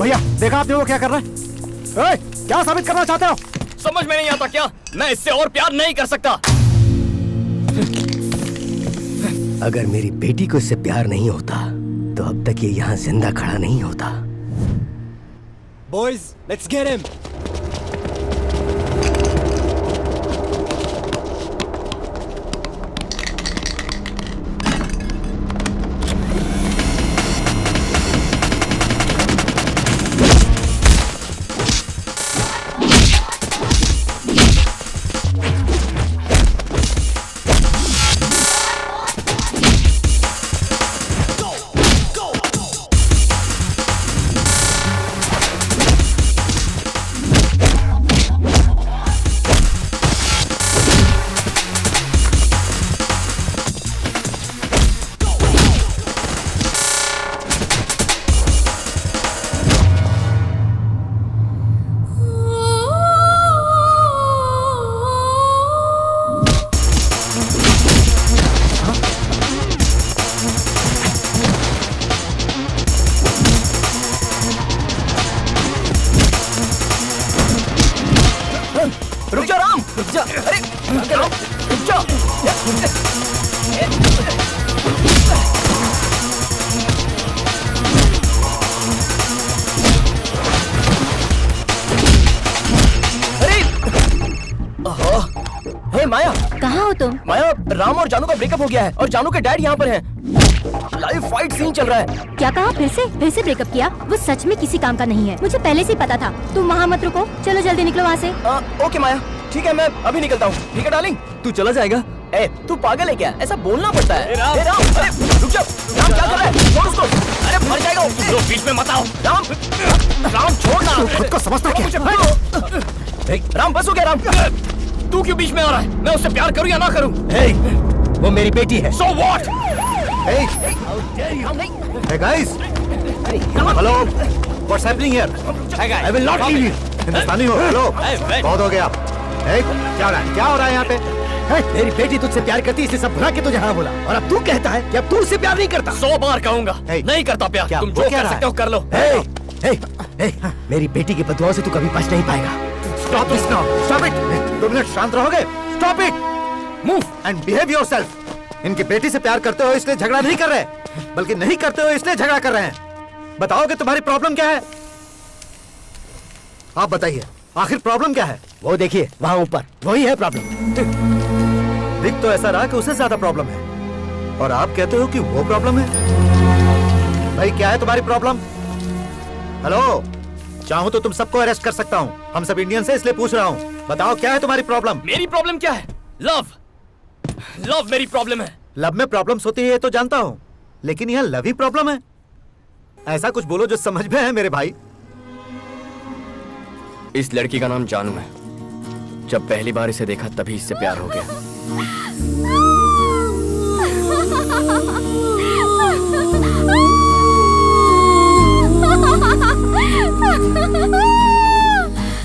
भैया देखा आपने वो क्या कर रहा है? क्या साबित करना चाहते हो? समझ में नहीं आता क्या? मैं इससे और प्यार नहीं कर सकता। अगर मेरी बेटी को इससे प्यार नहीं होता तो अब तक ये यहाँ जिंदा खड़ा नहीं होता। Boys, let's get him. Ram और जानू का ब्रेकअप हो गया है और जानू के डैड यहाँ पर हैं। लाइव फाइट सीन चल रहा है। क्या कहा? फिर से ब्रेकअप किया? वो सच में किसी काम का नहीं है, मुझे पहले से ही पता था। तुम वहाँ मत रुको, चलो जल्दी निकलो वहाँ से। ओके माया, ठीक है मैं अभी निकलता हूँ। ठीक है डार्लिंग, तू चला जाएगा? ए, तू पागल है क्या? ऐसा बोलना पड़ता है। राम, अरे रुक जा। राम क्या कर रहा है? छोड़ उसको। अरे मर जाएगा। लोग बीच में मत आओ। राम छोड़ना। तू खुद को समझता क्या? राम बस हो गया। राम तू क्यों बीच में आ रहा है? मैं उससे प्यार करूं या ना करूं? वो मेरी बेटी है। So what? Hey guys, hello, what's happening here? I will not leave you. हिंदुस्तानी हो? हेलो, बहुत हो गया। क्या हो रहा है यहाँ पे? मेरी बेटी तुझसे प्यार करती है इसलिए सब भुला के तुझे हाँ बोला, और अब तू कहता है कि अब तू उससे प्यार नहीं करता। 100 बार कहूंगा नहीं करता प्यार। तुम जो कर सकते हो कर लो। मेरी बेटी की बदुआओं से तू कभी बच नहीं पाएगा। Stop this now. Stop it. 2 minute शांत रहोगे? Stop it. Move and behave yourself. इनकी बेटी से प्यार करते हो इसलिए झगड़ा नहीं कर रहे, बल्कि नहीं करते हो इसलिए झगड़ा कर रहे हैं। बताओ कि तुम्हारी प्रॉब्लम क्या है? आप बताइए, आखिर प्रॉब्लम क्या है? वो देखिए वहाँ ऊपर, वही है प्रॉब्लम। दिख तो ऐसा रहा कि उसे ज्यादा प्रॉब्लम है, और आप कहते हो कि वो प्रॉब्लम है। भाई क्या है तुम्हारी प्रॉब्लम? हेलो, चाहूं तो तुम सबको अरेस्ट कर सकता हूँ। हम सब इंडियन से इसलिए पूछ रहा हूँ। बताओ क्या है तुम्हारी प्रॉब्लम? मेरी प्रॉब्लम क्या है? लव मेरी प्रॉब्लम है। लव में प्रॉब्लम्स होती है ये तो जानता हूँ, लेकिन यहाँ लव ही प्रॉब्लम है? ऐसा कुछ बोलो जो समझ में है मेरे भाई। इस लड़की का नाम जानू है। जब पहली बार इसे देखा तभी इससे प्यार हो गया।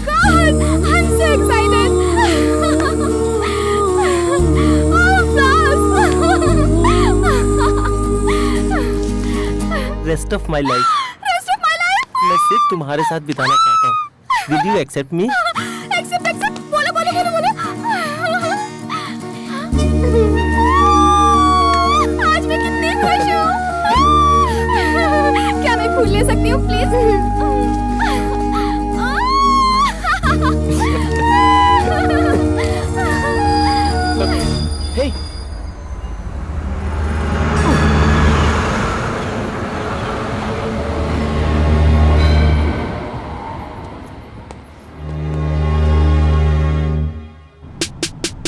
God, I'm so excited. Rest of my life. मैं सिर्फ तुम्हारे साथ बिताना चाहता हूँ। Will you accept me? Accept. बोलो। आज मैं कितनी खुश हूँ। क्या मैं फूल ले सकती हूँ प्लीज? Hey.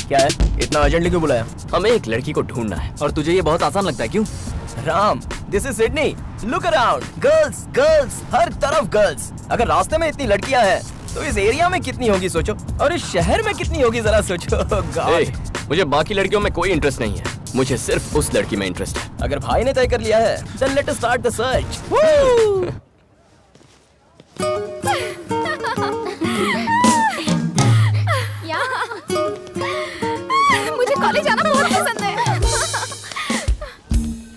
क्या है? इतना अर्जेंटली क्यों बुलाया? हमें एक लड़की को ढूंढना है। और तुझे ये बहुत आसान लगता है क्यों? Ram, this is Sydney. Look around, girls, हर तरफ गर्ल्स। अगर रास्ते में इतनी लड़कियां हैं, तो इस एरिया में कितनी होगी सोचो, और इस शहर में कितनी होगी जरा सोचो। मुझे बाकी लड़कियों में कोई इंटरेस्ट नहीं है, मुझे सिर्फ उस लड़की में इंटरेस्ट है। अगर भाई ने तय कर लिया है, then let us start the search. मुझे कॉलेज जाना बहुत पसंद है।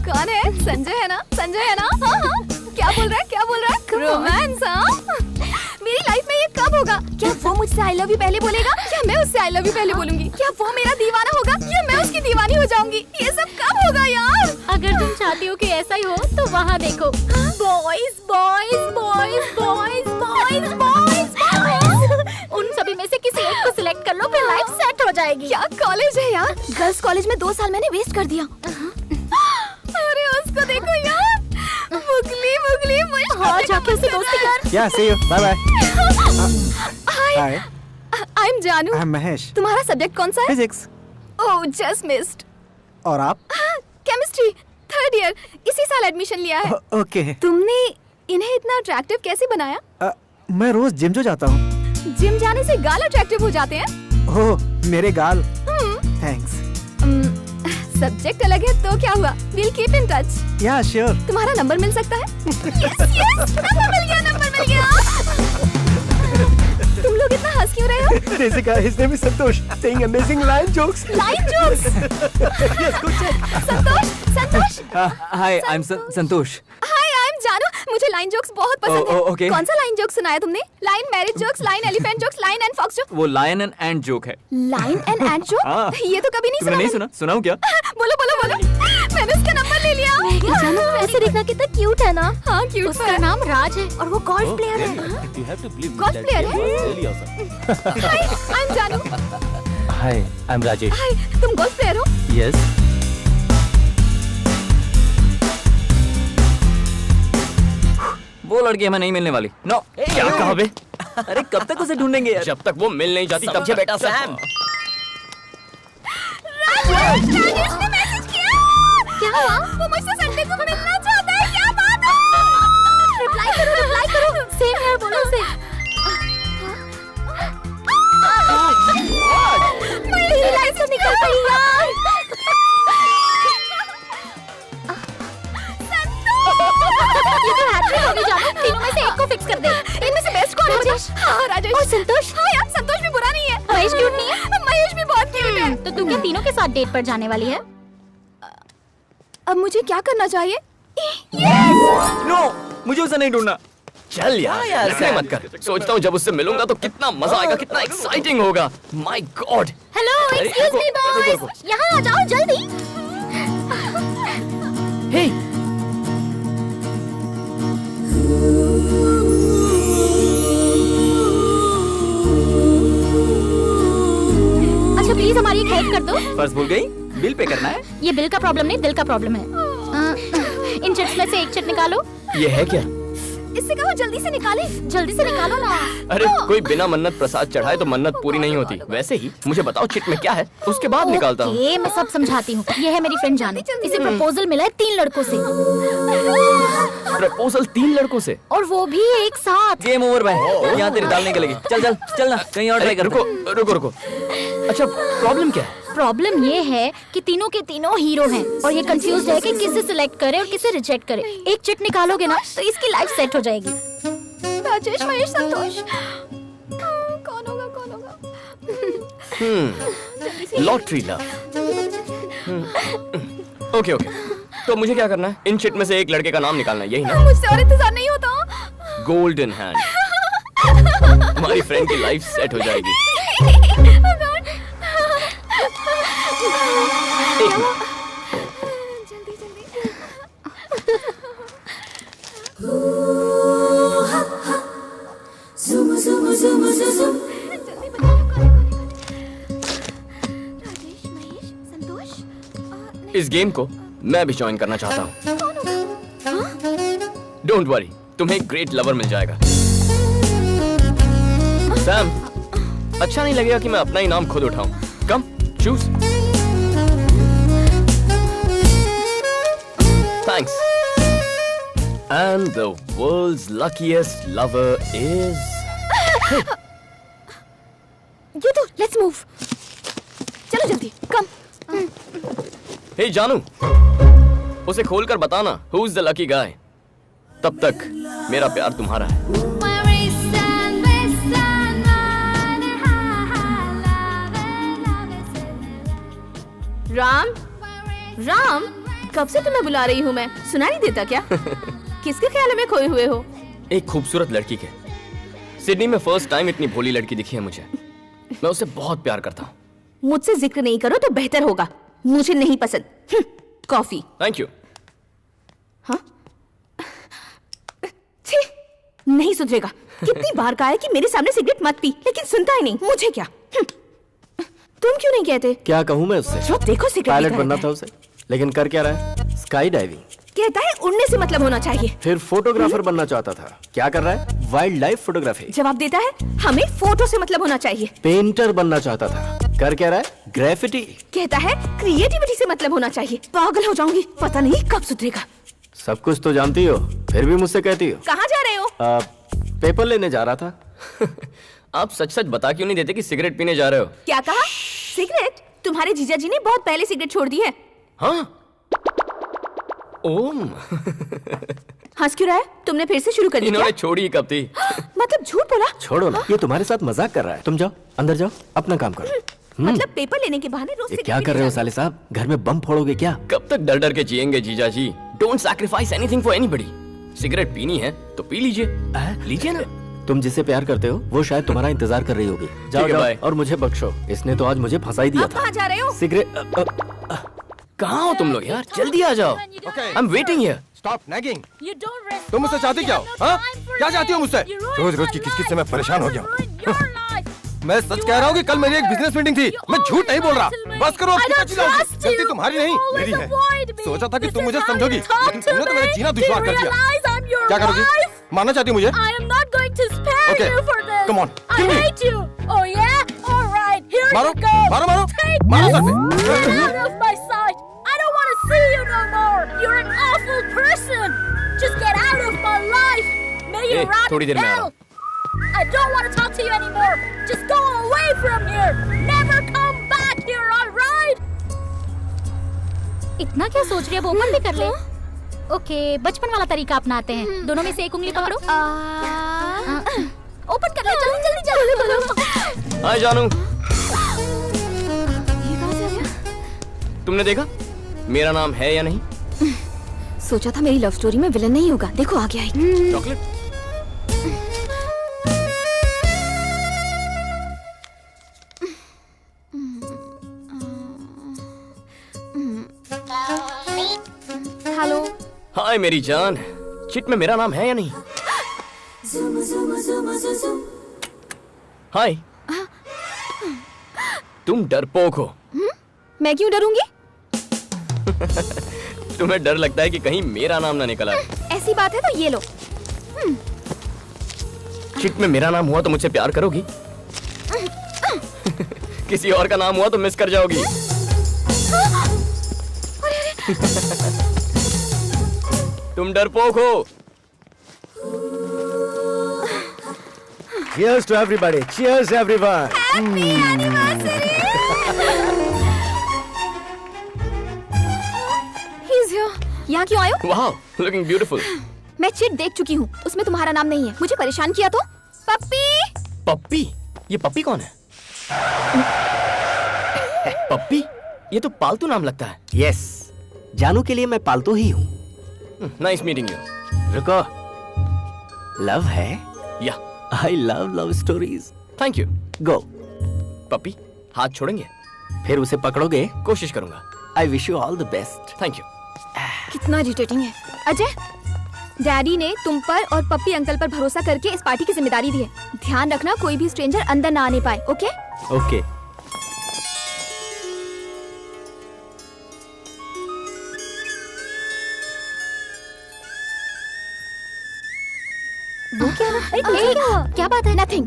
कौन है? संजय है ना? हाँ। क्या बोल रहा है? रोमांस, हाँ? मेरी लाइफ में ये कब होगा? क्या वो मुझसे आई लव यू पहले बोलेगा या मैं उससे आई लव यू पहले बोलूंगी? क्या वो मेरा दीवाना होगा या मैं उसकी दीवानी हो जाऊंगी? ये सब कब होगा यार? अगर तुम चाहती हो कि ऐसा ही हो तो वहाँ देखो, boys boys boys boys boys boys. उन सभी में से किसी एक को सिलेक्ट कर लो, फिर लाइफ सेट हो जाएगी। क्या कॉलेज है यार? गर्ल्स कॉलेज में 2 साल मैंने वेस्ट कर दिया। अरे उसको देखो यार, मुगली मुगली मुश्क। हाँ, जाके उससे दोस्ती कर। Yeah, see you. Bye bye. Hi, I am जानू। I'm महेश. तुम्हारा सब्जेक्ट कौन सा है? Physics. ओह, जस्ट मिस्ड। और आप? केमिस्ट्री, 3rd ईयर, इसी साल एडमिशन लिया है। ओके. तुमने इन्हें इतना अट्रैक्टिव कैसे बनाया? मैं रोज जिम जो जाता हूँ. जिम जाने से गाल अट्रैक्टिव हो जाते हैं? ओह, मेरे गाल. थैंक्स. सब्जेक्ट अलग है तो क्या हुआ? Will keep in touch. या श्योर. तुम्हारा नंबर मिल सकता है? यस यस, नंबर मिल गया। तुम लोग इतना हंस क्यों रहे हो? Jessica, his name is Santosh, saying amazing line jokes. Line jokes. Yes, good check. Santosh. Hi, I am Santosh. Hi, I am जानू। मुझे लाइन जोक्स बहुत पसंद है। ओके। कौन सा लाइन जोक सुनाया तुमने? Lion marriage jokes, lion elephant jokes, lion and fox joke. वो लायन एंड एंट जोक है। Lion and ant joke? हाँ। ये तो कभी नहीं तुमने सुना। नहीं सुना? सुनाऊं क्या? बोलो बोलो बोलो। मैंने उसका नंबर ले लिया। जानू, ऐसे देखना कितना क्यूट है ना। हाँ, क्यूट। उसका नाम राज है और वो गोल्फ प्लेयर है। You have to believe Golf that player he है? was really awesome. Hi, I am जानू। हाय, आई एम राजेश। हाय, तुम गोल्फ प्लेयर हो? यस। वो लड़की हमें नहीं मिलने वाली। नो, क्या कहा बे? अरे कब तक उसे ढूंढेंगे यार? जब तक वो मिल नहीं जाती तब से बेटा सैम। राजेश ने मैसेज किया। क्या हुआ? वो मुझसे संडे को मिलना चाहता है। क्या बात है? रिप्लाई करो। सेम यार, बोलो उसे। मेरी लाइफ से निकल गई यार। ये तो हैट्रिक होगी जानू, तीनों में से एक को फिक्स कर दे। इनमें से बेस्ट कौन है? राजेश। हाँ, राजेश। और संतोष? हाँ यार, संतोष भी बुरा नहीं है। महेश क्यूट नहीं है? महेश भी बहुत क्यूट है। तो तू क्या तीनों के साथ डेट पर जाने वाली है? अब मुझे क्या करना चाहिए? नो, मुझे उसे नहीं ढूंढना। चल यार, ऐसे मत कर। सोचता हूँ जब उससे मिलूंगा तो कितना मजा आएगा, कितना एक्साइटिंग होगा। My God. हेलो, अरे, एक्सक्यूज मी रुको। बॉयज, यहाँ आ जाओ जल्दी। हे, अच्छा प्लीज हमारी एक हेल्प कर दो। पर्स भूल गई? बिल पे करना है। ये बिल का प्रॉब्लम नहीं, दिल का प्रॉब्लम है। इन चिट्स में से एक चिट निकालो। ये है क्या? इससे कहो जल्दी से निकाले। जल्दी से निकालो ना। अरे कोई बिना मन्नत प्रसाद चढ़ाए तो मन्नत पूरी नहीं होती। वैसे ही मुझे बताओ चिट में क्या है, उसके बाद निकालता हूँ। ओके, मैं सब समझाती हूँ। ये है मेरी फ्रेंड जानू, इसे प्रपोजल मिला है 3 लड़कों से, प्रपोजल 3 लड़कों से? और वो भी एक साथ। गेम ओवर भाई, यहाँ तेरी दाल निकलेगी। चल ना, कहीं और ट्राई कर। रुको। अच्छा, प्रॉब्लम क्या है? प्रॉब्लम ये है कि तीनों के तीनों हीरो हैं और ये कंफ्यूज है कि किसे सिलेक्ट करे और किसे रिजेक्ट करे। एक चिट निकालोगे ना तो इसकी लाइफ सेट हो जाएगी। राजेश, महेश, संतोष। कौन होगा? Lottery love. ओके। तो मुझे क्या करना है? इन चिट में से एक लड़के का नाम निकालना है, यही ना? मुझसे और इंतजार नहीं होता। Golden hand. हमारी फ्रेंड की लाइफ सेट हो जाएगी। एक मिनट। राजेश, महेश, संतोष। इस गेम को मैं भी ज्वाइन करना चाहता हूँ। डोंट वरी, तुम्हें एक ग्रेट लवर मिल जाएगा। सैम, अच्छा नहीं लगेगा कि मैं अपना ही नाम खुद उठाऊं। Come, choose. Thanks. And the world's luckiest lover is... You too, let's move. चलो जल्दी, come. हे जानू, उसे खोलकर बताना who's the lucky guy। तब तक मेरा प्यार तुम्हारा है। राम, कब से तुम्हें बुला रही हूँ मैं, सुना नहीं देता क्या? किसके ख्याल में खोए हुए हो? एक खूबसूरत लड़की के। सिडनी में फर्स्ट टाइम इतनी भोली लड़की दिखी है मुझे। मैं उससे बहुत प्यार करता हूँ। मुझसे जिक्र नहीं करो तो बेहतर होगा, मुझे नहीं पसंद। कॉफी। Thank you. हाँ? छी, नहीं सुधरेगा। कितनी बार कहा है कि मेरे सामने सिगरेट मत पी, लेकिन सुनता ही नहीं। मुझे क्या? तुम क्यों नहीं कहते? क्या कहूँ मैं उससे? जो देखो सिगरेट पायलट बनना था उसे, लेकिन कर क्या रहा है? Sky diving. कहता है उड़ने से मतलब होना चाहिए। फिर फोटोग्राफर बनना चाहता था, क्या कर रहा है? Wild life photography. जवाब देता है हमें फोटो से मतलब होना चाहिए। पेंटर बनना चाहता था, कर क्या रहा है? ग्रेफिटी। कहता है क्रिएटिविटी से मतलब होना चाहिए। पागल हो जाऊंगी, पता नहीं कब सुधरेगा। सब कुछ तो जानती हो, फिर भी मुझसे कहती हो। कहाँ जा रहे हो? पेपर लेने जा रहा था। आप सच सच बता क्यों नहीं देते कि सिगरेट पीने जा रहे हो? क्या कहा? सिगरेट? तुम्हारे जीजा जी ने बहुत पहले सिगरेट छोड़ दी है। हाँ? ओम। हंस क्यों रहा है? तुमने फिर से शुरू कर दी क्या? इन्होंने छोड़ी कब थी? मतलब झूठ बोला? छोड़ो ना, ये तुम्हारे साथ मजाक कर रहा है। तुम जाओ, अंदर जाओ, अपना काम करो। मतलब पेपर लेने के बहाने रोज ये सिगरेट क्या कर रहे हो साले साहब? घर में बम फोड़ोगे क्या? कब तक डर डर के जिएंगे जीजा जी? Don't sacrifice anything for anybody. Cigarette पीनी है तो पी लीजिए। लीजिए ना। तुम जिसे प्यार करते हो वो शायद तुम्हारा इंतजार कर रही होगी। जाओ ठीक है, जाओ बाय। और मुझे बख्शो, इसने तो आज मुझे फंसा ही दिया अब था। कहाँ जा रहे हो? सिगरेट। कहाँ हो तुम लोग यार? जल्दी आ जाओ। I am waiting here. Stop nagging. You don't respond. तुम मुझसे चाहती क्या हो? You have no हाँ? time for क्या चाहती हो this. मुझसे? You ruined रोज-रोज my की किस-किस से life. मैं परेशान हो गया You हूँ। ruined your life. मैं सच कह रहा हूँ कि कल मेरी एक बिजनेस मीटिंग थी। मैं झूठ नहीं बोल रहा। बस करो, I अब don't की जाओगी। trust गलती you. तुम्हारी You नहीं, always मेरी है। avoid me. सोचा था कि This तुम is मुझे how समझोगी, you talk लेकिन to तुमने तो मेरा me. जीना Do दुश्वार you कर दिया। realize I'm your क्या करोगी? wife? मानना चाहती हो मुझे? I am not going to spare Okay. you for this. Come on, I kill me. hate you. Oh yeah? All right. Here मारो, you go. मारो, मारो। Take मारो this. सर पे। Get out of my sight. I don't want to see you no more. You're an awful person. Just get out of my life. May you Hey, rot थोड़ी in देर में आ रहा hell. I don't want to talk to you anymore. Just go away from here. Never come back here, all right? इतना क्या सोच रही है? वो open भी कर ले। ओके, बचपन वाला तरीका अपनाते हैं। दोनों में से एक उंगली पकड़ो। ओपन कर ले, जल्दी जल्दी जल्दी। हाय जानू। तुमने देखा मेरा नाम है या नहीं? सोचा था मेरी लव स्टोरी में विलन नहीं होगा, देखो आ गया ही। चॉकलेट। हेलो। हाय मेरी जान, चिट में मेरा नाम है या नहीं? हाय। तुम डरपोक हो। मैं क्यों डरूंगी? तुम्हें डर लगता है कि कहीं मेरा नाम ना निकल आए। ऐसी बात है तो ये लो। चिट में मेरा नाम हुआ तो मुझसे प्यार करोगी? किसी और का नाम हुआ तो मिस कर जाओगी। तुम डरपोक हो। Cheers to everybody. Cheers everyone. He's here. यहाँ क्यों आए हो? वाह, लुकिंग ब्यूटीफुल। मैं चिट देख चुकी हूँ, उसमें तुम्हारा नाम नहीं है। मुझे परेशान किया तो? पप्पी। पप्पी? ये पप्पी कौन है? पप्पी? ये तो पालतू नाम लगता है। यस, जानू के लिए मैं पालतू ही हूँ। Nice meeting you. रुको, लव है? या, I love love stories. Thank you. Go. Puppy, हाथ छोड़ेंगे? फिर उसे पकड़ोगे? कोशिश करूंगा। I wish you all the best. Thank you. कितना इरिटेटिंग है। अजय, डैडी ने तुम पर और पप्पी अंकल पर भरोसा करके इस पार्टी की जिम्मेदारी दी है। ध्यान रखना कोई भी स्ट्रेंजर अंदर ना आने पाए, ओके? ओके। वो क्या ना? क्या बात है? नथिंग।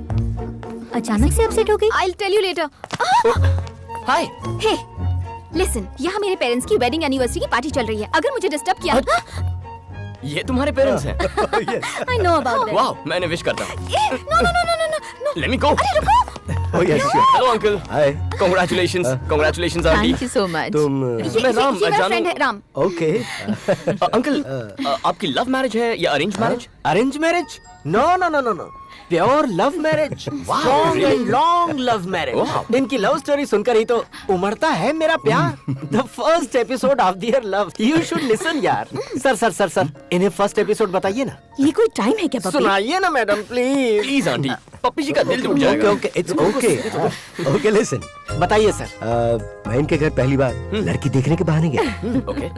अचानक से अपसेट हो गई? I'll tell you later. Hi. Hey, listen, यहाँ मेरे पेरेंट्स की वेडिंग एनिवर्सरी की पार्टी चल रही है। अगर मुझे डिस्टर्ब किया, ये तुम्हारे पेरेंट्स हैं? I know about that. वाह, मैंने विश करता हूँ। No. Let me go. अरे रुको। Oh yes, sure. Hello uncle. Hi. Congratulations. Congratulations auntie. Thank you so much. तुम मैं राम, ये मेरा जानू। फ्रेंड है राम। ओके? अंकल, आपकी लव मैरिज है या arrange marriage? Arrange marriage? No no no no no, pure love marriage. Strong and long love marriage. इनकी लव स्टोरी सुनकर ही तो उमड़ता है मेरा प्यार। The first episode of their love, you should listen यार। सर, इन्हें फर्स्ट एपिसोड बताइए ना। ये कोई टाइम है क्या पप्पी? सुनाइए ना मैडम प्लीज। प्लीज आंटी, पप्पी जी का दिल टूट जाएगा। Okay it's okay okay listen. बताइए सर। मैं इनके घर पहली बार लड़की देखने के बहाने गया ओके।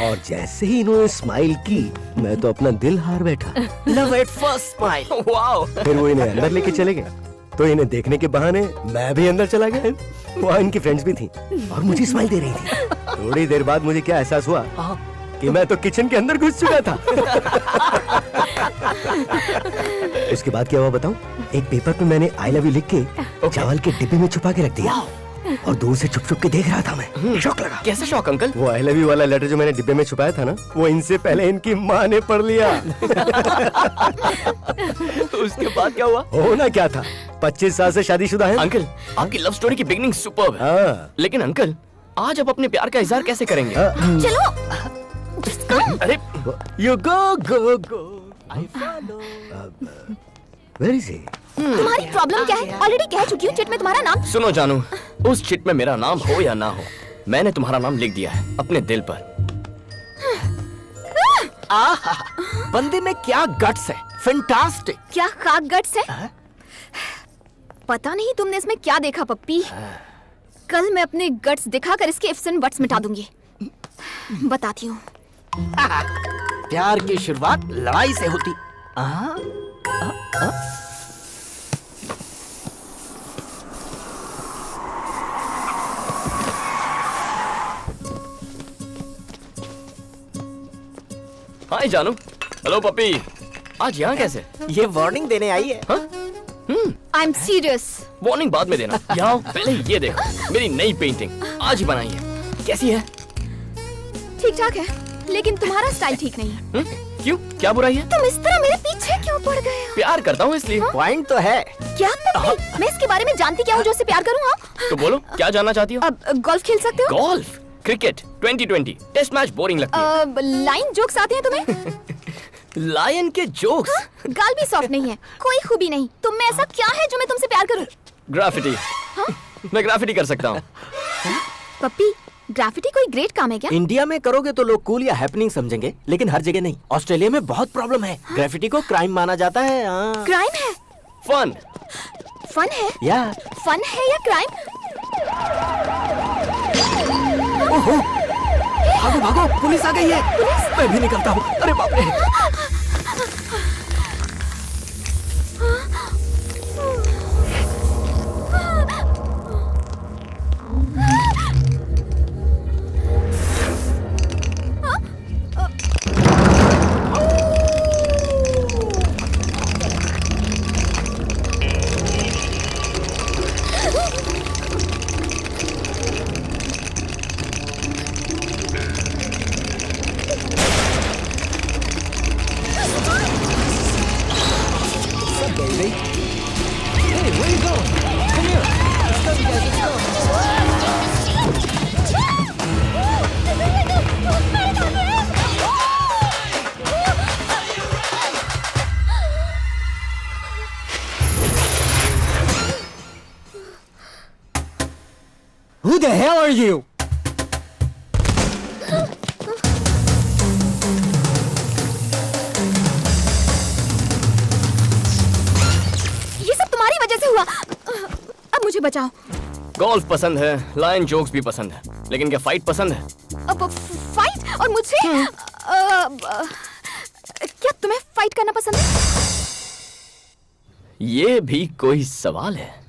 और जैसे ही इन्होंने स्माइल की मैं तो अपना दिल हार बैठा। Love at first smile. Wow. फिर वो इन्हें अंदर लेके चले गए तो इन्हें देखने के बहाने मैं भी अंदर चला गया। वहाँ इनकी फ्रेंड्स भी थी और मुझे स्माइल दे रही थी। थोड़ी देर बाद मुझे क्या एहसास हुआ कि मैं तो किचन के अंदर घुस चुका था। उसके बाद क्या हुआ बताऊं? एक पेपर पे मैंने आई लव यू लिख के चावल के डिब्बे में छुपा के रख दिया और दूर से छुप छुप के देख रहा था मैं। शौक लगा। कैसे शौक अंकल? वो आई लव यू वाला लेटर जो मैंने डिब्बे में छुपाया था ना, वो इनसे पहले इनकी माँ ने पढ़ लिया। उसके बाद क्या हुआ? होना क्या था, 25 साल से शादीशुदा है। अंकल, आपकी लव स्टोरी की बिगनिंग सुपर्ब है। हाँ। लेकिन अंकल, आज आप अपने प्यार का इजहार कैसे करेंगे? चलो। अरे You go go go I follow। Where is he? तुम्हारी प्रॉब्लम क्या है? ऑलरेडी कह चुकी हूँ चिट में तुम्हारा नाम। सुनो जानू, उस चिट में मेरा नाम हो या ना हो, मैंने तुम्हारा नाम लिख दिया है अपने दिल पर। आहा, बंदे में क्या गट्स है। फैंटास्टिक। क्या खाक गट्स है? पता नहीं तुमने इसमें क्या देखा पप्पी। कल मैं अपने गट्स दिखाकर इसके इफ्स एंड बट्स मिटा दूंगी। बताती हूँ। प्यार की शुरुआत लड़ाई से होती। हाय जानू। हेलो पप्पी। आज यहाँ कैसे? ये वार्निंग देने आई है। I am serious. वार्निंग बाद में देना। यहाँ पहले ये देखो, मेरी नई पेंटिंग आज ही बनाई है। कैसी है? ठीक ठाक है, लेकिन तुम्हारा स्टाइल ठीक नहीं है। क्यों? क्या बुराई है? तुम इस तरह मेरे पीछे क्यों पड़ गए हो? प्यार करता हूँ इसलिए। पॉइंट तो है। क्या पप्पी? मैं इसके बारे में जानती क्या हूँ जो उससे प्यार करूँ? हाँ? तो बोलो, क्या जानना चाहती हो? अब गोल्फ खेल सकते हो? Golf, cricket, 2020, test match boring लगती है। लाइन जोक्स आते हैं तुम्हें? लायन के जोक्स? गाल भी सॉफ्ट नहीं है, कोई खूबी नहीं। तुम में ऐसा क्या है जो मैं तुमसे प्यार करूं? ग्राफिटी। मैं ग्राफिटी कर सकता हूँ। पप्पी, ग्राफिटी कोई ग्रेट काम है क्या? इंडिया में करोगे तो लोग कूल या हैपनिंग समझेंगे, लेकिन हर जगह नहीं। ऑस्ट्रेलिया में बहुत प्रॉब्लम है। ग्राफिटी को क्राइम माना जाता है। क्राइम है? फन। फन है? या फन है या क्राइम? ओहो, भागो भागो, पुलिस आ गई है। मैं भी निकलता हूँ। अरे बाप रे। Who the hell are you? ये सब तुम्हारी वजह से हुआ। अब मुझे बचाओ। गोल्फ पसंद है, लायन जोक्स भी पसंद है, लेकिन क्या फाइट पसंद है? अब फाइट और मुझसे? क्या तुम्हें फाइट करना पसंद है? ये भी कोई सवाल है?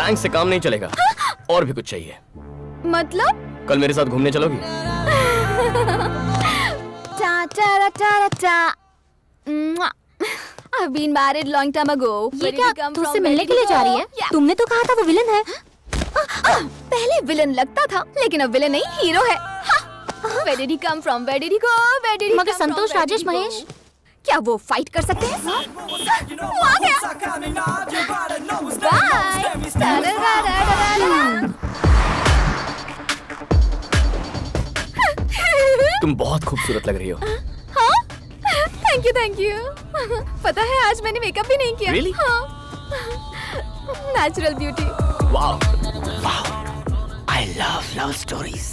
थैंक्स से काम नहीं चलेगा, और भी कुछ चाहिए। मतलब? कल मेरे साथ घूमने चलोगी? चा चा चा चा। I've been married long time ago. ये क्या तुझसे मिलने के लिए जा रही है? तुमने तो कहा था वो विलन है। पहले विलन लगता था, लेकिन अब विलन नहीं हीरो है। Where did he come from? Where did he go? Where did he मगर come from? Santosh Where did Rajesh he go? Mahesh क्या वो फाइट कर सकते हैं? वो आ गया। तुम बहुत खूबसूरत लग रही हो। हाँ? Thank you. पता है आज मैंने मेकअप भी नहीं किया। Really? हाँ। Natural beauty. Wow. I love love stories.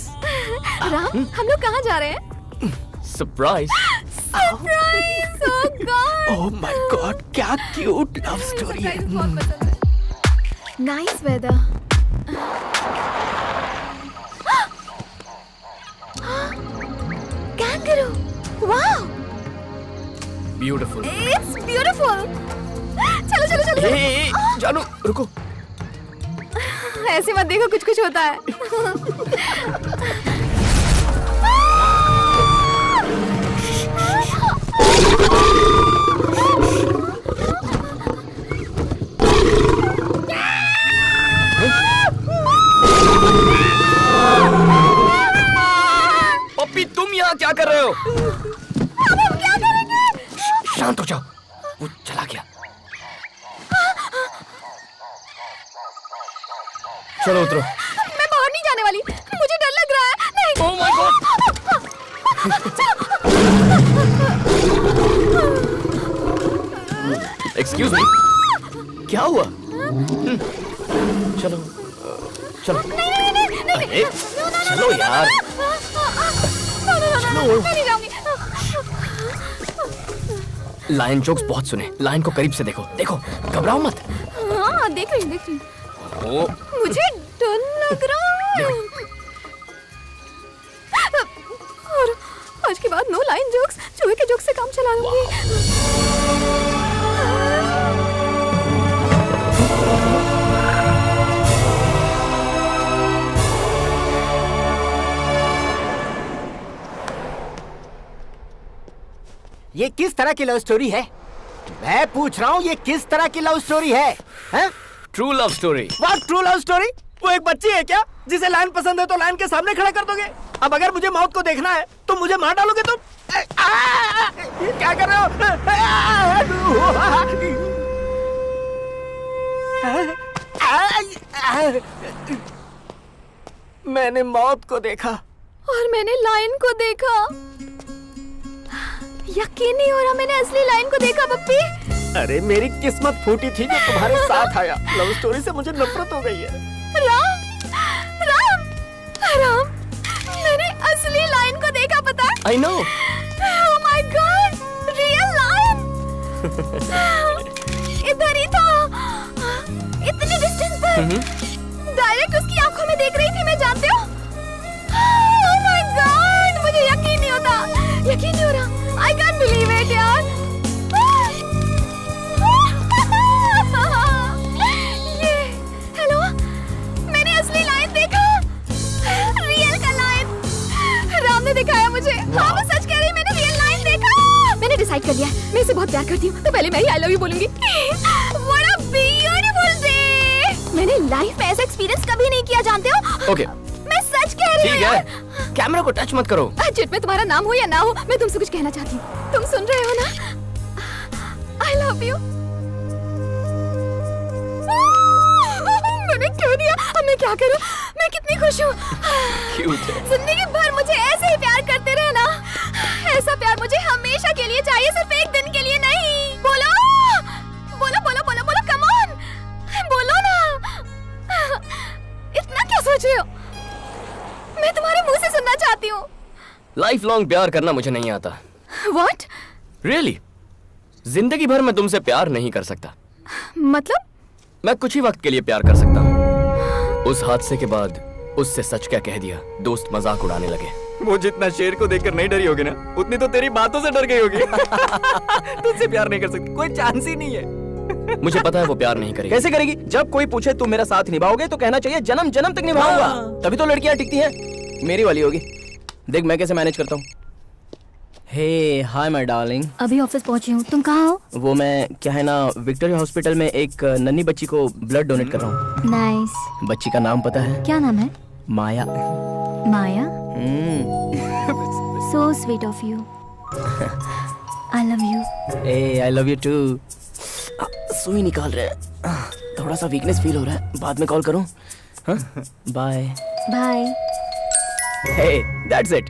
Ram, हम लोग कहाँ जा रहे हैं? Surprise. Surprise! Oh God! Oh my God, क्या क्यूट लव स्टोरी है। Nice weather. Kangaroo! Wow! Beautiful. It's beautiful. चलो। ए, जानू रुको। ऐसे मत देखो, कुछ होता है। पप्पी, तुम यहाँ क्या कर रहे हो? अब हम क्या करेंगे? शांत हो जाओ, वो चला गया। चलो उतरो। मैं बाहर नहीं जाने वाली, मुझे डर लग रहा है। नहीं। Oh my God! Excuse me? क्या हुआ? चलो। नहीं। अरे, चलो यार। मैं नहीं जाऊंगी। लायन जोक्स बहुत सुने, लायन को करीब से देखो, घबराओ मत। हाँ, देख रही हूँ। ओ, मुझे डर लग रहा है। और आज के बाद नो लाइन जोक्स, चूहे के जोक्स से काम चला लूंगी। ये किस तरह की लव स्टोरी है? मैं पूछ रहा हूँ, ये किस तरह की लव स्टोरी है? True love story. What true love story? वो एक बच्ची है क्या जिसे लाइन पसंद है तो लाइन के सामने खड़ा कर दोगे? अब अगर मुझे मौत को देखना है तो मुझे मार डालोगे तुम? क्या कर रहे हो? मैंने मौत को देखा और मैंने लाइन को देखा। यकीन नहीं हो रहा, मैंने असली लाइन को देखा पप्पी। अरे मेरी किस्मत फूटी थी जो तुम्हारे साथ आया। लव स्टोरी से मुझे नफरत हो गई है। राम, मैंने असली लाइन को देखा, पता है? I know. Oh my God, real line. इधर ही था, इतनी डिस्टेंस पर। डायरेक्ट उसकी आंखों में देख रही थी मैं, जानते हो? Oh my God, मुझे यकीन नहीं हो रहा। I can't believe it यार। ये, हेलो, मैंने असली लाइन देखा, रियल का लाइन। राम ने दिखाया मुझे। हाँ, मैं सच कह रही, मैंने रियल लाइन देखा। मैंने डिसाइड कर लिया, मैं इसे बहुत प्यार करती हूँ, तो पहले मैं ही आई लव यू बोलूंगी। What a beautiful day! मैंने लाइफ में ऐसा एक्सपीरियंस कभी नहीं किया, जानते हो? ओके, मैं सच कह रही हूँ। ठीक है, कैमरा को टच मत करो। चिट में तुम्हारा नाम हो या ना हो, मैं तुमसे कुछ कहना चाहती हूँ। तुम सुन रहे हो ना? I love you। मैंने क्यों दिया? अब मैं क्या करूँ? मैं कितनी खुश हूँ। क्यूट है। जिंदगी भर मुझे ऐसे ही प्यार करते रहना। ऐसा प्यार मुझे हमेशा के लिए चाहिए, सिर्फ एक दिन के लिए नहीं। बोलो, कम ऑन, बोलो ना। इतना क्या सोच रहे हो? मैं तुम्हारे मुंह से सुनना चाहती हूँ। लाइफ लॉन्ग प्यार करना मुझे नहीं आता। What? Really? जिंदगी भर मैं तुमसे प्यार नहीं कर सकता। मतलब? मैं कुछ ही वक्त के लिए प्यार कर सकता हूँ। उस हादसे के बाद उससे सच क्या कह दिया, दोस्त मजाक उड़ाने लगे। वो जितना शेर को देखकर नहीं डरी होगी ना, उतनी तो तेरी बातों से डर गई होगी। तुझसे प्यार नहीं कर सकती, कोई चांस ही नहीं है। मुझे पता है वो प्यार नहीं करेगी। कैसे करेगी? जब कोई पूछे तुम मेरा साथ निभाओगे तो कहना चाहिए जन्म जन्म तक निभाऊंगा। तभी तो लड़कियां टिकती हैं। मेरी वाली होगी। देख मैं कैसे मैनेज करता हूँ। हे हाय माय डार्लिंग। अभी ऑफिस पहुंची हूँ, तुम कहाँ हो? वो मैं क्या है ना विक्टोरिया हॉस्पिटल में एक नन्ही बच्ची को ब्लड डोनेट कर रहा हूँ। नाइस। बच्ची का नाम पता है? क्या नाम है? माया। माया? So sweet of you. I love you. Hey, I love you too. सुई निकाल रहे हैं। थोड़ा सा वीकनेस फील हो रहा है। बाद में कॉल करूं? Bye. Bye. Hey, that's it.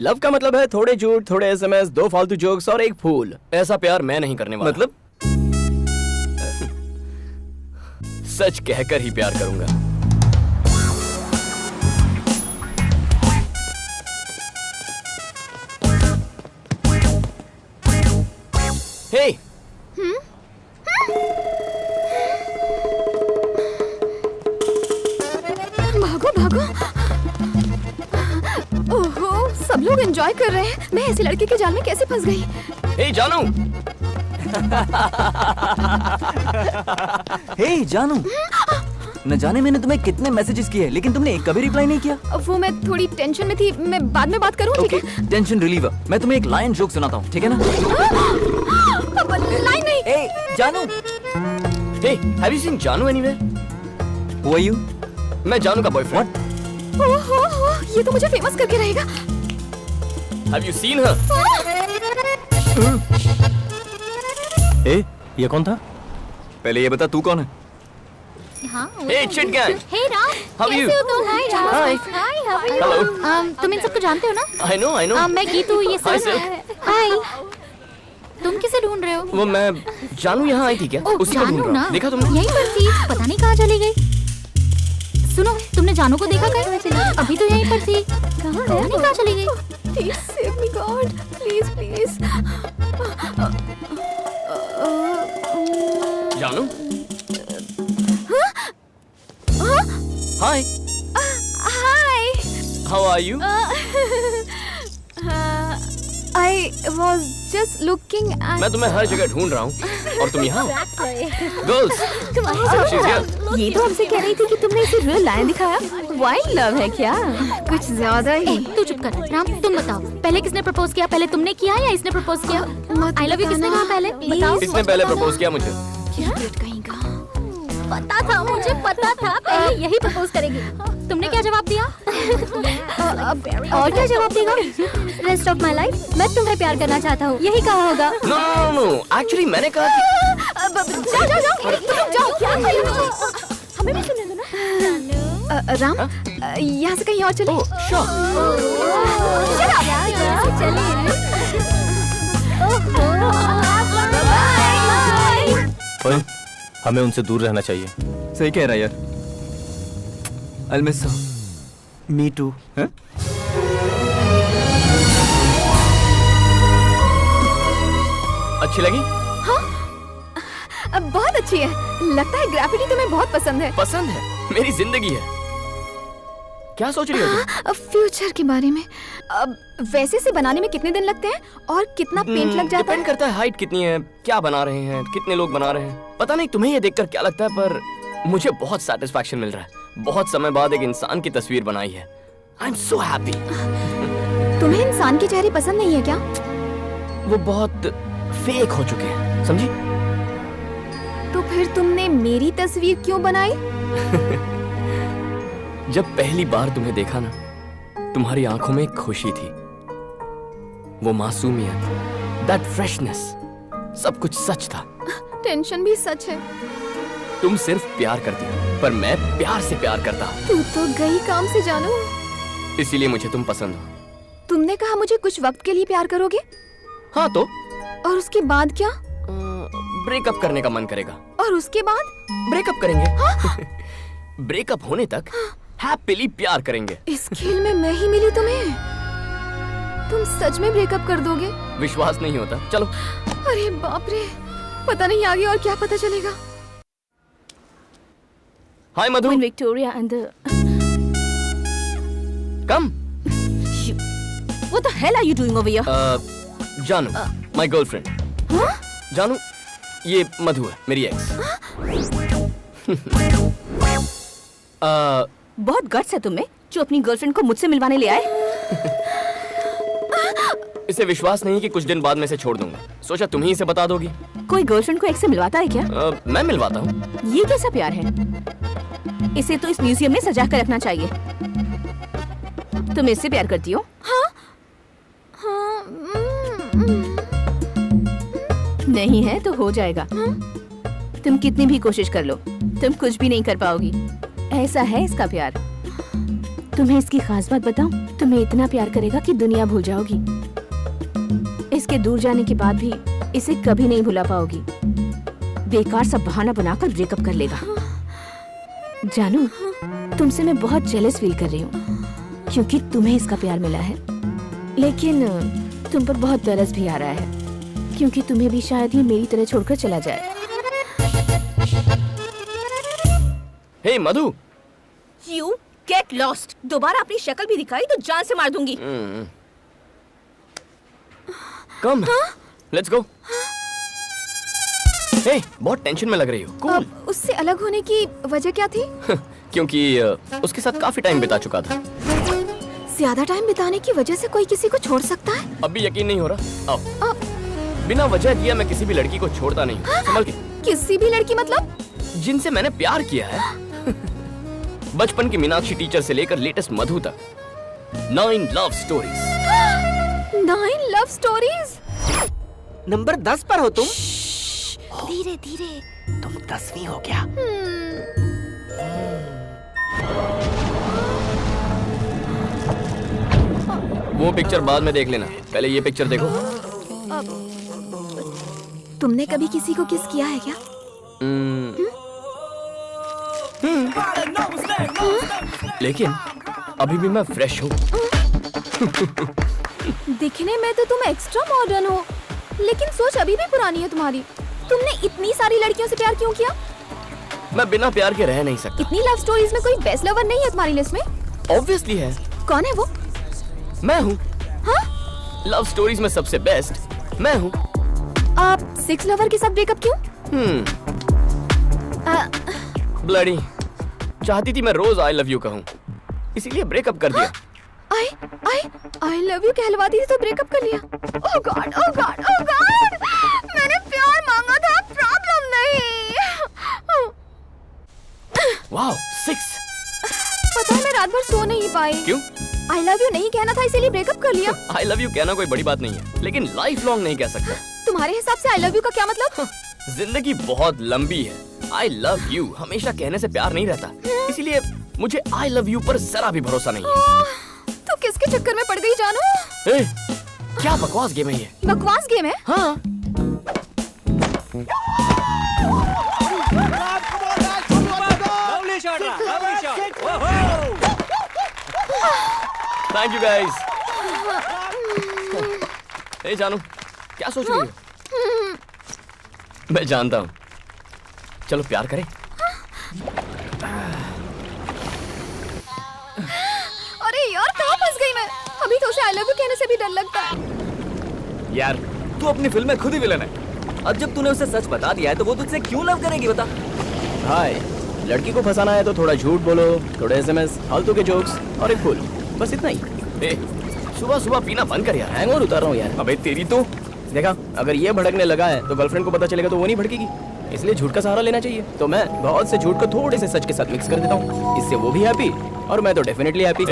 Love का मतलब है थोड़े झूठ, थोड़े एसएमएस, 2 फालतू जोक्स और एक फूल। ऐसा प्यार मैं नहीं करने वाला। मतलब? सच कहकर ही प्यार करूंगा। हे भागो भागो। ओहो, सब लोग एंजॉय कर रहे हैं। मैं ऐसे लड़के के जाल में कैसे फंस गई? हे जानू। हे जानू, न जाने मैंने तुम्हें कितने मैसेजेस किए लेकिन तुमने एक कभी रिप्लाई नहीं किया। वो मैं थोड़ी टेंशन में थी, मैं बाद में बात करूं, ठीक है? Tension reliever. मैं तुम्हें एक लाइन जोक सुनाता हूँ, ठीक है ना? लाइन नहीं। ए जानू। हे हैव यू सीन जानू एनीवेयर? Who are you? मैं जानू का बॉयफ्रेंड। ओहो, ये तो मुझे फेमस करके रहेगा। Have you seen her? ए, ये कौन था? पहले ये बता तू कौन है? हाँ, hey chit gang. Hey Ram, How are you? कैसे हो तुम? हाय Ram. Hi. Hi, how are you? Hello. तुम इन सबको जानते हो ना? I know. मैं गीतू, ये Hi, सब। sir. हाय। तुम किसे ढूंढ रहे हो? वो मैं जानू यहाँ आई थी क्या? ओह, उसी को ढूंढ जानू रहा ना? हूँ। देखा तुमने? यहीं पर थी, पता नहीं कहाँ चली गई। सुनो, तुमने जानू को देखा कहीं? अभी तो यहीं पर थी। पता नहीं कहाँ चली गई। Please save me, God. Please, please. जानू? Hi. Hi. How are you? I was just looking at. मैं तुम्हें हर जगह ढूंढ रहा हूँ और तुम यहाँ? Girls. She's here. ये तो हमसे कह रही थी कि तुमने इसे रियल लाइन दिखाया। वाइल्ड लव है क्या? कुछ ज्यादा ही। तू चुप कर। राम, तुम बताओ, पहले किसने प्रपोज किया? पहले तुमने किया या इसने प्रपोज किया? आई लव यू किसने कहा पहले? बताओ। इसने पहले प्रपोज किया मुझे। पता था, मुझे पता था पहले यही प्रपोज करेगी। तुमने क्या जवाब दिया? और क्या जवाब देगा? रेस्ट ऑफ माई लाइफ मैं तुम्हें प्यार करना चाहता हूँ, यही कहा होगा। No. Actually मैंने कहा कि जाओ। क्या हमें भी सुनने दो ना। राम, यहाँ से कहीं और चले। ओए, हमें उनसे दूर रहना चाहिए। सही कह रहा है यार। I'll miss her. Me too. अच्छी लगी? बहुत अच्छी है। लगता है ग्रेफिटी तुम्हें बहुत पसंद है। पसंद है, मेरी जिंदगी है। क्या सोच रही हो तुम? फ्यूचर के बारे में। अब वैसे से बनाने में कितने दिन लगते हैं और कितना पेंट लग जाता है? डिपेंड करता है हाइट कितनी है, क्या बना रहे हैं, कितने लोग बना रहे हैं। पता नहीं तुम्हें ये देखकर क्या लगता है, पर मुझे बहुत सेटिस्फैक्शन मिल रहा है। बहुत समय बाद एक इंसान की तस्वीर बनाई है। I am so happy. तुम्हें इंसान के चेहरे पसंद नहीं है क्या? वो बहुत फेक हो चुके हैं, समझी? तो फिर तुमने मेरी तस्वीर क्यों बनाई? जब पहली बार तुम्हें देखा ना, तुम्हारी आंखों में एक खुशी थी, वो मासूमियत, दैट फ्रेशनेस, सब कुछ सच था। टेंशन भी सच है। तुम सिर्फ प्यार करती हो, पर मैं प्यार से प्यार करता हूँ। तू तो गई काम से जानू। इसीलिए मुझे तुम पसंद हो। तुमने कहा मुझे कुछ वक्त के लिए प्यार करोगे? हाँ तो? और उसके बाद क्या? ब्रेकअप करने का मन करेगा। और उसके बाद? ब्रेकअप करेंगे। ब्रेकअप होने तक हैप्पीली प्यार करेंगे। इस खेल में मैं ही मिली तुम्हें? तुम सच में ब्रेकअप कर दोगे? विश्वास नहीं होता? चलो। अरे बाप रे, पता नहीं आगे और क्या पता चलेगा। हाय मधु। Victoria and the... Come. What the hell are you doing over here? जानू, my girlfriend. जानू, ये मधु है, मेरी एक्स। बहुत गट्स है तुम्हें जो अपनी गर्लफ्रेंड को मुझसे मिलवाने ले आए। इसे विश्वास नहीं कि कुछ दिन बाद मैं इसे छोड़ दूंगा। सोचा तुम ही इसे बता दोगी। कोई गर्लफ्रेंड को एक्स से मिलवाता है क्या? मैं मिलवाता हूँ। ये कैसा प्यार है? इसे तो इस म्यूजियम में सजा कर रखना चाहिए। तुम इससे प्यार करती हो? हाँ? नहीं है तो हो जाएगा। तुम कितनी भी कोशिश कर लो, तुम कुछ भी नहीं कर पाओगी। ऐसा है इसका प्यार। तुम्हें इसकी खास बात बताऊं? तुम्हें इतना प्यार करेगा कि दुनिया भूल जाओगी। इसके दूर जाने के बाद भी इसे कभी नहीं भुला पाओगी। बेकार सा बहाना बनाकर ब्रेकअप कर लेगा। जानू, तुमसे मैं बहुत जेलस फील कर रही हूँ क्योंकि तुम्हें इसका प्यार मिला है, लेकिन तुम पर बहुत तरस भी आ रहा है क्योंकि तुम्हें भी शायद ही मेरी तरह छोड़कर चला जाए। हे मधु, You get lost। दोबारा अपनी शक्ल भी दिखाई तो जान से मार दूंगी। कम, लेट्स गो। हे, बहुत टेंशन में लग रही हो। कूल। उससे अलग होने की वजह क्या थी? क्योंकि उसके साथ काफी टाइम बिता चुका था। ज्यादा टाइम बिताने की वजह से कोई किसी को छोड़ सकता है? अब भी यकीन नहीं हो रहा? आओ। बिना वजह दिया मैं किसी भी लड़की को छोड़ता नहीं। संभल के। किसी भी लड़की मतलब? जिनसे मैंने प्यार किया है। बचपन की मीनाक्षी टीचर से लेकर लेटेस्ट मधु तक। 9 love stories. 9 love stories? Number 10 पर हो तुम। धीरे धीरे। तुम 10वीं हो क्या? वो पिक्चर बाद में देख लेना, पहले ये पिक्चर देखो। तुमने कभी किसी को किस किया है क्या? लेकिन अभी भी मैं फ्रेश हूँ। दिखने में तो तुम एक्स्ट्रा मॉडर्न हो, लेकिन सोच अभी भी पुरानी है तुम्हारी। तुमने इतनी सारी लड़कियों से प्यार क्यों किया? मैं बिना प्यार के रह नहीं सकता। इतनी लव स्टोरीज में कोई बेस्ट लवर नहीं है तुम्हारी लिस्ट में? ऑब्वियसली है। कौन है वो? मैं हूँ। हाँ? लव स्टोरीज में सबसे बेस्ट मैं हूँ। आप 6 लवर के साथ ब्रेकअप क्यों? ब्लडी, चाहती थी मैं रोज आई लव यू कहूँ, इसीलिए ब्रेकअप कर दिया। आई लव यू कहलवाती थी तो ब्रेकअप कर लिया। ओह गॉड, ओह गॉड, ओह गॉड! मैंने प्यार मांगा था, प्रॉब्लम नहीं। वाओ, 6। पता है मैं रात भर सो नहीं पाई। क्यों? आई लव यू नहीं कहना था इसीलिए ब्रेकअप कर लिया। आई लव यू कहना कोई बड़ी बात नहीं है, लेकिन लाइफ लॉन्ग नहीं कह सकता। तुम्हारे हिसाब से आई लव यू का क्या मतलब? जिंदगी बहुत लंबी है। आई लव यू हमेशा कहने से प्यार नहीं रहता, इसीलिए मुझे आई लव यू पर जरा भी भरोसा नहीं है। तो किसके चक्कर में पड़ गई जानू? क्या बकवास गेम है ये? बकवास गेम है? हाँ। Thank you guys. ए जानू, क्या सोच रही हो? मैं जानता हूँ। चलो प्यार करें। अरे यार कहाँ फंस गई मैं? अभी तो उसे आई लव यू कहने से भी डर लगता है। यार तू अपनी फिल्म में खुद ही विलन है। अब जब तूने उसे सच बता दिया है तो वो तुझसे क्यों लव करेगी बता? हाय, लड़की को फंसाना है तो थोड़ा झूठ बोलो, थोड़े एसएमएस, फालतू के जोक्स और एक फूल, बस इतना ही। सुबह सुबह पीना बंद कर यार, हैंगओवर उतार रहा हूँ यार। अबे तेरी तो देखा, अगर ये भड़कने लगा है तो गर्लफ्रेंड को पता चलेगा तो वो नहीं भड़केगी, इसलिए झूठ का सहारा लेना चाहिए। तो मैं बहुत से झूठ को थोड़े से सच के साथ मिक्स कर देता हूँ, इससे वो भी हैप्पी और मैं तो डेफिनेटली हैप्पी।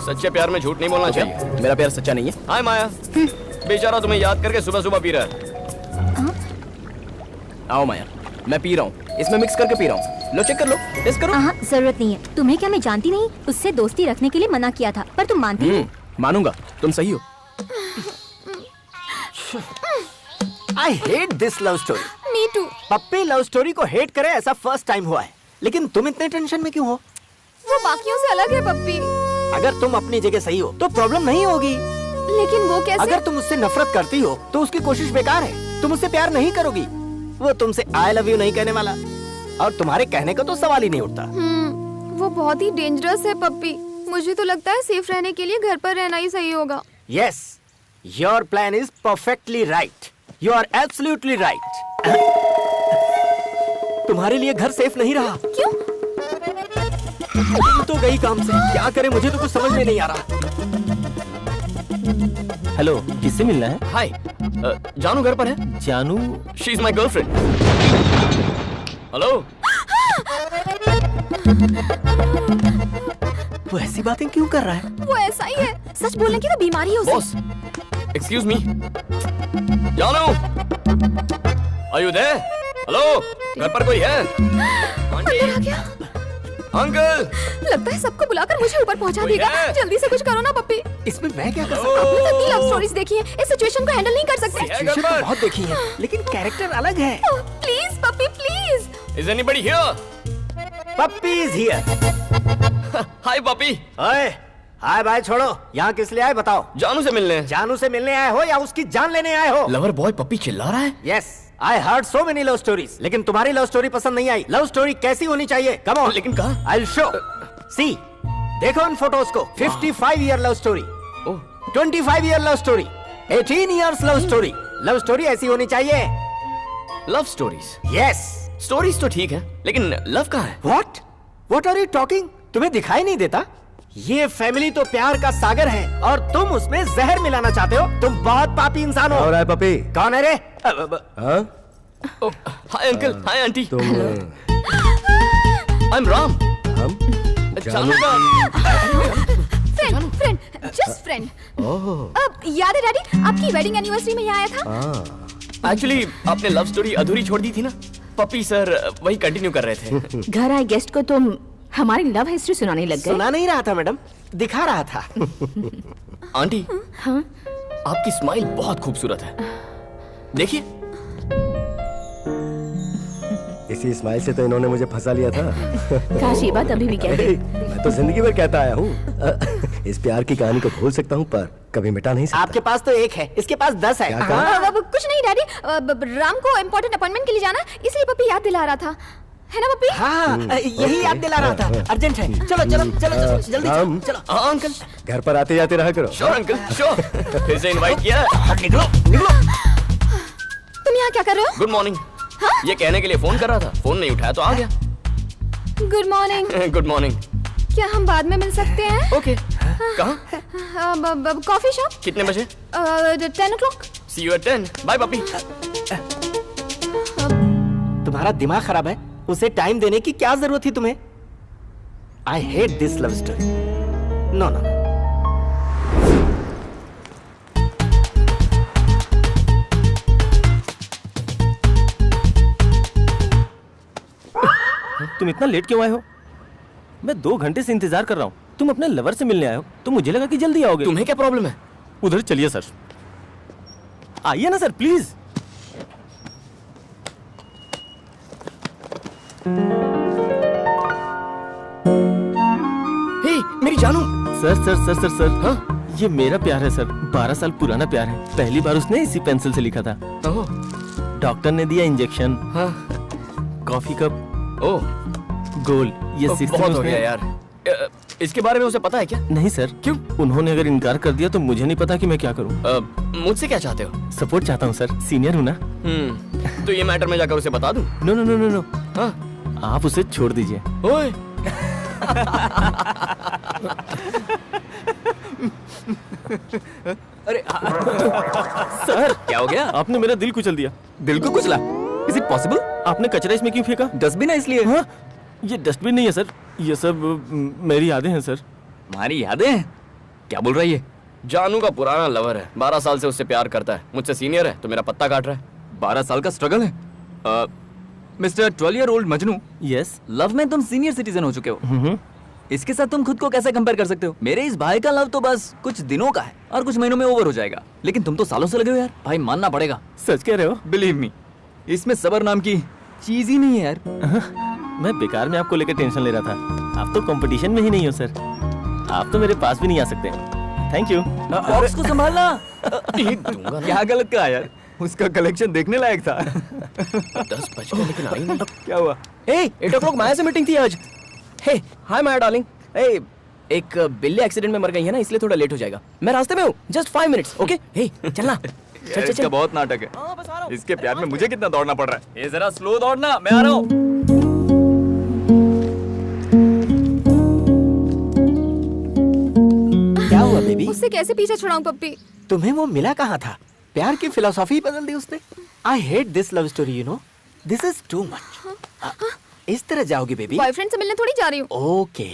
सच्चे प्यार में झूठ नहीं बोलना चाहिए। मेरा प्यार सच्चा नहीं है। हाय माया, बेचारा तुम्हें याद करके सुबह सुबह पी रहा है। आओ माया, मैं पी रहा हूँ, इसमें मिक्स करके पी रहा हूँ। लो चेक कर लो, टेस्ट करो। हाँ, जरूरत नहीं है। तुम्हें क्या मैं जानती नहीं? उससे दोस्ती रखने के लिए मना किया था, पर तुम मानती नहीं। मानूंगा, तुम सही हो। I hate this love story. Me too. Pappi love story को हेट करे ऐसा फर्स्ट टाइम हुआ है, लेकिन तुम इतने टेंशन में क्यों हो? वो बाकियों से अलग है पप्पी। अगर तुम अपनी जगह सही हो तो प्रॉब्लम नहीं होगी। लेकिन वो कैसे? अगर तुम उससे नफरत करती हो तो उसकी कोशिश बेकार है। तुम उससे प्यार नहीं करोगी, वो तुमसे आई लव यू नहीं कहने वाला, और तुम्हारे कहने का तो सवाल ही नहीं उठता। वो बहुत ही डेंजरस है पप्पी। मुझे तो लगता है सेफ रहने के लिए घर पर रहना ही सही होगा। Yes, your plan is perfectly right. You are absolutely right. तुम्हारे लिए घर सेफ नहीं रहा। क्यों? तुम तो गई काम से, क्या करें मुझे तो कुछ समझ में नहीं आ रहा। हेलो, किससे मिलना है? हाय, जानू घर पर है? जानू? She is my girlfriend. Hello. वो ऐसी बातें क्यों कर रहा है? वो ऐसा ही है, सच बोलने की तो बीमारी है उसे। Boss, excuse me. जानू, आर यू देयर? हेलो, घर पर कोई है? अंदर आ गया। अंकल, लगता है सबको बुलाकर मुझे ऊपर पहुंचा देगा। जल्दी से कुछ करो ना पप्पी। इसमें मैं क्या कर आपने तो इतनी लव स्टोरीज देखी है, इस सिचुएशन को हैंडल नहीं कर सकते। सिचुएशन तो बहुत देखी है, लेकिन कैरेक्टर अलग है। Please Puppy please. Is anybody here? Puppy is here. Hi Puppy. ओए, हाय भाई छोड़ो, यहाँ किस लिए आए बताओ? जानू से मिलने। जानू से मिलने आए हो या उसकी जान लेने आए हो? लवर बॉय पप्पी चिल्ला रहा है। Yes, I heard so many love stories, लेकिन तुम्हारी लव स्टोरी पसंद नहीं आई। लव स्टोरी कैसी होनी चाहिए? Come on. लेकिन कहा? I will show. सी, देखो इन फोटोज को। 55 year love story, 25 year love story, 18 years love story. Love story ऐसी होनी चाहिए। Love stories? यस। स्टोरीज तो ठीक है, लेकिन लव कहाँ है? What are you talking? तुम्हें दिखाई नहीं देता? ये फैमिली तो प्यार का सागर है और तुम उसमें जहर मिलाना चाहते हो। तुम बहुत पापी इंसान हो। और है पपी? कौन है रे? हाँ? Hi uncle, hi aunty. तुम आई एम राम। हम? जानू का फ्रेंड, जस्ट फ्रेंड। अब याद है डैडी, आपकी वेडिंग एनिवर्सरी में यहाँ आया था। एक्चुअली आपने लव स्टोरी अधूरी छोड़ दी थी ना, पप्पी सर वही कंटिन्यू कर रहे थे। घर आए गेस्ट को तुम हमारी लव हिस्ट्री सुनाने लग गए। सुना नहीं रहा था मैडम, दिखा रहा था। आंटी, हाँ? आपकी स्माइल बहुत खूबसूरत है, देखिए। इसी स्माइल से तो इन्होंने मुझे फंसा लिया था। काश ये बात अभी भी कहते। मैं तो जिंदगी भर कहता आया हूँ। इस प्यार की कहानी को भूल सकता हूँ पर कभी मिटा नहीं सकता। आपके पास तो एक है, इसके पास 10 है। क्या कहा? कुछ नहीं डैडी, राम को इम्पोर्टेंट अपॉइंटमेंट के लिए जाना, इसलिए पप्पी याद दिला रहा था, है ना पप्पी? हाँ, यही याद दिला रहा था। अर्जेंट है, चलो चलो चलो चलो जल्दी राम, चलो। हाँ अंकल। घर पर आते जाते रहा करो। Sure uncle, sure. फिर से इनवाइट किया है। निकलो निकलो। तुम यहाँ क्या कर रहे हो? Good morning. ये कहने के लिए फोन कर रहा था, फोन नहीं उठाया तो आ गया। Good morning. Good morning. क्या हम बाद में मिल सकते हैं? ओके। कहाँ? Coffee shop. कितने बजे? 10 o'clock। See you at 10. Bye Puppy. तुम्हारा दिमाग खराब है, उसे टाइम देने की क्या जरूरत थी तुम्हें? I hate this love story. No no. तुम इतना लेट क्यों आए हो? मैं 2 घंटे से इंतजार कर रहा हूँ। तुम अपने लवर से मिलने आए हो तो मुझे लगा कि जल्दी आओगे। तुम्हें क्या प्रॉब्लम है? उधर चलिए सर। आइए ना सर प्लीज। हे, मेरी जानू। Sir sir sir sir sir हाँ? ये मेरा प्यार है सर, 12 साल पुराना प्यार है। पहली बार उसने इसी पेंसिल से लिखा था। डॉक्टर ने दिया इंजेक्शन। हाँ? Coffee cup. ओह, गोल। ये बहुत हो गया यार। इसके बारे में उसे पता है क्या? नहीं सर। क्यों? उन्होंने अगर इनकार कर दिया तो मुझे नहीं पता कि मैं क्या करूं। मुझसे क्या चाहते हो? सपोर्ट चाहता हूं सर, सीनियर हूं ना। तो ये मैटर में जाकर उसे बता दूं? No no no no no. हाँ? आप उसे छोड़ दीजिए। ओए। अरे सर क्या हो गया? आपने मेरा दिल कुचल दिया। दिल को कुचला? Is it possible? आपने कचरा इसमें क्यों फेंका? डस्टबिन है इसलिए। हाँ? ये डस्टबिन नहीं है सर, ये सब मेरी यादें हैं सर। तुम्हारी यादें हैं? क्या बोल रही है? जानू का पुराना लवर है, 12 साल से उससे प्यार करता है, मुझसे सीनियर है तो मेरा पत्ता काट रहा है। 12 साल का स्ट्रगल है। Mister 12-year-old Majnu, yes. Love में तुम सीनियर सिटीजन हो चुके हो। इसके साथ तुम खुद को कैसे कंपेयर कर सकते हो? मेरे इस भाई का लव तो बस कुछ दिनों का है और कुछ महीनों में ओवर हो जाएगा, लेकिन तुम तो सालों से लगे हो यार। भाई मानना पड़ेगा। सच कह रहे हो? बिलीव मी, इसमें सबर नाम की चीज ही नहीं है यार। मैं बेकार में आपको लेकर टेंशन ले रहा था। आप तो कंपटीशन में ही नहीं हो सर, आप तो मेरे पास भी नहीं आ सकते। Thank you. बॉक्स को संभालना। क्या गलत कहा यार, उसका कलेक्शन देखने लायक था। 10 बज गए लेकिन आई नहीं। क्या हुआ? 8 o'clock माया से मीटिंग थी आज। हे, हाय माया डार्लिंग। हे, एक बिल्ली एक्सीडेंट में मर गई है ना, इसलिए थोड़ा लेट हो जाएगा। मैं रास्ते में हूँ, जस्ट 5 minutes। ओके? हे, चलना। चल चल इसका चल। बहुत नाटक है। इसके प्यार में मुझे कितना दौड़ना पड़ रहा है। ये जरा स्लो दौड़ना, मैं आ रहा हूँ। हुआ बेबी? उससे कैसे पीछा छुड़ाऊं पप्पी? तुम्हें वो मिला कहाँ था? प्यार की फिलोसॉफी बदल दी उसने। आई hate this love story, you know, this is too much. इस तरह जाओगी बेबी? बॉयफ्रेंड से मिलने थोड़ी जा रही हूँ। ओके।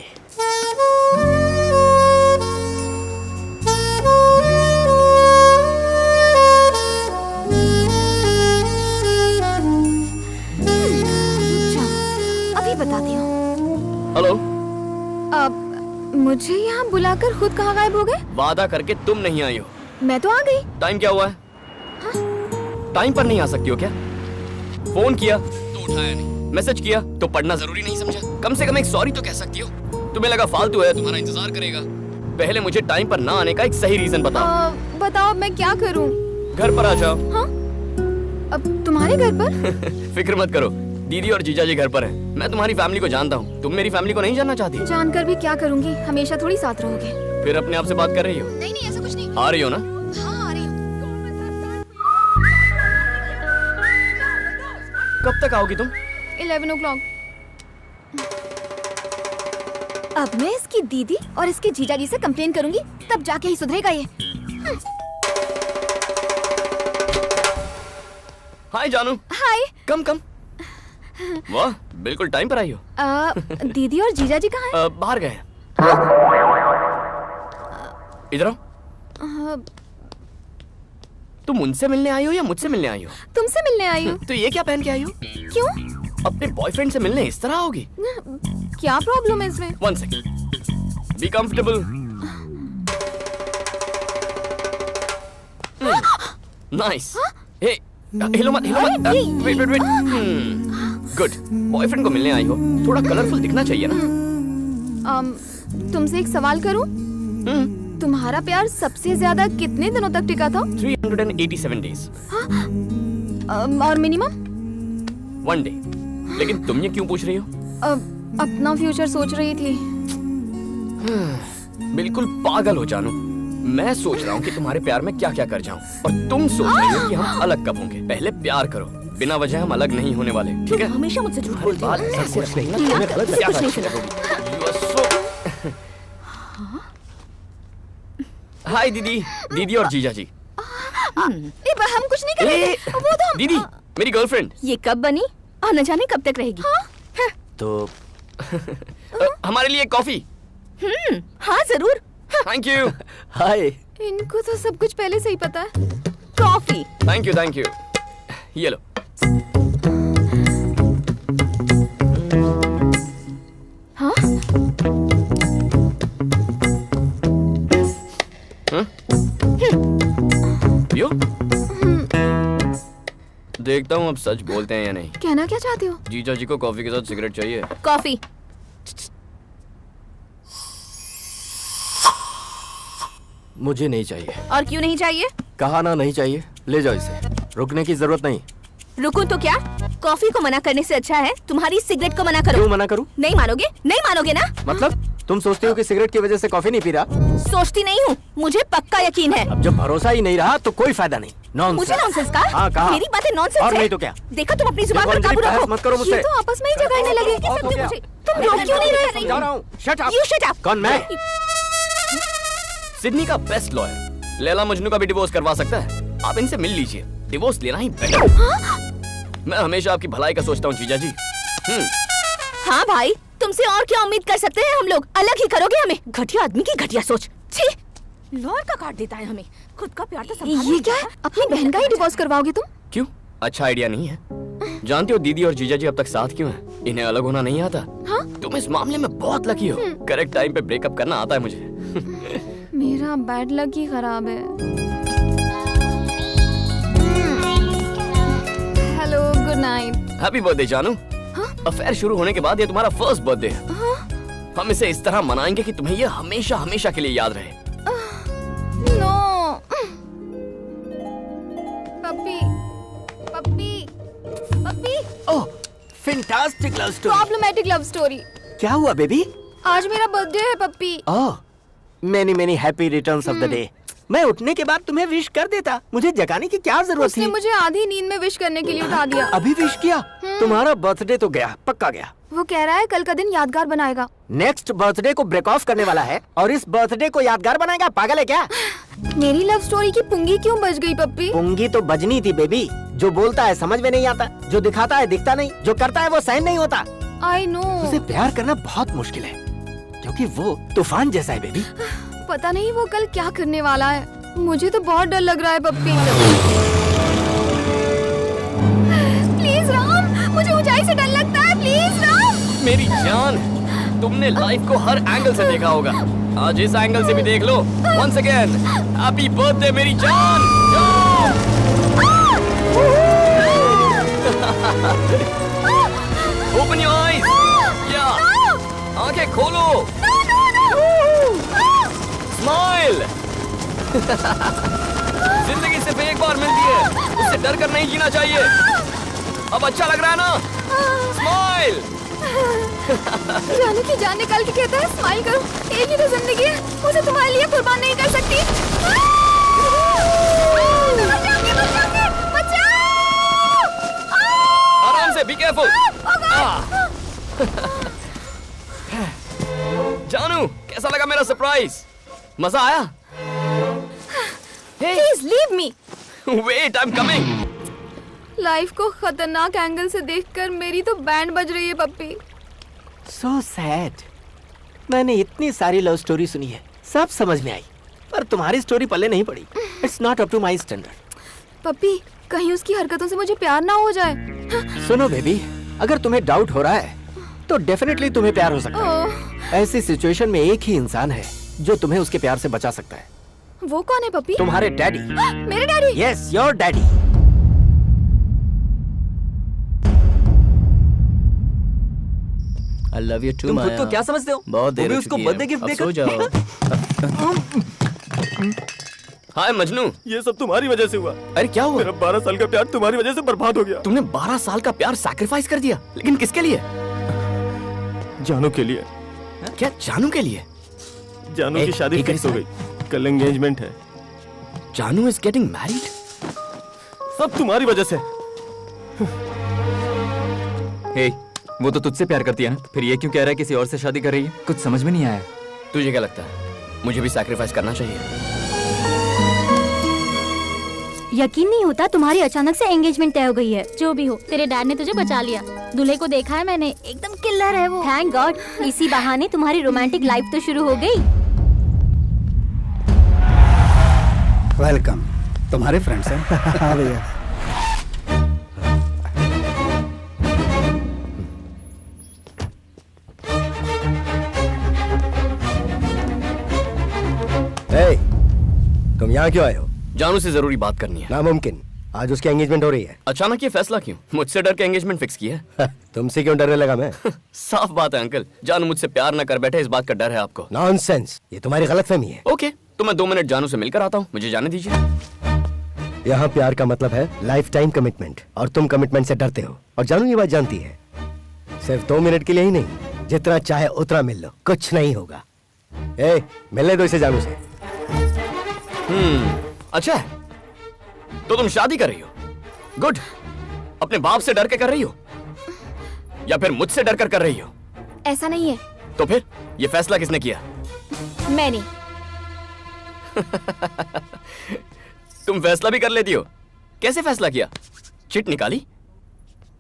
अभी बताती हूँ। हेलो। अब मुझे यहाँ बुलाकर खुद कहाँ गायब हो गए? वादा करके तुम नहीं आई हो। मैं तो आ गई। टाइम क्या हुआ है? टाइम पर नहीं आ सकती हो क्या? फोन किया तो उठाया नहीं, मैसेज किया तो पढ़ना जरूरी नहीं समझा? कम से कम एक सॉरी तो कह सकती हो। तुम्हें लगा फालतू है, तुम्हारा इंतजार करेगा। पहले मुझे टाइम पर ना आने का एक सही रीजन बताओ। बताओ मैं क्या करूँ? घर पर आ जाओ। हाँ? अब तुम्हारे घर पर? फिक्र मत करो, दीदी और जीजा जी घर पर हैं। मैं तुम्हारी फैमिली को जानता हूँ, तुम मेरी फैमिली को नहीं जानना चाहती? जानकर भी क्या करूँगी, हमेशा थोड़ी साथ रहोगे। फिर अपने आप से बात कर रही हो? नहीं नहीं ऐसा कुछ नहीं। आ रही हो ना? हाँ आ रही हूँ। कब तक आओगी तुम? 11 o'clock। अब मैं इसकी दीदी और इसके जीजा जी से कंप्लेन करूंगी, तब जाके ही सुधरेगा ये। हाय जानू। हाय। कम कम। वाह, बिल्कुल टाइम पर आई हो। दीदी और जीजा जी कहाँ हैं? बाहर गए। इधर आओ। तुम उनसे मिलने आई हो या मुझसे मिलने आई हो? तुमसे मिलने आई हूँ। तो ये क्या पहन के आई हो? क्यों? अपने बॉयफ्रेंड से मिलने इस तरह आओगी? क्या प्रॉब्लम है इसमें? 1 second. Be comfortable. Nice. Hey, हिलो मत, हिलो मत। Wait wait wait. Good. Boyfriend को मिलने आई हो, थोड़ा कलरफुल दिखना चाहिए ना। तुमसे एक सवाल करूं? तुम्हारा प्यार सबसे ज्यादा कितने दिनों तक टिका था? 387 डेज। और मिनिमम? 1 डे। लेकिन तुम ये क्यों पूछ रही हो? अपना फ्यूचर सोच रही थी। बिल्कुल पागल हो जानू। मैं सोच रहा हूँ कि तुम्हारे प्यार में क्या क्या कर जाऊँ, और तुम सोच रही हो कि हम अलग कब होंगे। पहले प्यार करो, बिना वजह हम अलग नहीं होने वाले, ठीक है? हमेशा मुझसे झूठ बोलती हो। कुछ नहीं ना, तुम्हें गलत कुछ नहीं सुना। हाय दीदी, दीदी और जीजा जी। हम कुछ नहीं करेंगे। वो तो दीदी, मेरी गर्लफ्रेंड। ये कब बनी और न जाने कब तक रहेगी? तो हमारे लिए कॉफी। हाँ जरूर। Thank you. हाय। इनको तो सब कुछ पहले से ही पता है। Coffee. Thank you thank you. ये लो। हाँ? यो? देखता हूँ अब सच बोलते हैं या नहीं। कहना क्या चाहते हो? जीजा जी को कॉफी के साथ सिगरेट चाहिए। कॉफी। मुझे नहीं चाहिए। और क्यों नहीं चाहिए? कहा ना नहीं चाहिए, ले जाओ इसे, रुकने की जरूरत नहीं। रुकूं तो क्या? कॉफी को मना करने से अच्छा है तुम्हारी सिगरेट को मना करो। क्यों मना करूं? नहीं मानोगे? नहीं मानोगे ना? मतलब तुम सोचती हो कि सिगरेट की वजह से कॉफी नहीं पी रहा? सोचती नहीं हूँ, मुझे पक्का यकीन है। अब जब भरोसा ही नहीं रहा तो कोई फायदा नहीं। नॉनसेंस। मुझे नॉनसेंस का? हाँ कहा। मेरी बातें नॉनसेंस और है। नहीं तो क्या? देखो तुम अपनी जुबान पर काबू रखो। मत करो मुझसे। ये तो आपस में ही झगड़ने लगे। तुम रोक क्यों नहीं रहे? समझा रहा हूँ। Shut up. You shut up। कौन मैं? सिडनी का बेस्ट लॉयर लैला मजनू का भी डिवोर्स करवा सकता है। आप इनसे मिल लीजिए, डिवोर्स लेना ही बेटर। मैं हमेशा आपकी भलाई का सोचता हूँ जीजा जी। हाँ भाई, तुमसे और क्या उम्मीद कर सकते हैं हम लोग? अलग ही करोगे हमें? घटिया आदमी की घटिया सोच। छी, लॉयर का काट देता है हमें। खुद का प्यार तो ये क्या है? अपनी बहन का ही डिवोर्स करवाओगे तुम? क्यों? अच्छा आइडिया नहीं है? जानती हो दीदी और जीजा जी अब तक साथ क्यों हैं? इन्हें अलग होना नहीं आता। हाँ? तुम इस मामले में बहुत लकी हो। करेक्ट टाइम पे ब्रेकअप करना आता है मुझे। मेरा बैड लक ही खराब है। Hello, good night. Happy birthday जानू। अफेयर शुरू होने के बाद ये तुम्हारा फर्स्ट बर्थडे है। हम इसे इस तरह मनाएंगे कि तुम्हें ये हमेशा हमेशा के लिए याद रहे। No. Puppy, Puppy, Puppy. Oh, fantastic love story. Problematic love story. क्या हुआ बेबी? आज मेरा बर्थडे है Puppy. Oh, many many happy returns of the day. मैं उठने के बाद तुम्हें विश कर देता, मुझे जगाने की क्या जरूरत उसने थी? मुझे आधी नींद में विश करने के लिए उठा दिया। अभी विश किया? तुम्हारा बर्थडे तो गया, पक्का गया। वो कह रहा है कल का दिन यादगार बनाएगा। नेक्स्ट बर्थडे को ब्रेक ऑफ करने वाला है और इस बर्थडे को यादगार बनाएगा? पागल है क्या? मेरी लव स्टोरी की पुंगी क्यों बज गई पप्पी? पुंगी तो बजनी थी बेबी। जो बोलता है समझ में नहीं आता, जो दिखाता है दिखता नहीं, जो करता है वो सहन नहीं होता। I know. उसे प्यार करना बहुत मुश्किल है क्योंकि वो तूफान जैसा है बेबी। पता नहीं वो कल क्या करने वाला है। मुझे तो बहुत डर लग रहा है पप्पी। प्लीज राम, मुझे ऊंचाई से डर लगता है। प्लीज राम। मेरी जान, तुमने लाइफ को हर एंगल से देखा होगा, आज इस एंगल से भी देख लो। वंस अगेन हैप्पी बर्थडे मेरी जान। Open your eyes. या आंखें खोलो। स्माइल। जिंदगी सिर्फ एक बार मिलती है, उससे डर कर नहीं जीना चाहिए। अब अच्छा लग रहा है ना? स्माइल। जानू की जान निकाल के कहता है स्माइल करो, एक ही तो जिंदगी है, मुझे तुम्हारे लिए कुर्बान नहीं कर सकती। आराम से, बी केयरफुल। जानू, कैसा लगा मेरा सरप्राइज? मजा आया? Please leave me. Wait, I am coming. Life को खतरनाक एंगल से देखकर मेरी तो बैंड बज रही है पप्पी। So sad. मैंने इतनी सारी लव स्टोरी सुनी है, सब समझ में आई, पर तुम्हारी स्टोरी पल्ले नहीं पड़ी। It's not up to my standard. पप्पी, कहीं उसकी हरकतों से मुझे प्यार ना हो जाए। सुनो बेबी, अगर तुम्हें डाउट हो रहा है तो डेफिनेटली तुम्हें प्यार हो सकता है। ऐसी सिचुएशन में एक ही इंसान है जो तुम्हें उसके प्यार से बचा सकता है। वो कौन है पप्पी? तुम्हारे डैडी। मेरे daddy? Yes, your daddy. I love you too, तुम खुद माया। को क्या समझते हो? बहुत देर वो भी हो उसको चुकी है। बर्थडे गिफ्ट अब देकर सो जाओ। हाय मजनू। ये सब तुम्हारी वजह से हुआ। अरे क्या हुआ? मेरा 12 साल का प्यार तुम्हारी वजह से बर्बाद हो गया। तुमने 12 साल का प्यार सैक्रिफाइस कर दिया, लेकिन किसके लिए? जानू के लिए। क्या जानू के लिए? जानू की शादी फिक्स हो गई, कल एंगेजमेंट है। जानू इज गेटिंग मैरिड? सब तुम्हारी वजह से। हे, वो तो तुझसे प्यार करती है ना, फिर ये क्यों कह रहा है किसी और से शादी कर रही है? कुछ समझ में नहीं आया। तुझे क्या लगता है मुझे भी सैक्रिफाइस करना चाहिए? यकीन नहीं होता तुम्हारी अचानक से एंगेजमेंट तय हो गई है। जो भी हो, तेरे डैड ने तुझे बचा लिया। दूल्हे को देखा है मैंने, एकदम किल्लर है वो। थैंक गॉड, इसी बहाने तुम्हारी रोमांटिक लाइफ तो शुरू हो गई। वेलकम। तुम्हारे फ्रेंड्स हैं? हाँ भैया। Hey, तुम यहाँ क्यों आए हो? जानू से जरूरी बात करनी है। नामुमकिन, आज उसकी एंगेजमेंट हो रही है। अचानक ये फैसला क्यों? मुझसे डर के एंगेजमेंट फिक्स किया है? तुमसे क्यों डरने लगा मैं? साफ बात है अंकल, जानू मुझसे प्यार न कर बैठे, इस बात का डर है आपको। नॉनसेंस, ये तुम्हारी गलतफहमी है। ओके, तो मैं 2 मिनट जानू से मिलकर आता हूँ, मुझे जाने दीजिए। यहाँ प्यार का मतलब है लाइफ टाइम कमिटमेंट, और तुम कमिटमेंट से डरते हो, और जानू ये बात जानती है। सिर्फ 2 मिनट के लिए ही नहीं, जितना चाहे उतना मिल लो, कुछ नहीं होगा। ए, मिलने दो इसे जानू से। अच्छा है, तो तुम शादी कर रही हो? गुड। अपने बाप से डर के कर रही हो या फिर मुझसे डर कर रही हो? ऐसा नहीं है। तो फिर ये फैसला किसने किया? मैंने। तुम फैसला भी कर लेती हो? कैसे फैसला किया? चिट निकाली?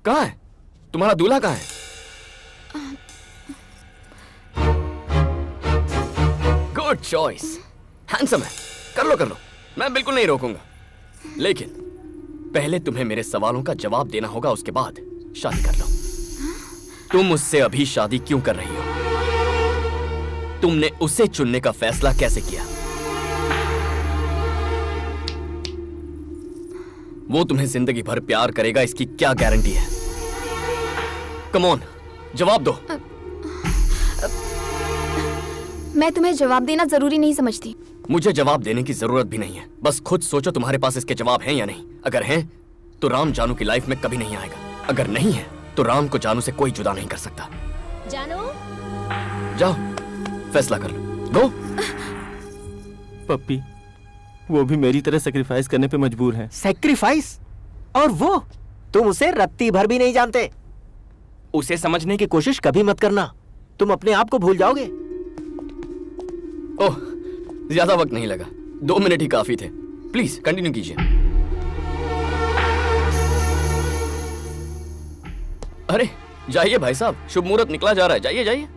कहाँ है तुम्हारा दूल्हा? कहाँ है? गुड चॉइस, हैंडसम है। कर लो, मैं बिल्कुल नहीं रोकूंगा, लेकिन पहले तुम्हें मेरे सवालों का जवाब देना होगा, उसके बाद शादी कर लो। तुम उससे अभी शादी क्यों कर रही हो? तुमने उसे चुनने का फैसला कैसे किया? वो तुम्हें जिंदगी भर प्यार करेगा, इसकी क्या गारंटी है? कम ऑन, जवाब दो। मैं तुम्हें जवाब देना जरूरी नहीं समझती। मुझे जवाब देने की जरूरत भी नहीं है, बस खुद सोचो तुम्हारे पास इसके जवाब हैं या नहीं। अगर हैं, तो राम जानू की लाइफ में कभी नहीं आएगा। अगर नहीं है, तो राम को जानू से कोई जुदा नहीं कर सकता। जानू, जाओ, फैसला कर लो। गो। पप्पी, वो भी मेरी तरह सेक्रीफाइस करने पे मजबूर है। सेक्रीफाइस? और वो तुम उसे रत्ती भर भी नहीं जानते। उसे समझने की कोशिश कभी मत करना, तुम अपने आप को भूल जाओगे। ओह, ज्यादा वक्त नहीं लगा, 2 मिनट ही काफी थे। प्लीज कंटिन्यू कीजिए। अरे जाइए भाई साहब, शुभ मुहूर्त निकला जा रहा है, जाइए जाइए।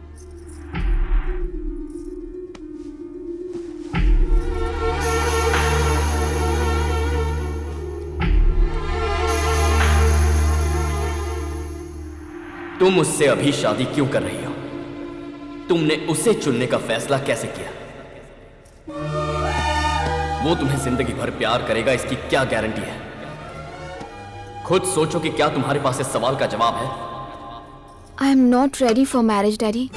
तुम उससे अभी शादी क्यों कर रही हो? तुमने उसे चुनने का फैसला कैसे किया? वो तुम्हें जिंदगी भर प्यार करेगा, इसकी क्या गारंटी है? खुद सोचो कि क्या तुम्हारे पास इस सवाल का जवाब है? I am not ready for marriage daddy.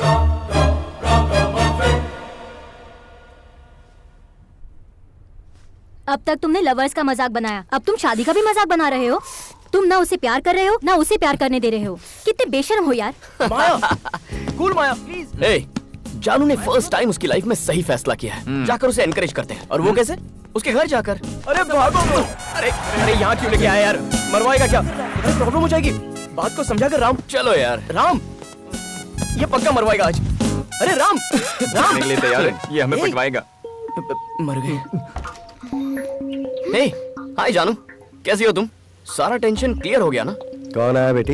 अब तक तुमने लवर्स का मजाक बनाया, अब तुम शादी का भी मजाक बना रहे हो। तुम ना उसे प्यार कर रहे हो ना उसे प्यार करने दे रहे हो। कितने बेशर्म हो यार। माया, कूल माया प्लीज। ए, जानू ने फर्स्ट टाइम उसकी लाइफ में सही फैसला किया है। जाकर उसे एनकरेज करते हैं। और वो कैसे? उसके घर जाकर। अरे भागो। अरे यहाँ क्यों लेके आया यार? मरवाएगा क्या? अरे प्रॉब्लम हो जाएगी। बात को समझा कर राम। चलो यार राम, ये पक्का मरवाएगा आज। अरे राम, राम ले तैयार है, ये हमें पिटवाएगा। मर गए। हे, हाय जानू, कैसी हो तुम? सारा टेंशन क्लियर हो गया ना? कौन आया बेटी?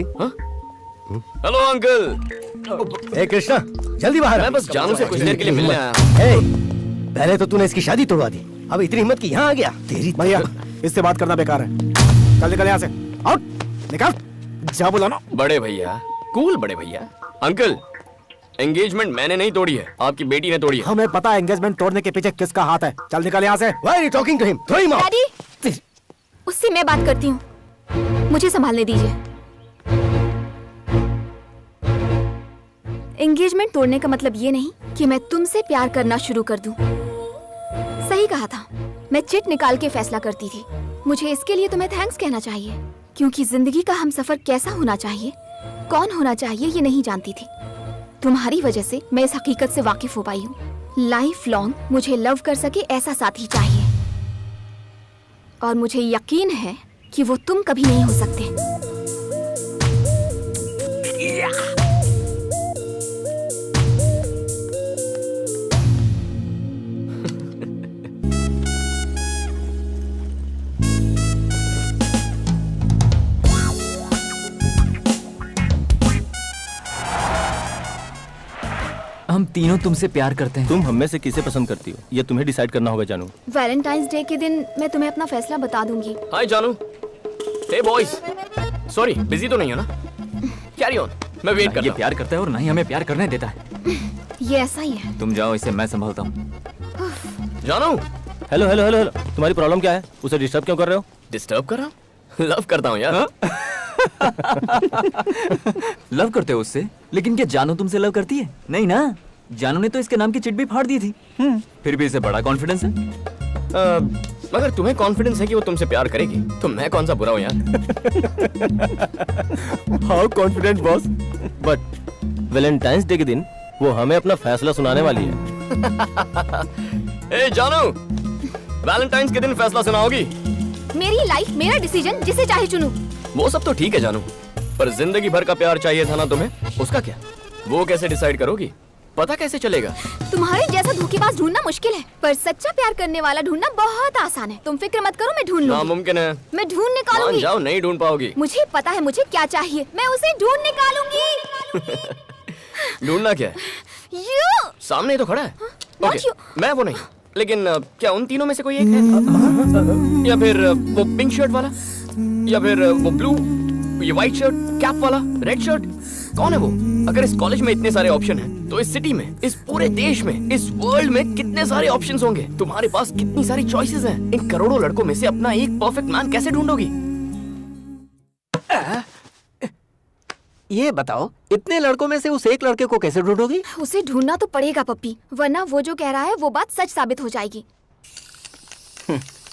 Hello uncle. ए कृष्णा, जल्दी बाहर। मैं बस जानू से कुछ देर के लिए मिलने आया। ए, पहले तो तूने इसकी शादी तोड़वा दी, अब इतनी हिम्मत की यहाँ आ गया। तेरी भैया, इससे बात करना बेकार है। चल निकल यहाँ से। आउट, निकल। जा बोला ना। बड़े भैया, कूल बड़े भैया। अंकल, एंगेजमेंट मैंने नहीं तोड़ी है, आपकी बेटी ने तोड़ी है। हमें पता है एंगेजमेंट तोड़ने के पीछे किसका हाथ है। चल निकल यहाँ से। Why are you talking to him? Throw him out. Daddy, उससे मैं बात करती हूँ, मुझे संभालने दीजिए। एंगेजमेंट तोड़ने का मतलब ये नहीं कि मैं तुमसे प्यार करना शुरू कर दूं। सही कहा था, मैं चिट निकाल के फैसला करती थी। मुझे इसके लिए तुम्हें थैंक्स कहना चाहिए, क्योंकि जिंदगी का हमसफर कैसा होना चाहिए, कौन होना चाहिए, ये नहीं जानती थी। तुम्हारी वजह से मैं इस हकीकत से वाकिफ हो पाई हूँ। लाइफ लॉन्ग मुझे लव कर सके ऐसा साथी चाहिए, और मुझे यकीन है कि वो तुम कभी नहीं हो सकते। हम तीनों तुमसे प्यार करते हैं। तुम हम में से किसे पसंद करती हो, ये तुम्हें डिसाइड करना होगा जानू। वैलेंटाइंस डे के दिन मैं तुम्हें अपना फैसला बता दूंगी। हाय जानू। हे बॉयज, सॉरी बिजी तो नहीं हो ना? कैरी ऑन, मैं वेट करता हूं। ये प्यार करता है और ना ही हमें प्यार करने देता है। ये ऐसा ही है। तुम जाओ, इसे मैं संभालता हूँ। जानू। हेलो हेलो हेलो हेलो, तुम्हारी प्रॉब्लम क्या है? उसे डिस्टर्ब क्यों कर रहे हो? डिस्टर्ब कर रहा हूँ? लव करता हूँ यार। लव करते हो उससे? लेकिन क्या जानू तुमसे लव करती है? नहीं ना, जानू ने तो इसके नाम की चिट भी फाड़ दी थी। फिर भी इसे बड़ा कॉन्फिडेंस है। मगर तुम्हें कॉन्फिडेंस है कि वो तुमसे प्यार करेगी, तो मैं कौन सा बुरा हूँ यार? How confident boss. But Valentine's day के दिन वो हमें अपना फैसला सुनाने वाली है। ए जानू, वैलेंटाइंस के दिन फैसला सुनाओगी? मेरी लाइफ, मेरा डिसीजन, जिसे चाहे चुनूं। वो सब तो ठीक है जानू, पर जिंदगी भर का प्यार चाहिए था ना तुम्हें, उसका क्या? वो कैसे डिसाइड करोगी? पता कैसे चलेगा? तुम्हारे जैसा धोखेबाज ढूंढना मुश्किल है, पर सच्चा प्यार करने वाला ढूंढना बहुत आसान है। तुम फिक्र मत करो, मैं ढूंढ लूंगी। नामुमकिन है। मैं ढूंढ निकालूंगी। मान जाओ, नहीं ढूंढ पाओगी। मुझे पता है मुझे क्या चाहिए, मैं उसे ढूंढ निकालूंगी। ढूंढना क्या है? You! सामने ही तो खड़ा है। Not okay, you. मैं वो नहीं, लेकिन क्या उन तीनों में से कोई एक है? या फिर वो पिंक शर्ट वाला, या फिर वो ब्लू, ये व्हाइट शर्ट, कैप वाला, रेड शर्ट? कौन है वो? अगर इस कॉलेज में इतने सारे ऑप्शन हैं, तो इस सिटी में, इस पूरे देश में, इस वर्ल्ड में कितने सारे ऑप्शंस होंगे? तुम्हारे पास कितनी सारी चॉइसेस हैं। इन करोड़ों लड़कों में से अपना एक परफेक्ट मैन कैसे ढूंढोगी? ये बताओ, इतने लड़कों में से उस एक लड़के को कैसे ढूंढोगी? उसे ढूंढना तो पड़ेगा पप्पी, वरना वो जो कह रहा है वो बात सच साबित हो जाएगी।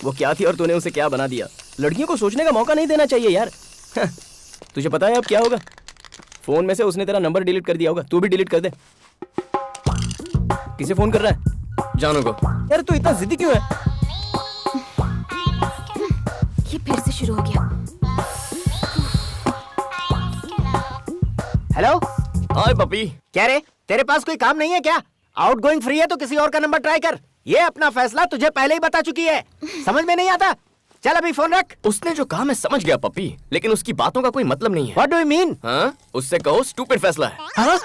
वो क्या थी और तूने उसे क्या बना दिया? लड़कियों को सोचने का मौका नहीं देना चाहिए यार। तुझे पता है अब क्या होगा? फोन में से उसने तेरा नंबर डिलीट कर दिया होगा, तू भी डिलीट कर दे। किसे फोन कर रहा है? जानू को। यार तू इतना जिद्दी क्यों है? हाय पपी। क्या रे, तेरे पास कोई काम नहीं है क्या? आउटगोइंग फ्री है तो किसी और का नंबर ट्राई कर। ये अपना फैसला तुझे पहले ही बता चुकी है, समझ में नहीं आता? चल अभी फोन रख। उसने जो कहा मैं समझ गया पपी, लेकिन उसकी बातों का कोई मतलब नहीं है। What do you mean? हाँ, उससे कहो स्टूपिड फैसला है। हाँ?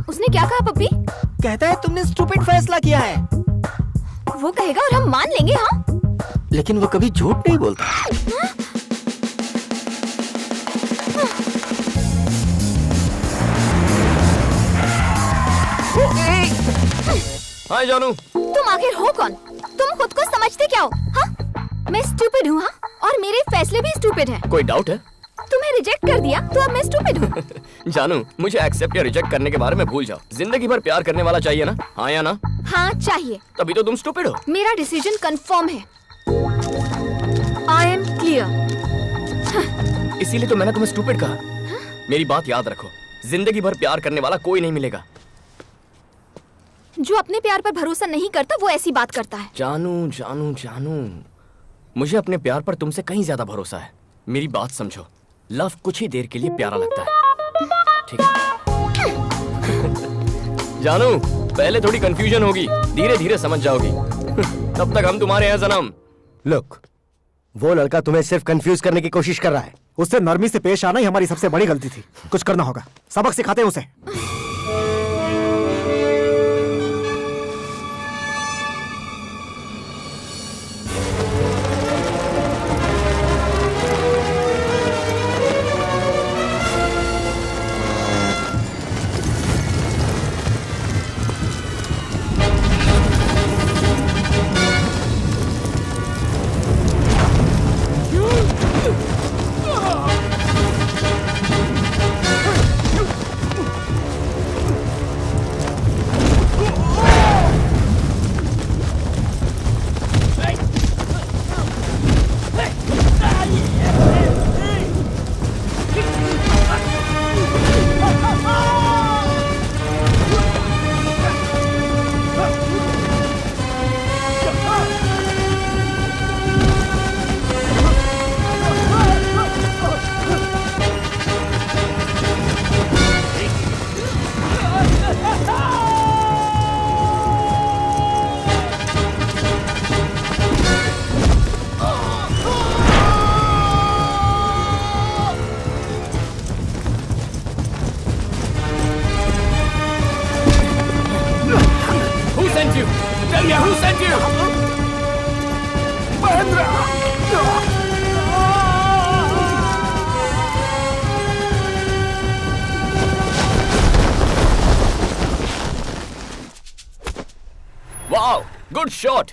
उसने क्या कहा पप्पी? कहता है तुमने स्टूपिड फैसला किया है। वो कहेगा और हम मान लेंगे। हाँ, लेकिन वो कभी झूठ नहीं बोलता। हाय जानू। तुम आखिर हो कौन? तुम खुद को समझते क्या हो? हाँ, मैं स्टूपिड हूँ। हाँ, और मेरे फैसले भी स्टूपिड हैं। कोई डाउट है? तुम्हें रिजेक्ट कर दिया तो अब मैं स्टूपिड हूँ। जानू, मुझे एक्सेप्ट या रिजेक्ट करने के बारे में भूल जाओ। जिंदगी भर प्यार करने वाला चाहिए ना? हाँ या ना? हाँ चाहिए। तभी तो तुम स्टूपिड हो। मेरा डिसीजन कंफर्म है। I am clear. इसीलिए तो मैंने तुम्हें स्टूपिड कहा। मेरी बात याद रखो, जिंदगी भर प्यार करने वाला कोई नहीं मिलेगा। जो अपने प्यार पर भरोसा नहीं करता वो ऐसी बात करता है। जानू जानू जानू, मुझे अपने प्यार पर तुमसे कहीं ज्यादा भरोसा है। मेरी बात समझो, लव कुछ ही देर के लिए प्यारा लगता है, ठीक है? जानू, पहले थोड़ी कंफ्यूजन होगी, धीरे धीरे समझ जाओगी। तब तक हम तुम्हारे हैं सनम। लुक, वो लड़का तुम्हें सिर्फ कंफ्यूज करने की कोशिश कर रहा है। उससे नरमी से पेश आना ही हमारी सबसे बड़ी गलती थी। कुछ करना होगा, सबक सिखाते हैं उसे। Wow, good shot.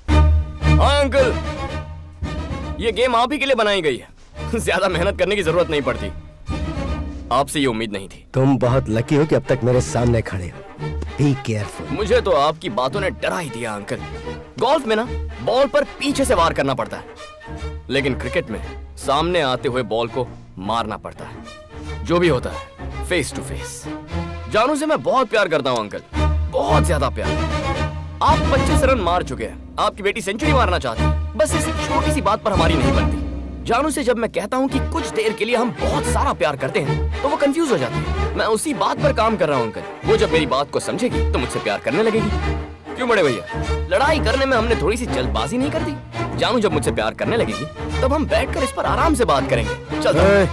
हाँ अंकल, ये गेम आप ही के लिए बनाई गई है। ज्यादा मेहनत करने की जरूरत नहीं पड़ती। आपसे ये उम्मीद नहीं थी। तुम बहुत लकी हो कि अब तक मेरे सामने खड़े हो। Be careful. मुझे तो आपकी बातों ने डरा ही दिया अंकल। गोल्फ में ना बॉल पर पीछे से वार करना पड़ता है, लेकिन क्रिकेट में सामने आते हुए बॉल को मारना पड़ता है। जो भी होता है फेस टू फेस। जानू से मैं बहुत प्यार करता हूँ अंकल, बहुत ज्यादा प्यार। आप 25 रन मार चुके हैं, आपकी बेटी सेंचुरी मारना चाहती है। बस इस छोटी सी बात पर हमारी नहीं बनती। जानू से जब मैं कहता हूँ कि कुछ देर के लिए हम बहुत सारा प्यार करते हैं तो वो कंफ्यूज हो जाती है। मैं उसी बात पर काम कर रहा हूँ अंकल। वो जब मेरी बात को समझेगी तो मुझसे प्यार करने लगेगी। क्यों बड़े भैया, लड़ाई करने में हमने थोड़ी सी जल्दबाजी नहीं कर दी? जानू जब मुझसे प्यार करने लगेगी तब हम बैठकर इस पर आराम से बात करेंगे। चल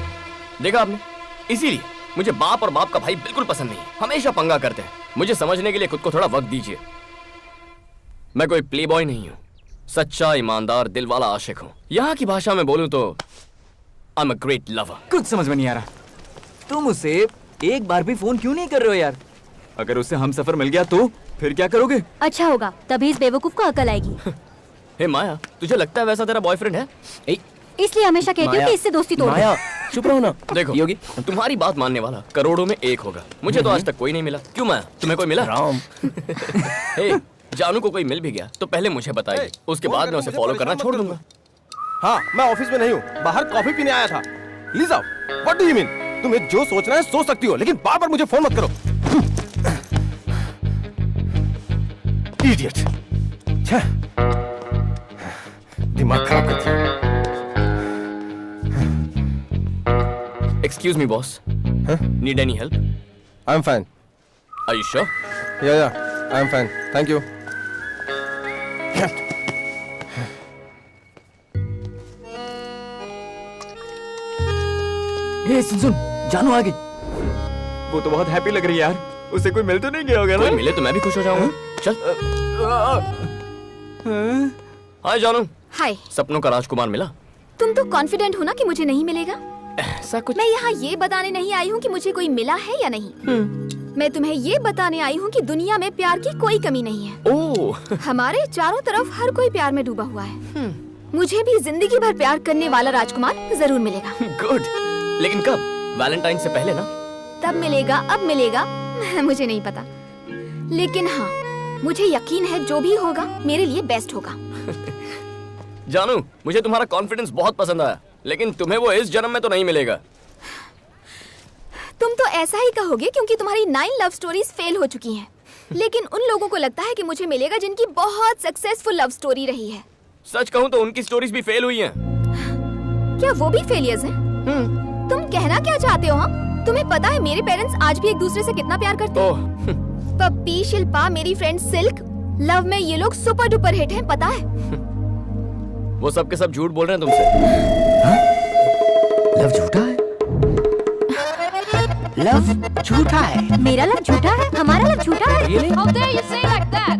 देखा आपने, इसीलिए मुझे बाप और बाप का भाई बिल्कुल पसंद नहीं। हमेशा पंगा करते हैं। मुझे समझने के लिए खुद को थोड़ा वक्त दीजिए। मैं कोई प्ले बॉय नहीं हूँ, सच्चा ईमानदार दिल वाला आशिक हूँ। यहाँ की भाषा में बोलूँ तो I am a great lover. कुछ समझ में नहीं आ रहा, तुम उसे एक बार भी फोन क्यों नहीं कर रहे हो यार? अगर उसे हम सफर मिल गया तो फिर क्या करोगे? अच्छा होगा, तभी इस बेवकूफ को अकल आएगी। हे माया, तुझे लगता है वैसा तेरा बॉयफ्रेंड है? इसलिए हमेशा कहती हूँ कि इससे दोस्ती तोड़ दो। माया चुप रहो ना। देखो योगी, तुम्हारी बात मानने वाला करोड़ों में एक होगा। मुझे तो आज तक कोई नहीं मिला। क्यों माया, तुम्हें कोई मिला? राम हे, जानू को कोई मिल भी गया तो पहले मुझे बताइए, उसके बाद मैं उसे फॉलो करना छोड़ दूंगा। हाँ, मैं ऑफिस में नहीं हूँ, बाहर कॉफी पीने आया था। Lisa, what do you mean? तुम्हें जो सोचना है सोच सकती हो, लेकिन बार बार मुझे फोन मत करो। इडियट, दिमाग खराब करती है। Excuse me boss, Need any help? I'm fine. Are you sure? Yeah, I'm fine. Thank you. हे सुन, जानू आ गई। वो तो बहुत हैप्पी लग रही है यार। उसे कोई मिल तो नहीं गया होगा ना? कोई मिले तो मैं भी खुश हो जाऊंगा। चल। हाय जानू। हाय। सपनों का राजकुमार मिला? तुम तो कॉन्फिडेंट हो ना कि मुझे नहीं मिलेगा। ऐसा कुछ? मैं यहाँ ये बताने नहीं आई हूँ कि मुझे कोई मिला है या नहीं। मैं तुम्हें ये बताने आई हूँ कि दुनिया में प्यार की कोई कमी नहीं है। ओह। हमारे चारों तरफ हर कोई प्यार में डूबा हुआ है। मुझे भी जिंदगी भर प्यार करने वाला राजकुमार जरूर मिलेगा। गुड। लेकिन कब? वैलेंटाइन से पहले ना? तब मिलेगा, अब मिलेगा, मुझे नहीं पता। लेकिन हाँ, मुझे यकीन है जो भी होगा मेरे लिए बेस्ट होगा। जानू, मुझे तुम्हारा कॉन्फिडेंस बहुत पसंद आया, लेकिन तुम्हें वो इस जन्म में तो नहीं मिलेगा। तुम तो ऐसा ही कहोगे क्योंकि तुम्हारी 9 लव स्टोरीज फेल हो चुकी हैं। लेकिन उन लोगों को लगता है कि मुझे मिलेगा जिनकी बहुत सक्सेसफुल लव स्टोरी रही है। सच कहूँ तो उनकी स्टोरीज भी फेल हुई हैं। क्या वो भी फेलियर्स हैं? तुम कहना क्या चाहते हो? हाँ, तुम्हें पता है मेरे पेरेंट्स आज भी एक दूसरे से कितना प्यार करते हैं। पप्पी, शिल्पा, मेरी फ्रेंड सिल्क, लव में ये लोग सुपर डुपर हिट हैं, पता है? वो सब के सब झूठ बोल रहे हैं तुमसे। लव झूठा है? लव झूठा है? मेरा लव झूठा है? हमारा लव झूठा है? How dare you say like that?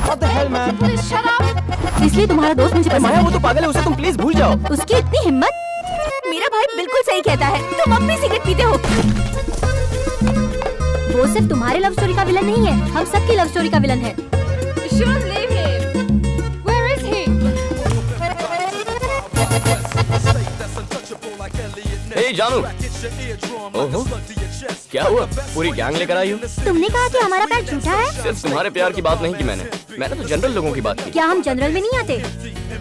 What the hell, man? Please shut up. इसलिए तुम्हारा दोस्त मुझे पसंद माया, है। वो तो पागल है, उसे तुम प्लीज भूल जाओ। उसकी इतनी हिम्मत? मेरा भाई बिल्कुल सही कहता है। तुम अब भी सिगरेट पीते हो। वो सिर्फ तुम्हारे लव स्टोरी का विलन नहीं है, हम सबकी लव स्टोरी का विलन है। You shouldn't leave him. Where is he? हे जानू। ओहो, क्या हुआ? पूरी गैंग लेकर आई हो? तुमने कहा कि हमारा प्यार झूठा है? सिर्फ तुम्हारे प्यार की बात नहीं की मैंने तो जनरल लोगों की बात की। क्या हम जनरल में नहीं आते?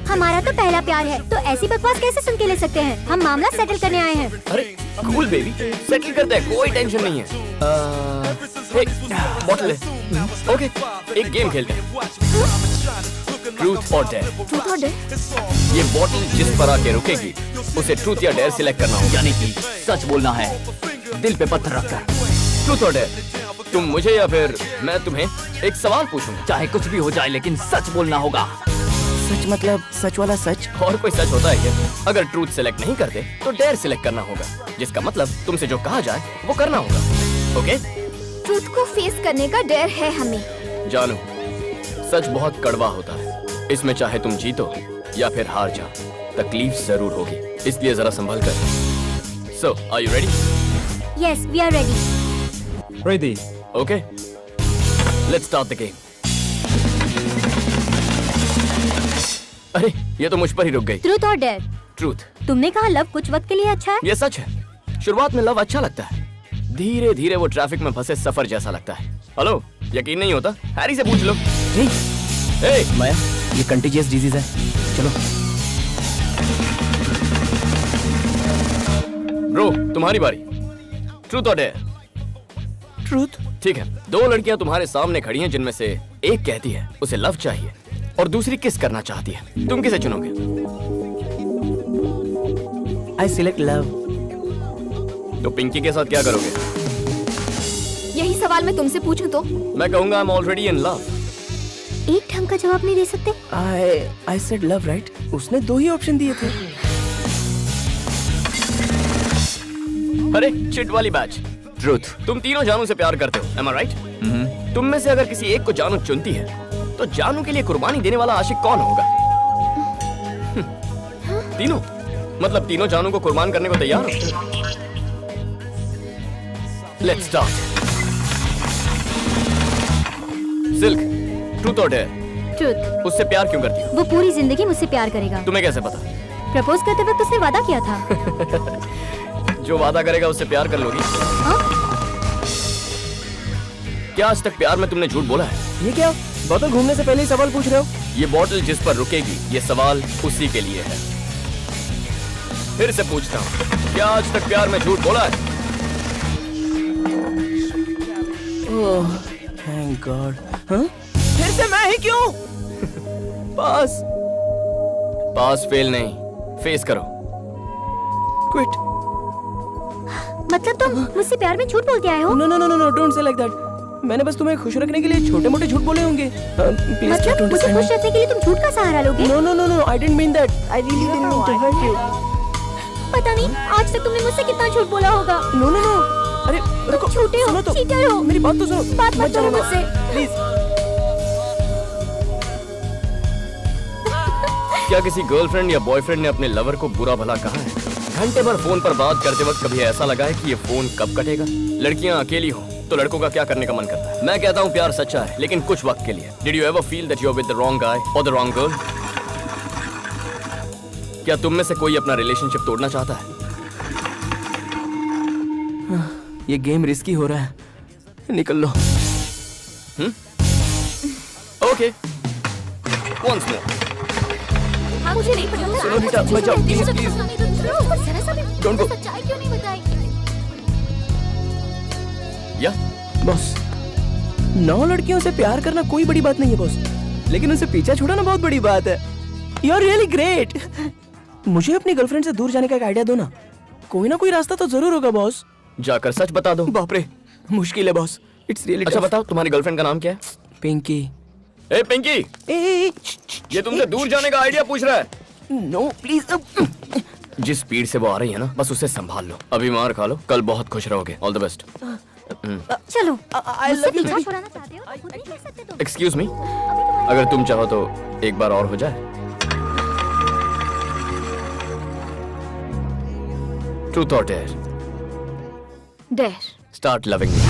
हमारा तो पहला प्यार है, तो ऐसी बकवास कैसे सुन के ले सकते हैं? हम मामला सेटल करने आए हैं। अरे कूल बेबी, सेटल करते हैं, कोई टेंशन नहीं है। बॉटल है। ओके, एक गेम खेलते हैं। ट्रूथ और डेयर। ट्रूथ और डेयर? ये बॉटल जिस पर आके रुकेगी उसे ट्रूथ या डेयर सिलेक्ट करना होगा। यानी कि सच बोलना है, दिल पे पत्थर रखकर। ट्रूथ और डेयर, तुम मुझे या फिर मैं तुम्हें एक सवाल पूछूंगा। चाहे कुछ भी हो जाए, लेकिन सच बोलना होगा। सच मतलब सच वाला सच? और कोई सच होता है क्या? अगर ट्रूथ सिलेक्ट नहीं करते तो डेयर सिलेक्ट करना होगा, जिसका मतलब तुमसे जो कहा जाए वो करना होगा। ओके? ट्रूथ को फेस करने का डेयर है हमें। जानू, सच बहुत कड़वा होता है। इसमें चाहे तुम जीतो या फिर हार जाओ, तकलीफ जरूर होगी, इसलिए जरा संभल कर। So, are you ready? Yes, we are ready. Ready. Okay. Let's start the game. अरे, ये तो मुझ पर ही रुक गई। ट्रूथ और डेयर? ट्रूथ। तुमने कहा लव कुछ वक्त के लिए अच्छा है? ये सच है। शुरुआत में लव अच्छा लगता है, धीरे धीरे वो ट्रैफिक में फंसे सफर जैसा लगता है। हेलो, यकीन नहीं होता? हैरी से पूछ लो। माया, ये कंटेजियस डिजीज है, चलो। ब्रो, तुम्हारी बारी। ट्रूथ और डेयर? ट्रूथ। ठीक है, 2 लड़कियां तुम्हारे सामने खड़ी हैं, जिनमें से एक कहती है उसे लव चाहिए और दूसरी किस करना चाहती है। तुम किसे चुनोगे? I select love. तो पिंकी के साथ क्या करोगे? यही सवाल मैं तुमसे पूछूं तो? मैं कहूंगा I'm already in love. एक ढंग का जवाब नहीं दे सकते? I said love, right? उसने 2 ही ऑप्शन दिए थे। अरे चिट वाली बैच। ट्रूथ। तुम तीनों जानू से प्यार करते हो, am I right? तुम में से अगर किसी एक को जानू चुनती है तो जानू के लिए कुर्बानी देने वाला आशिक कौन होगा? तीनों? मतलब तीनों जानू को कुर्बान करने को तैयार हो? Let's start. सिल्क, ट्रूथ और डेयर? ट्रूथ। उससे प्यार क्यों करती हो? वो पूरी जिंदगी मुझसे प्यार करेगा। तुम्हें कैसे पता? प्रपोज करते वक्त उसने वादा किया था। जो वादा करेगा उससे प्यार कर लोगी? क्या आज तक प्यार में तुमने झूठ बोला है? ये क्या? बोतल घूमने से पहले ही सवाल पूछ रहे हो? ये बोतल जिस पर रुकेगी, ये सवाल उसी के लिए है। फिर से पूछता हूँ, क्या आज तक प्यार में झूठ बोला है? ओह, थैंक गॉड। हाँ? फिर से मैं ही क्यों? पास। पास फेल नहीं, फेस करो। क्विट। मतलब तुम मुझसे प्यार में झूठ बोल के आए हो? No no no no don't say like that. मैंने बस तुम्हें खुश रखने के लिए छोटे-मोटे झूठ बोले होंगे। प्लीज मतलब मुझे खुश रखने के लिए तुम झूठ का सहारा लोगे? No no no no I didn't mean that. I really didn't mean to hurt you. पता नहीं आज तक तुमने मुझसे कितना झूठ बोला होगा। नो नो नो अरे रुको, झूठे हो, सुनो तो, चीटर हो। मेरी बात तो सुनो। बात मत करो मुझसे प्लीज। क्या किसी गर्लफ्रेंड या बॉयफ्रेंड ने अपने लवर को बुरा भला कहा है? घंटे भर फोन पर बात करते वक्त कभी ऐसा लगा है कि ये फोन कब कटेगा? लड़कियां अकेली हो तो लड़कों का क्या करने का मन करता है? मैं कहता हूँ प्यार सच्चा है, लेकिन कुछ वक्त के लिए। Did you ever feel that you are with the wrong guy or the wrong girl? क्या तुम में से कोई अपना रिलेशनशिप तोड़ना चाहता है? ये गेम रिस्की हो रहा है, निकल लो। Okay once more. मुझे नहीं पता। सुनो रीटा, बचाओ प्लीज प्लीज। Don't go. सच्चाई क्यों नहीं बताई? या बॉस, 9 लड़कियों से प्यार करना कोई बड़ी बात नहीं है बॉस, लेकिन उनसे पीछा छुड़ाना बहुत बड़ी बात है। You are really great. मुझे अपनी गर्लफ्रेंड से दूर जाने का एक आइडिया दो ना। कोई ना कोई रास्ता तो जरूर होगा बॉस। जाकर सच बता दो। बाप रे, मुश्किल है बॉस। It's really. अच्छा बताओ, तुम्हारी गर्लफ्रेंड का नाम क्या है? पिंकी। ए पिंकी, ये तुमसे दूर जाने का आइडिया पूछ रहा है। No please. जिस स्पीड से वो आ रही है ना, बस उसे संभाल लो। अभी मार खा लो, कल बहुत खुश रहोगे। All the best. चलो, मुझसे पीछा छुड़ाना चाहते हो? खुद नहीं कर सकते तुम? एक्सक्यूज मी, अगर तुम चाहो तो एक बार और हो जाए। ट्रूथ और dare? Dare. Start loving me.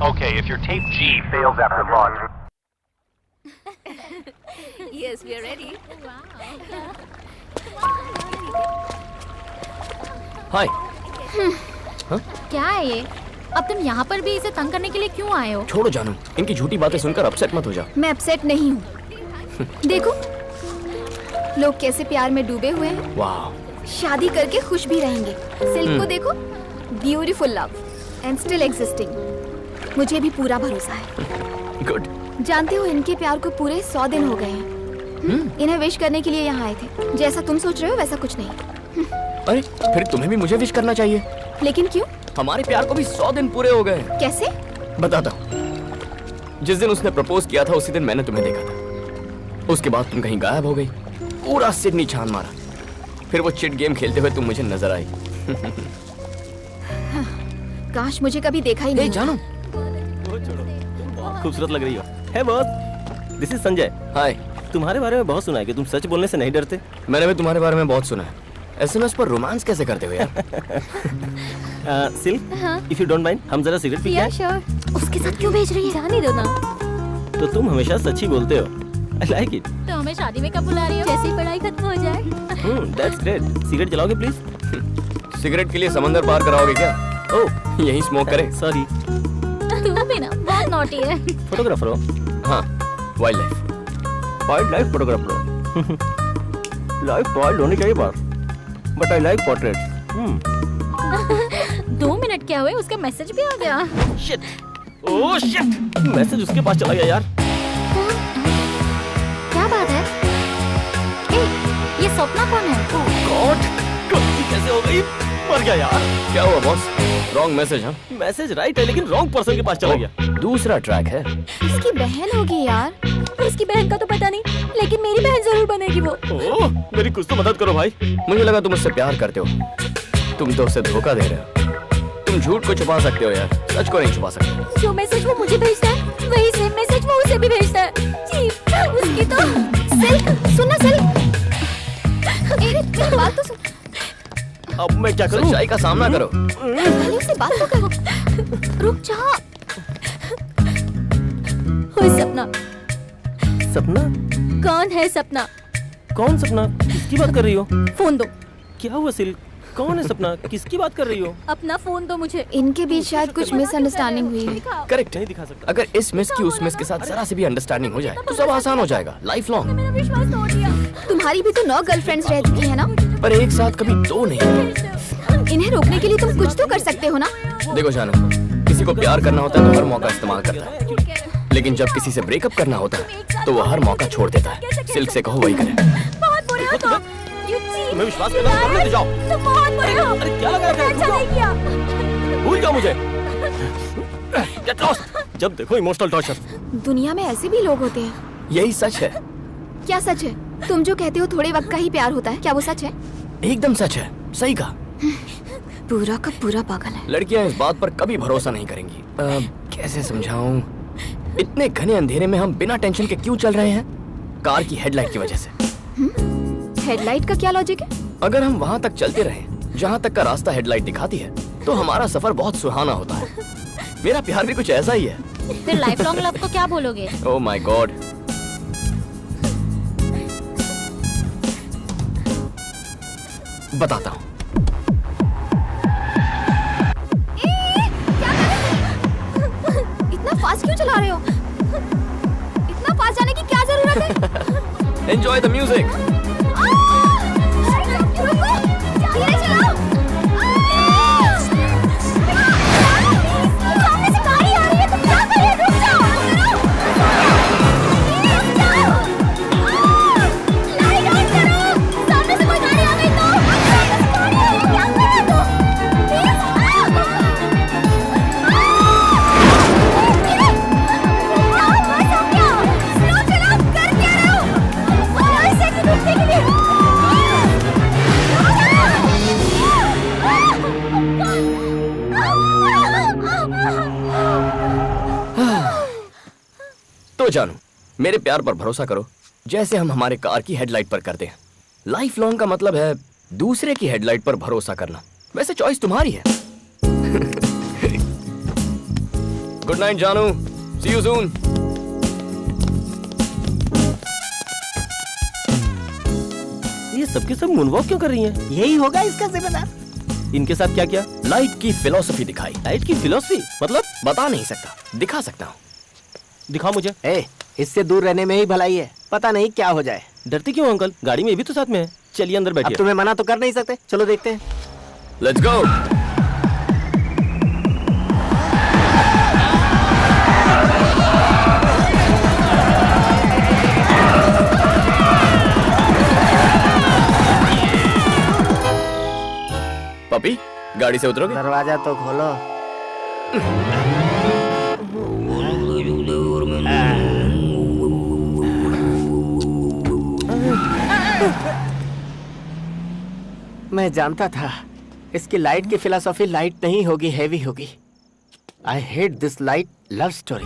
Okay, if your tape G fails after launch. Yes, we are ready. हाय। क्या है ये? अब तुम यहाँ पर भी इसे तंग करने के लिए क्यों आए हो? छोड़ो जानू, इनकी झूठी बातें सुनकर अपसेट मत हो जाओ। मैं अपसेट नहीं हूँ। देखो लोग कैसे प्यार में डूबे हुए हैं। वाह। शादी करके खुश भी रहेंगे। सिल्क को देखो, beautiful love and still existing. मुझे भी पूरा भरोसा है। गुड। जानते हो इनके प्यार को पूरे 100 दिन हो गए हैं। इन्हें विश करने के लिए यहाँ आए थे। जैसा तुम सोच रहे हो वैसा कुछ नहीं। अरे फिर तुम्हें भी मुझे विश करना चाहिए। लेकिन क्यों? हमारे प्यार को भी 100 दिन पूरे हो गए। कैसे? बताता हूँ। जिस दिन उसने प्रपोज किया था उसी दिन मैंने तुम्हें देखा था। उसके बाद तुम कहीं गायब हो गई। पूरा सिडनी छान मारा। फिर वो चिट गेम खेलते हुए तुम मुझे नजर आई। काश मुझे कभी देखा ही नहीं। जानो, खूबसूरत लग रही हो। है बॉस, दिस इज संजय। हाय। तुम्हारे बारे में बहुत सुना है कि तुम सच बोलने से नहीं डरते। मैंने भी तुम्हारे बारे में बहुत सुना है। एसएमएस पर रोमांस कैसे करते हो यार? Silk, if you don't mind, हम जरा सिगरेट पी Yeah, sure. उसके साथ क्यों भेज रही है? जाने दो ना। तो तुम हमेशा सच ही बोलते हो। I like it. तो हमें शादी में कब बुला रही हो? जैसे ही पढ़ाई खत्म हो जाए। That's great. सिगरेट जलाओगे प्लीज? सिगरेट के लिए समंदर पार कराओगे क्या? ओह, यही स्मोक करे। सॉरी। तू भी ना बहुत नॉटी है। फोटोग्राफर हो? हाँ, wild life. Wild life photographer हो? लाइफ वाइल्ड होनी चाहिए बात, but I like portraits. 2 minute क्या हुए, उसका मैसेज भी आ गया। शिट, ओह शिट, मैसेज उसके पास चला गया यार। क्या बात है? ए, ये सपना कौन है? गॉड, गलती कैसे हो गई? मर गया यार। क्या हुआ बॉस? Wrong message? हाँ, मैसेज राइट है लेकिन रॉन्ग पर्सन के पास चला गया। दूसरा ट्रैक है। उसकी बहन होगी यार। उसकी बहन का तो पता नहीं, लेकिन मेरी बहन जरूर बनेगी वो। ओह, मेरी कुछ तो मदद करो भाई। मुझे लगा तुम उससे प्यार करते हो। तुम तो उसे धोखा दे रहे हो। तुम झूठ को छुपा सकते हो यार, सच को नहीं छुपा सकते। जो मैसेज वो मुझे भेजता है, वही सेम मैसेज वो उसे भी भेजता है। जी, उसकी तो सिल्क, सुनना सिल्क। मेरी बात तो सुन। अब मैं क्या करूं? सच्चाई का सामना करो। पहले उससे बात तो करो। रुक जा। कोई सपना? सपना? कौन है सपना? कौन सपना? किसकी बात कर रही हो? फोन दो। क्या हुआ सिल्क? कौन है सपना? किसकी बात कर रही हो? अपना फोन दो मुझे। इनके बीच शायद कुछ मिसअंडरस्टैंडिंग हुई है। करेक्ट। नहीं दिखा सकता। अगर इस मिस की उस मिस के साथ जरा से भी अंडरस्टैंडिंग हो जाए तो सब आसान हो जाएगा, लाइफ लॉन्ग। मेरा विश्वास तोड़ दिया। तुम्हारी भी तो 9 गर्लफ्रेंड्स रह चुकी है ना? पर एक साथ कभी 2 नहीं। इन्हें रोकने के लिए तुम कुछ तो कर सकते हो ना। देखो जानू, किसी को प्यार करना होता है तो हर मौका इस्तेमाल करता है, लेकिन जब किसी से ब्रेकअप करना होता है तो वो हर मौका छोड़ देता है। सिल्क से कहो वही करे। बहुत बुरे हो तुम। तुम्हें विश्वास करना तो करने दो, जाओ। तुम बहुत बुरे हो। अरे क्या लगा रखा है? अच्छा नहीं किया। भूल जाओ मुझे। Get lost! जब देखो इमोशनल टॉर्चर। दुनिया में ऐसे भी लोग होते हैं। यही सच है। क्या सच है? तुम जो कहते हो थोड़े वक्त का ही प्यार होता है, क्या वो सच है? एकदम सच है, सही कहा। पूरा का पूरा पागल है। लड़कियां इस बात पर कभी भरोसा नहीं करेंगी। कैसे समझाऊं? इतने घने अंधेरे में हम बिना टेंशन के क्यों चल रहे हैं? कार की हेडलाइट की वजह से। हेडलाइट का क्या लॉजिक है? अगर हम वहाँ तक चलते रहें जहाँ तक का रास्ता हेडलाइट दिखाती है तो हमारा सफर बहुत सुहाना होता है। मेरा प्यार भी कुछ ऐसा ही है। फिर लाइफ लॉन्ग लव को क्या बोलोगे? Oh my God. बताता हूँ। इतना फास्ट क्यों चला रहे हो? इतना फास्ट जाने की क्या जरूरत है? Enjoy the music. धीरे चलाओ। सामने से गाड़ी आ रही है, तुम क्या कर रहे हो? रुक जाओ। लाइट ऑन करो। सामने से कोई गाड़ी आ गई तो क्या कर रहे हो? तो जानू, मेरे प्यार पर भरोसा करो जैसे हम हमारे कार की हेडलाइट पर करते हैं। लाइफ लॉन्ग का मतलब है दूसरे की हेडलाइट पर भरोसा करना। वैसे चॉइस तुम्हारी है। गुड नाइट जानू, सी यू सून। ये सबके सब मूनवॉक क्यों कर रही हैं? यही होगा इसका जिम्मेदार। इनके साथ क्या किया? लाइट की फिलॉसफी दिखाई। लाइट की फिलॉसफी मतलब? बता नहीं सकता, दिखा सकता हूँ। दिखाओ मुझे। इससे दूर रहने में ही भलाई है, पता नहीं क्या हो जाए। डरती क्यों अंकल? गाड़ी में ये भी तो साथ में है। चलिए अंदर बैठिए। अब तुम्हें मना तो कर नहीं सकते, चलो देखते हैं। Let's go. पपी, गाड़ी से उतरोगे? दरवाजा तो खोलो। मैं जानता था इसकी लाइट की फिलॉसफी लाइट नहीं होगी, हेवी होगी। आई hate this light love story.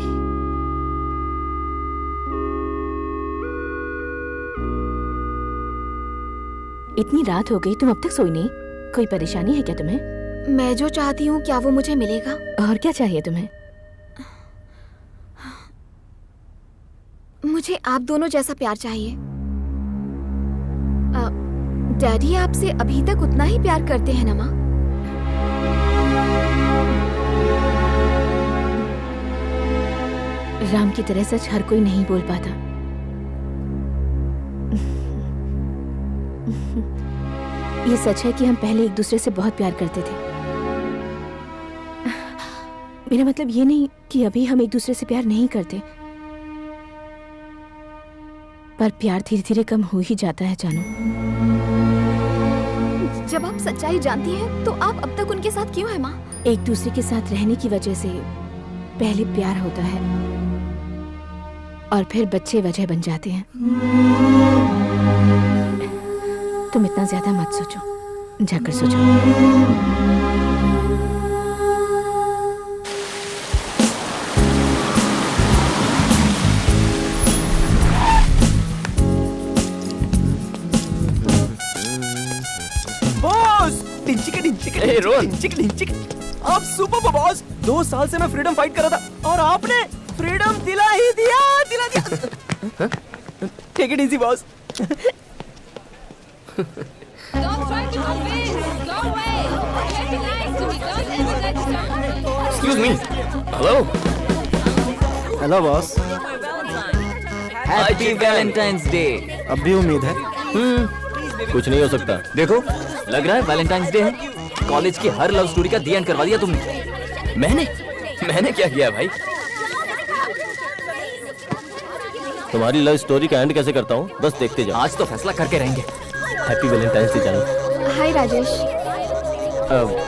इतनी रात हो गई, तुम अब तक सोई नहीं? कोई परेशानी है क्या तुम्हें? मैं जो चाहती हूँ क्या वो मुझे मिलेगा? और क्या चाहिए तुम्हें? मुझे आप दोनों जैसा प्यार चाहिए। डैडी आपसे अभी तक उतना ही प्यार करते हैं ना माँ? राम की तरह सच हर कोई नहीं बोल पाता। ये सच है कि हम पहले एक दूसरे से बहुत प्यार करते थे। मेरा मतलब ये नहीं कि अभी हम एक दूसरे से प्यार नहीं करते, पर प्यार धीरे धीरे कम हो ही जाता है जानू। जब आप सच्चाई जानती हैं, तो आप अब तक उनके साथ क्यों हैं माँ? एक दूसरे के साथ रहने की वजह से पहले प्यार होता है और फिर बच्चे वजह बन जाते हैं। तुम इतना ज्यादा मत सोचो, जाकर सोचो। Hey, रोहन, आप सुपर बॉस। 2 साल से मैं फ्रीडम फाइट कर रहा था और आपने फ्रीडम दिला ही दिया, दिला दिया। Take it easy boss. Excuse me. Hello. Hello boss. Happy Valentine's Day. अब भी उम्मीद है? कुछ नहीं हो सकता। देखो, लग रहा है वैलेंटाइंस डे है। कॉलेज की हर लव स्टोरी का दी एंड करवा दिया तुमने। मैंने क्या किया भाई? तुम्हारी लव स्टोरी का एंड कैसे करता हूँ बस देखते जाओ। आज तो फैसला करके रहेंगे। हैप्पी वैलेंटाइंस डे जानू। हाय राजेश।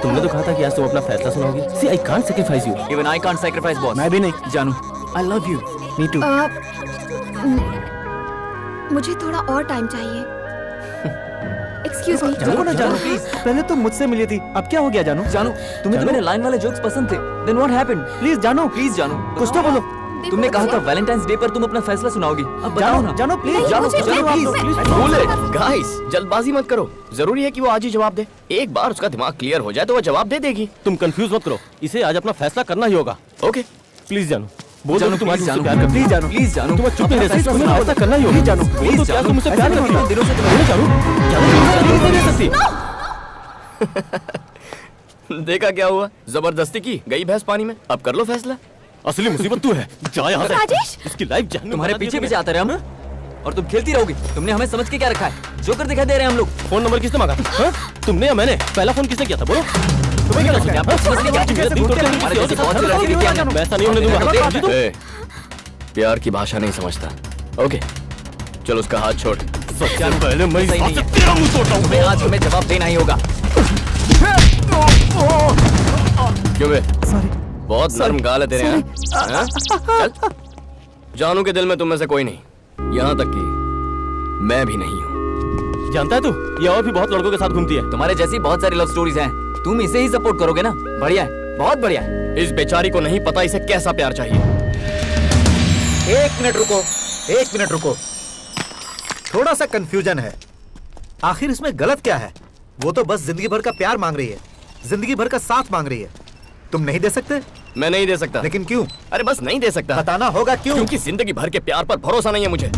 तुमने तो कहा था कि आज तुम अपना फैसला सुनाओगी। See, I can't sacrifice you. Even I can't sacrifice boss. मैं भी नहीं। जानू, I love you. Me too. मुझे थोड़ा और टाइम चाहिए। Excuse me. जानू ना जानू प्लीज। पहले तो मुझसे मिली थी, अब क्या हो गया जानू? जानू, तुम्हें तो मेरे लाइन वाले जोक्स पसंद थे। Then what happened? प्लीज जानू, प्लीज जानू, कुछ तो बोलो। तुमने कहा था वैलेंटाइंस डे पर तुम अपना फैसला सुनाओगी। अब बताओ ना। जानू प्लीज। जानू प्लीज। गाइस जल्दबाजी मत करो, जरूरी है कि वो आज ही जवाब दे। एक बार उसका दिमाग क्लियर हो जाए तो वो जवाब दे देगी। तुम कंफ्यूज मत करो, इसे आज अपना फैसला करना ही होगा। ओके प्लीज जानू, बोल जानू, दो तुम आज प्लीज मुझसे जानू, प्यार करती प्लीज जानू, प्लीज जानू, तुम चुप नहीं रह सकती, तुम्हें फैसला करना ही होगा। जानू, बोल दो प्लीज क्या जानू, तुम मुझसे प्यार ऐसे करती हो? दिनों से बोलो जानू, जानू नहीं रह सकती। देखा क्या हुआ? जबरदस्ती की गई भैंस पानी में। अब कर लो फैसला। असली मुसीबत तू है, जा यहाँ से। राजेश! इसकी लाइफ जान तुम्हारे पीछे पीछे आते रहे हम, और तुम खेलती रहोगी। तुमने हमें समझ के क्या रखा है? जोकर दिखाई दे रहे हैं हम लोग। फोन नंबर किसने मांगा? हाँ? तुमने या मैंने? पहला फोन किसने किया था बोलो? तुम्हें क्या लगता है? समझ नहीं क्या? मैं ऐसा नहीं होने दूंगा। ए, प्यार की भाषा नहीं समझता। ओके चलो उसका हाथ छोड़। पहले मैं सही नहीं है। तेरा मुंह तोड़ता हूं। तुम्हें आज हमें जवाब देना ही होगा। क्यों बे? बहुत नरम गाल है तेरे हैं? हाँ? चल। जानू के दिल में तुम में से कोई नहीं, यहाँ तक कि मैं भी नहीं हूँ। जानता है तू, ये और भी बहुत लड़कों के साथ घूमती है। तुम्हारे जैसी बहुत सारी लव स्टोरीज हैं। तुम इसे ही सपोर्ट करोगे ना? बढ़िया है, बहुत बढ़िया है। इस बेचारी को नहीं पता इसे कैसा प्यार चाहिए। एक मिनट रुको, एक मिनट रुको। थोड़ा सा कंफ्यूजन है। आखिर इसमें गलत क्या है? वो तो बस जिंदगी भर का प्यार मांग रही है, जिंदगी भर का साथ मांग रही है। तुम नहीं दे सकते? मैं नहीं दे सकता। लेकिन क्यों? अरे बस नहीं दे सकता। बताना होगा क्यों? क्योंकि जिंदगी भर के प्यार पर भरोसा नहीं है मुझे।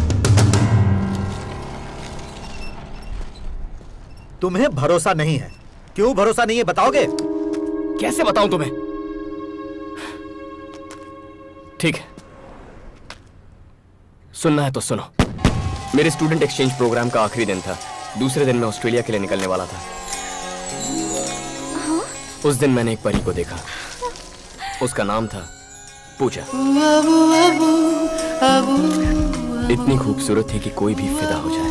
तुम्हें भरोसा नहीं है? क्यों भरोसा नहीं है बताओगे? कैसे बताऊं तुम्हें? ठीक है, सुनना है तो सुनो। मेरे स्टूडेंट एक्सचेंज प्रोग्राम का आखिरी दिन था। दूसरे दिन मैं ऑस्ट्रेलिया के लिए निकलने वाला था। उस दिन मैंने एक परी को देखा। उसका नाम था पूजा। इतनी खूबसूरत थी कि कोई भी फिदा हो जाए।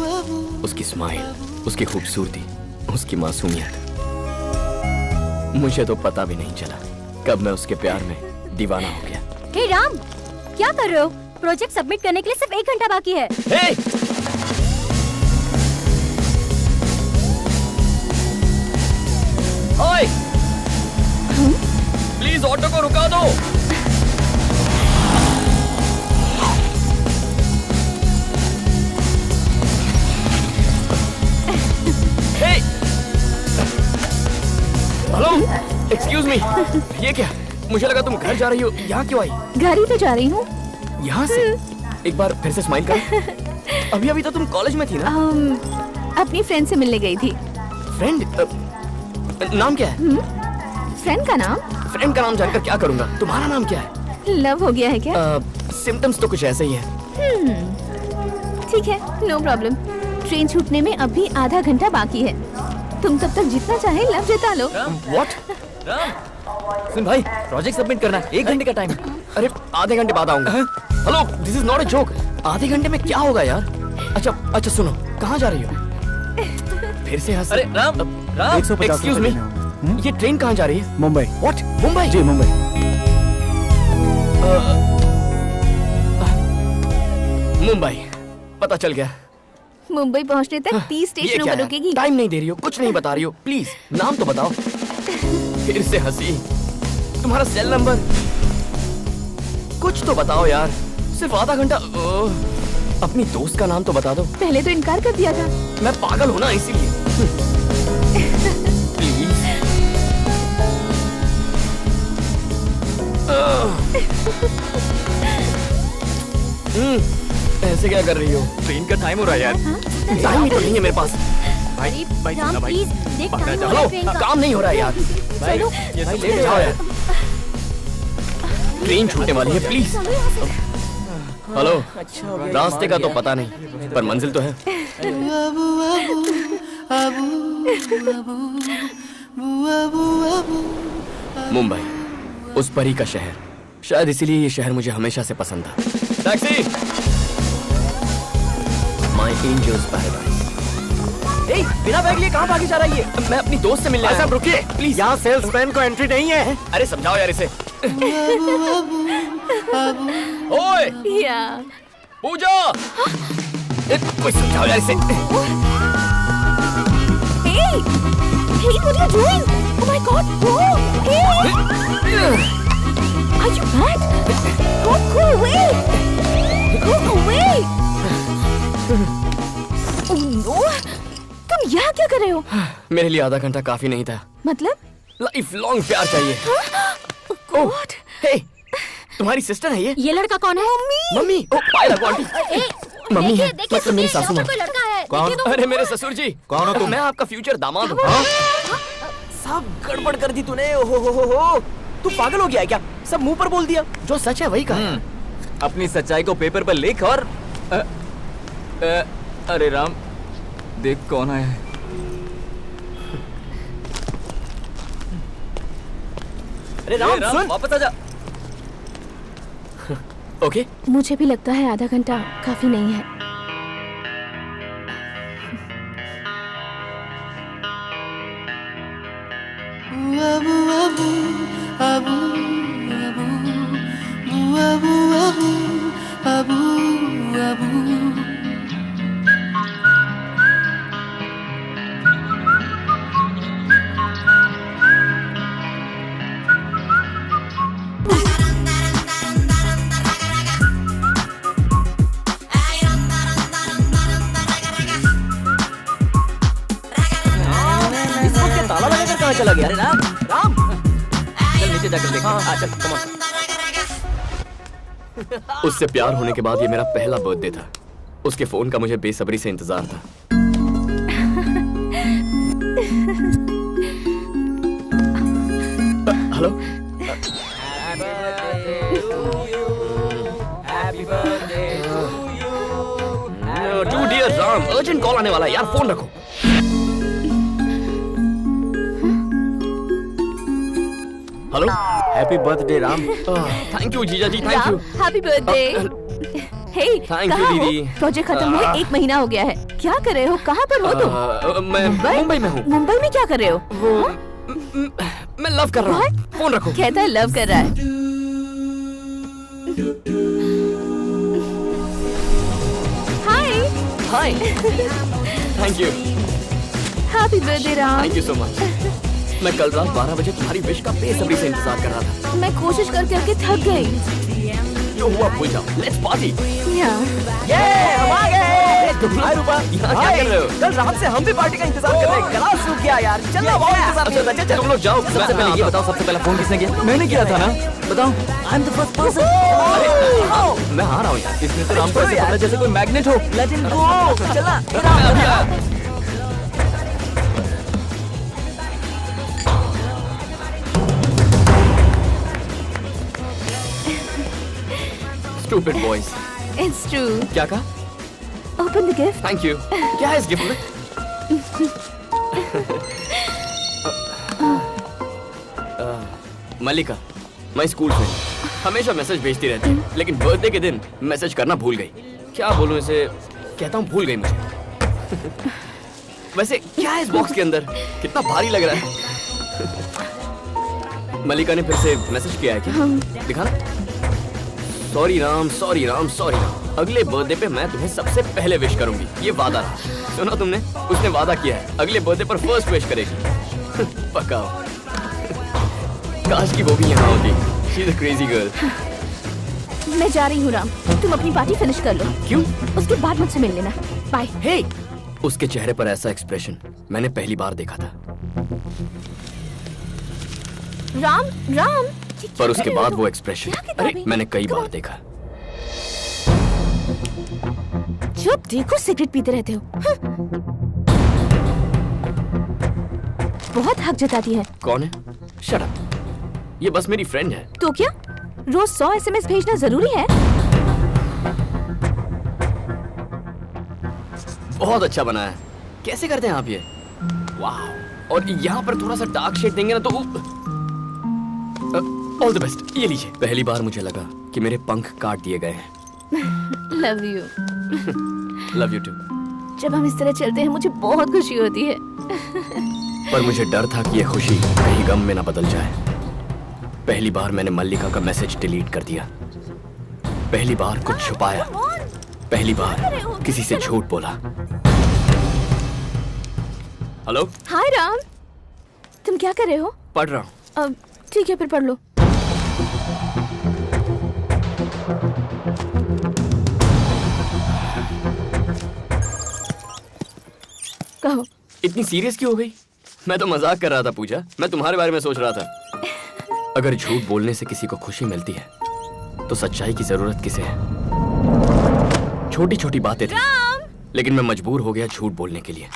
उसकी स्माइल, उसकी खूबसूरती, उसकी मासूमियत। मुझे तो पता भी नहीं चला कब मैं उसके प्यार में दीवाना हो गया। हे राम, क्या कर रहे हो? प्रोजेक्ट सबमिट करने के लिए सिर्फ 1 घंटा बाकी है। हे! ओए! प्लीज ऑटो को रुका दो। हे! Hello, excuse me. ये क्या? मुझे लगा तुम घर जा रही हो। यहाँ क्यों आई? घर ही तो जा रही हूँ। यहाँ से? एक बार फिर से स्माइल करो। अभी तो तुम कॉलेज में थी ना? अपनी फ्रेंड से मिलने गई थी। फ्रेंड? नाम क्या है? फ्रेंड का नाम? फ्रेंड का नाम जानकर क्या करूंगा? तुम्हारा नाम क्या है? लव हो गया है क्या? सिम्टम्स तो कुछ ऐसे ही है। ठीक है, नो प्रॉब्लम। ट्रेन छूटने में अभी आधा घंटा बाकी है। तुम तब तक जितना चाहे लव जता लो। व्हाट? सुन भाई, प्रोजेक्ट सबमिट करना है। 1 घंटे का टाइम है। अरे आधे घंटे बाद आऊंगा। Hello, this is not a joke. आधे घंटे में क्या होगा यार? अच्छा सुनो, कहाँ जा रही हो? फिर से हंस। अरे राम, 150 एक्सक्यूज मी, ये ट्रेन कहाँ जा रही है? मुंबई। व्हाट? मुंबई? जी मुंबई। मुंबई, पता चल गया। मुंबई पहुँचने तक 30 ये स्टेशनों क्या पर है? रुकेगी। टाइम नहीं दे रही हो, कुछ नहीं बता रही हो। प्लीज नाम तो बताओ। फिर से हंसी। तुम्हारा सेल नंबर? कुछ तो बताओ यार। सिर्फ आधा घंटा। अपनी दोस्त का नाम तो बता दो। पहले तो इनकार कर दिया था। मैं पागल हूं ना इसीलिए। प्लीज। ऐसे क्या कर रही हो? ट्रेन का टाइम हो रहा है यार। टाइम ही तो नहीं है मेरे पास। राम प्लीज देख, टाइम हो रहा हेलो, है ट्रेन का। काम नहीं हो रहा है यार। चलो। भाई लेट जाओ यार। ट्रेन छूटने वाली है, प्लीज। हेलो, रास्ते का तो पता नहीं, पर मंजिल तो है। मुंबई, उस परी का शहर। शायद इसीलिए ये शहर मुझे हमेशा से पसंद था। टैक्सी! My angels paradise. ए, बिना बैग लिए कहाँ भागी जा रही है? मैं अपनी दोस्त से मिलने आया। साहब रुकिए प्लीज, यहाँ सेल्समैन को एंट्री नहीं है। अरे समझाओ यार इसे। ओए पूजा, कोई समझाओ यार इसे। Hey, what are you doing? Oh my God! Whoa! Hey! Are you mad? Go away! Go away! Oh no! तुम यहाँ क्या कर रहे हो? मेरे लिए आधा घंटा काफी नहीं था। मतलब? लाइफ लॉन्ग प्यार चाहिए। God! हे, तुम्हारी सिस्टर है ये? ये लड़का कौन है? मम्मी। ओ पायल आंटी। मम्मी है, मतलब मेरी सासू माँ। कोई लड़का है। कौन? अरे मेरे ससुर जी। कौन हो तुम? मैं आपका फ्यूचर दामाद हूँ। सब गड़बड़ कर दी तूने। हो। तू पागल हो गया है क्या? सब मुंह पर बोल दिया। जो सच है वही कहा। अपनी सच्चाई को पेपर पर लिख और अरे राम, देख कौन आया है। अरे राम सुन, वापस आजा। ओके। मुझे भी लगता है आधा घंटा काफी नहीं है। ताला लगाकर कहाँ चला गया? अरे राम, चल नीचे जाकर देख। हाँ चल, कम ऑन। उससे प्यार होने के बाद ये मेरा पहला बर्थडे था। उसके फोन का मुझे बेसब्री से इंतजार था। Hello. To dear Ram, urgent call आने वाला है यार, फोन रखो। Hello. Happy birthday Ram. Thank you जीजा जी, thank you. Happy birthday. Hey, Thank you, दीदी। प्रोजेक्ट खत्म हुए 1 महीना हो गया है। क्या कर रहे हो? कहाँ पर हो तुम? मैं मुंबई में हूँ। मुंबई में क्या कर रहे हो? मैं लव कर रहा हूँ। फोन रखो। कहता है लव कर रहा है। Hi. Thank you. Happy birthday Ram. Thank you so much. मैं कल रात 12 बजे तुम्हारी विश का बेसब्री से इंतजार कर रहा था। मैं कोशिश करके थक गई। जो हुआ भूल जाओ। Let's party. हम आ गए। हाय रूपा, यहाँ क्या कर रहे हो? कल रात से हम भी पार्टी का इंतजार कर रहे हैं। गला सूख गया यार। चलो बहुत इंतजार कर रहे हैं। तुम लोग जाओ। सबसे पहले ये बताओ, सबसे पहला फोन किसने किया? मैंने किया था ना। बताओ। I am the first person. मैं आ रहा हूँ यार। इसने तो राम को ऐसे पकड़ा जैसे कोई मैग्नेट हो। Let him go. चला। Stupid boys. It's true. क्या कहा? Open the gift. Thank you. क्या है इस गिफ्ट में? मलिका, मैं स्कूल फ्रेंड, हमेशा मैसेज भेजती रहती है, लेकिन बर्थडे के दिन मैसेज करना भूल गई। क्या बोलूं इसे? कहता हूँ भूल गई मुझे। वैसे क्या है इस बॉक्स के अंदर? कितना भारी लग रहा है। मलिका ने फिर से मैसेज किया है क्या? दिखाना। Sorry Ram, sorry Ram, sorry Ram. अगले बर्थडे पे मैं तुम्हें सबसे पहले विश करूंगी, ये वादा रहा। सुना तुमने? उसने वादा किया है अगले बर्थडे पर फर्स्ट विश करेगी। पक्का। काश की वो भी यहाँ होती। She is a crazy girl. मैं जा रही हूँ राम, तुम अपनी पार्टी फिनिश कर लो। क्यों? उसके बाद मुझसे मिल लेना। बाय। हे, उसके चेहरे पर ऐसा एक्सप्रेशन मैंने पहली बार देखा था। राम, राम। पर उसके बाद वो एक्सप्रेशन, अरे मैंने कई बार देखा। चुप, देखो सिगरेट पीते रहते हो। बहुत हक जताती है। कौन है? Shut up. ये बस मेरी फ्रेंड है। तो क्या रोज 100 SMS भेजना जरूरी है? बहुत अच्छा बना है। कैसे करते हैं आप ये? वाह, और यहाँ पर थोड़ा सा डार्क शेड देंगे ना तो ऑल द बेस्ट। ये लीजिए। पहली बार मुझे लगा कि मेरे पंख काट दिए गए हैं। Love you. Love you too. जब हम इस तरह चलते हैं मुझे बहुत खुशी होती है। पर मुझे डर था कि यह खुशी कहीं गम में ना बदल जाए। पहली बार मैंने मल्लिका का मैसेज डिलीट कर दिया। पहली बार कुछ छुपाया। पहली बार किसी से झूठ बोला। हेलो। हाय राम, तुम क्या कर रहे हो? पढ़ रहा हूँ। ठीक है, फिर पढ़ लो। कहो। इतनी सीरियस क्यों हो गई? मैं तो मजाक कर रहा था पूजा। मैं तुम्हारे बारे में सोच रहा था। अगर झूठ बोलने से किसी को खुशी मिलती है तो सच्चाई की जरूरत किसे है? छोटी छोटी बातें थी, लेकिन मैं मजबूर हो गया झूठ बोलने के लिए।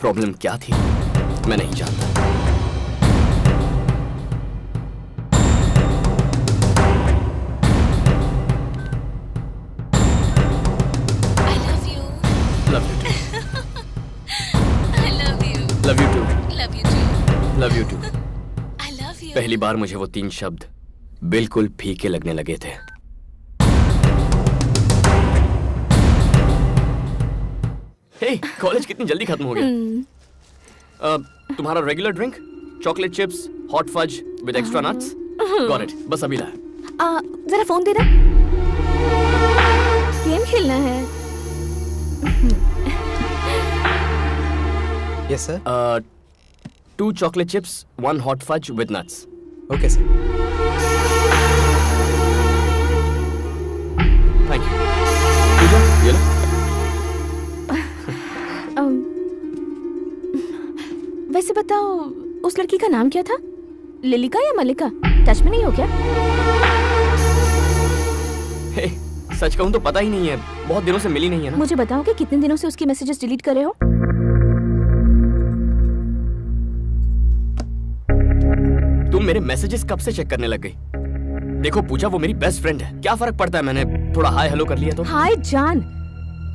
प्रॉब्लम क्या थी मैं नहीं जानता। Love you too. पहली बार मुझे वो 3 शब्द बिल्कुल फीके लगने लगे थे। हे, कॉलेज कितनी जल्दी खत्म हो गया। तुम्हारा regular drink? Chocolate chips, hot fudge with extra nuts? Got it. बस अभी लाया। जरा फोन देना, गेम खेलना है। Yes sir. 2 chocolate chips, 1 hot fudge with nuts. Okay, sir. Thank you. पूजा, ये लो। वैसे बताओ, उस लड़की का नाम क्या था? लिलिका या मल्लिका? टच में नहीं हो क्या? हे, सच कहूँ तो पता ही नहीं है। बहुत दिनों से मिली नहीं है ना। मुझे बताओ कि कितने दिनों से उसकी मैसेजेस डिलीट कर रहे हो? तुम मेरे मैसेजेस कब से चेक करने लग गई? देखो पूजा, वो मेरी बेस्ट फ्रेंड है। क्या फर्क पड़ता है मैंने थोड़ा हाय हेलो कर लिया तो? हाय जान।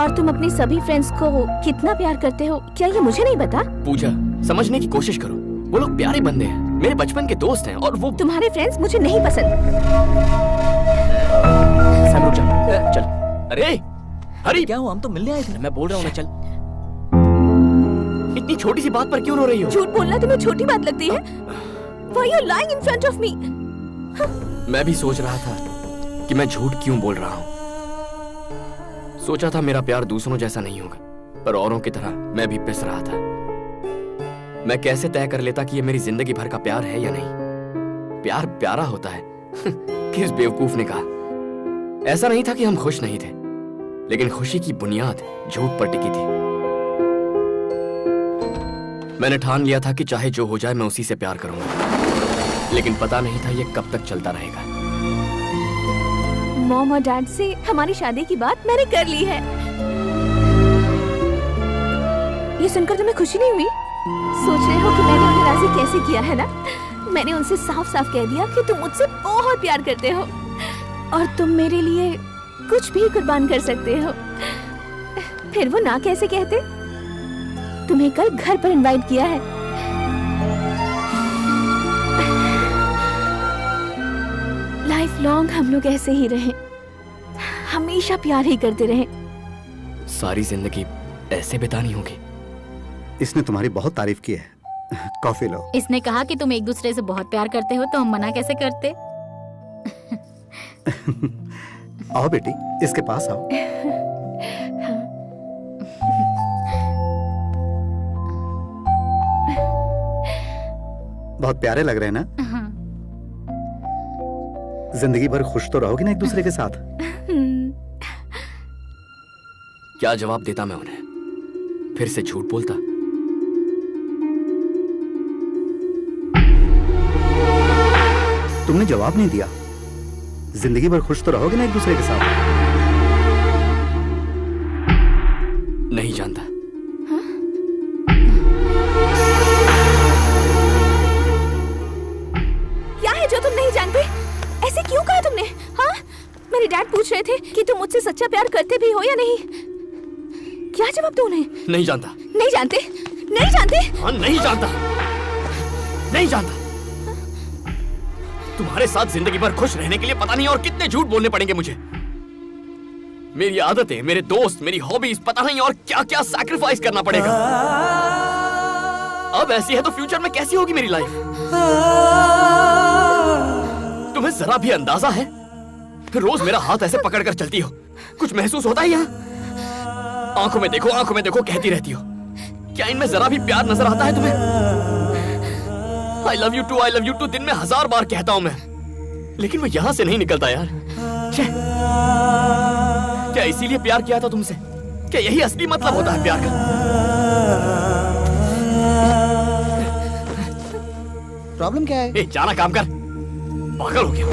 और तुम अपनी सभी फ्रेंड्स को कितना प्यार करते हो, क्या ये मुझे नहीं पता? पूजा, समझने की कोशिश करो। वो लोग प्यारे बंदे हैं, मेरे बचपन के दोस्त हैं। और वो तुम्हारे फ्रेंड्स मुझे नहीं पसंद। सैम रुक जा। चल। अरे हरी, क्या हुआ? हम तो मिलने आए थे। मैं बोल रहा हूँ ना, चल। इतनी छोटी सी बात पर क्यों रो रही हो? झूठ बोलना तुम्हें छोटी बात लगती है? Why are you lying in front of me? मैं भी सोच रहा था कि मैं झूठ क्यों बोल रहा हूँ। सोचा था मेरा प्यार दूसरों जैसा नहीं होगा, पर औरों की तरह मैं भी पिस रहा था। मैं कैसे तय कर लेता कि ये मेरी जिंदगी भर का प्यार है या नहीं? प्यार प्यारा होता है। किस बेवकूफ ने कहा? ऐसा नहीं था कि हम खुश नहीं थे, लेकिन खुशी की बुनियाद झूठ पर टिकी थी। मैंने ठान लिया था कि चाहे जो हो जाए मैं उसी से प्यार करूंगा, लेकिन पता नहीं था ये कब तक चलता रहेगा। मॉम और डैड से हमारी शादी की बात मैंने कर ली है। ये सुनकर तुम्हें खुशी नहीं हुई? सोच रहे हो कि मैंने उन्हें राजी कैसे किया है ना? मैंने उनसे साफ साफ कह दिया कि तुम मुझसे बहुत प्यार करते हो और तुम मेरे लिए कुछ भी कुर्बान कर सकते हो। फिर वो ना कैसे कहते? तुम्हें कल घर पर इनवाइट किया है। लाइफ लॉन्ग हम लोग ऐसे ही रहें, हमेशा प्यार ही करते रहें। सारी जिंदगी ऐसे बितानी होगी। इसने तुम्हारी बहुत तारीफ की है। कॉफी लो। इसने कहा कि तुम एक दूसरे से बहुत प्यार करते हो, तो हम मना कैसे करते? आओ बेटी, इसके पास आओ। बहुत प्यारे लग रहे हैं ना? हाँ। जिंदगी भर खुश तो रहोगे ना एक दूसरे के साथ? क्या जवाब देता मैं उन्हें? फिर से झूठ बोलता? तुमने जवाब नहीं दिया। जिंदगी भर खुश तो रहोगे ना एक दूसरे के साथ? नहीं जानता। क्या है जो तुम नहीं जानते? ऐसे क्यों कहा तुमने? हाँ, मेरे डैड पूछ रहे थे कि तुम मुझसे सच्चा प्यार करते भी हो या नहीं। क्या जवाब दूं उन्हें? नहीं जानता। नहीं जानते? नहीं जानते? हाँ, नहीं जानता। नहीं जानता। तुम्हारे साथ जिंदगी भर खुश रहने के लिए पता नहीं और कितने झूठ बोलने पड़ेंगे मुझे। मेरी आदतें, मेरे दोस्त, मेरी हॉबीज, पता नहीं और क्या क्या सैक्रिफाइस करना पड़ेगा। अब ऐसी है तो फ्यूचर में कैसी होगी मेरी लाइफ? तुम्हें जरा भी अंदाजा है? रोज मेरा हाथ ऐसे पकड़कर चलती हो, कुछ महसूस होता है यहाँ? आंखों में देखो कहती रहती हो। क्या इनमें जरा भी प्यार नजर आता है तुम्हें? I love you too दिन में 1000 बार कहता हूं मैं, लेकिन वो यहां से नहीं निकलता यार। क्या इसीलिए प्यार किया था तुमसे? क्या यही असली मतलब होता है प्यार का? प्रॉब्लम क्या है? जाना काम कर, पागल हो गया।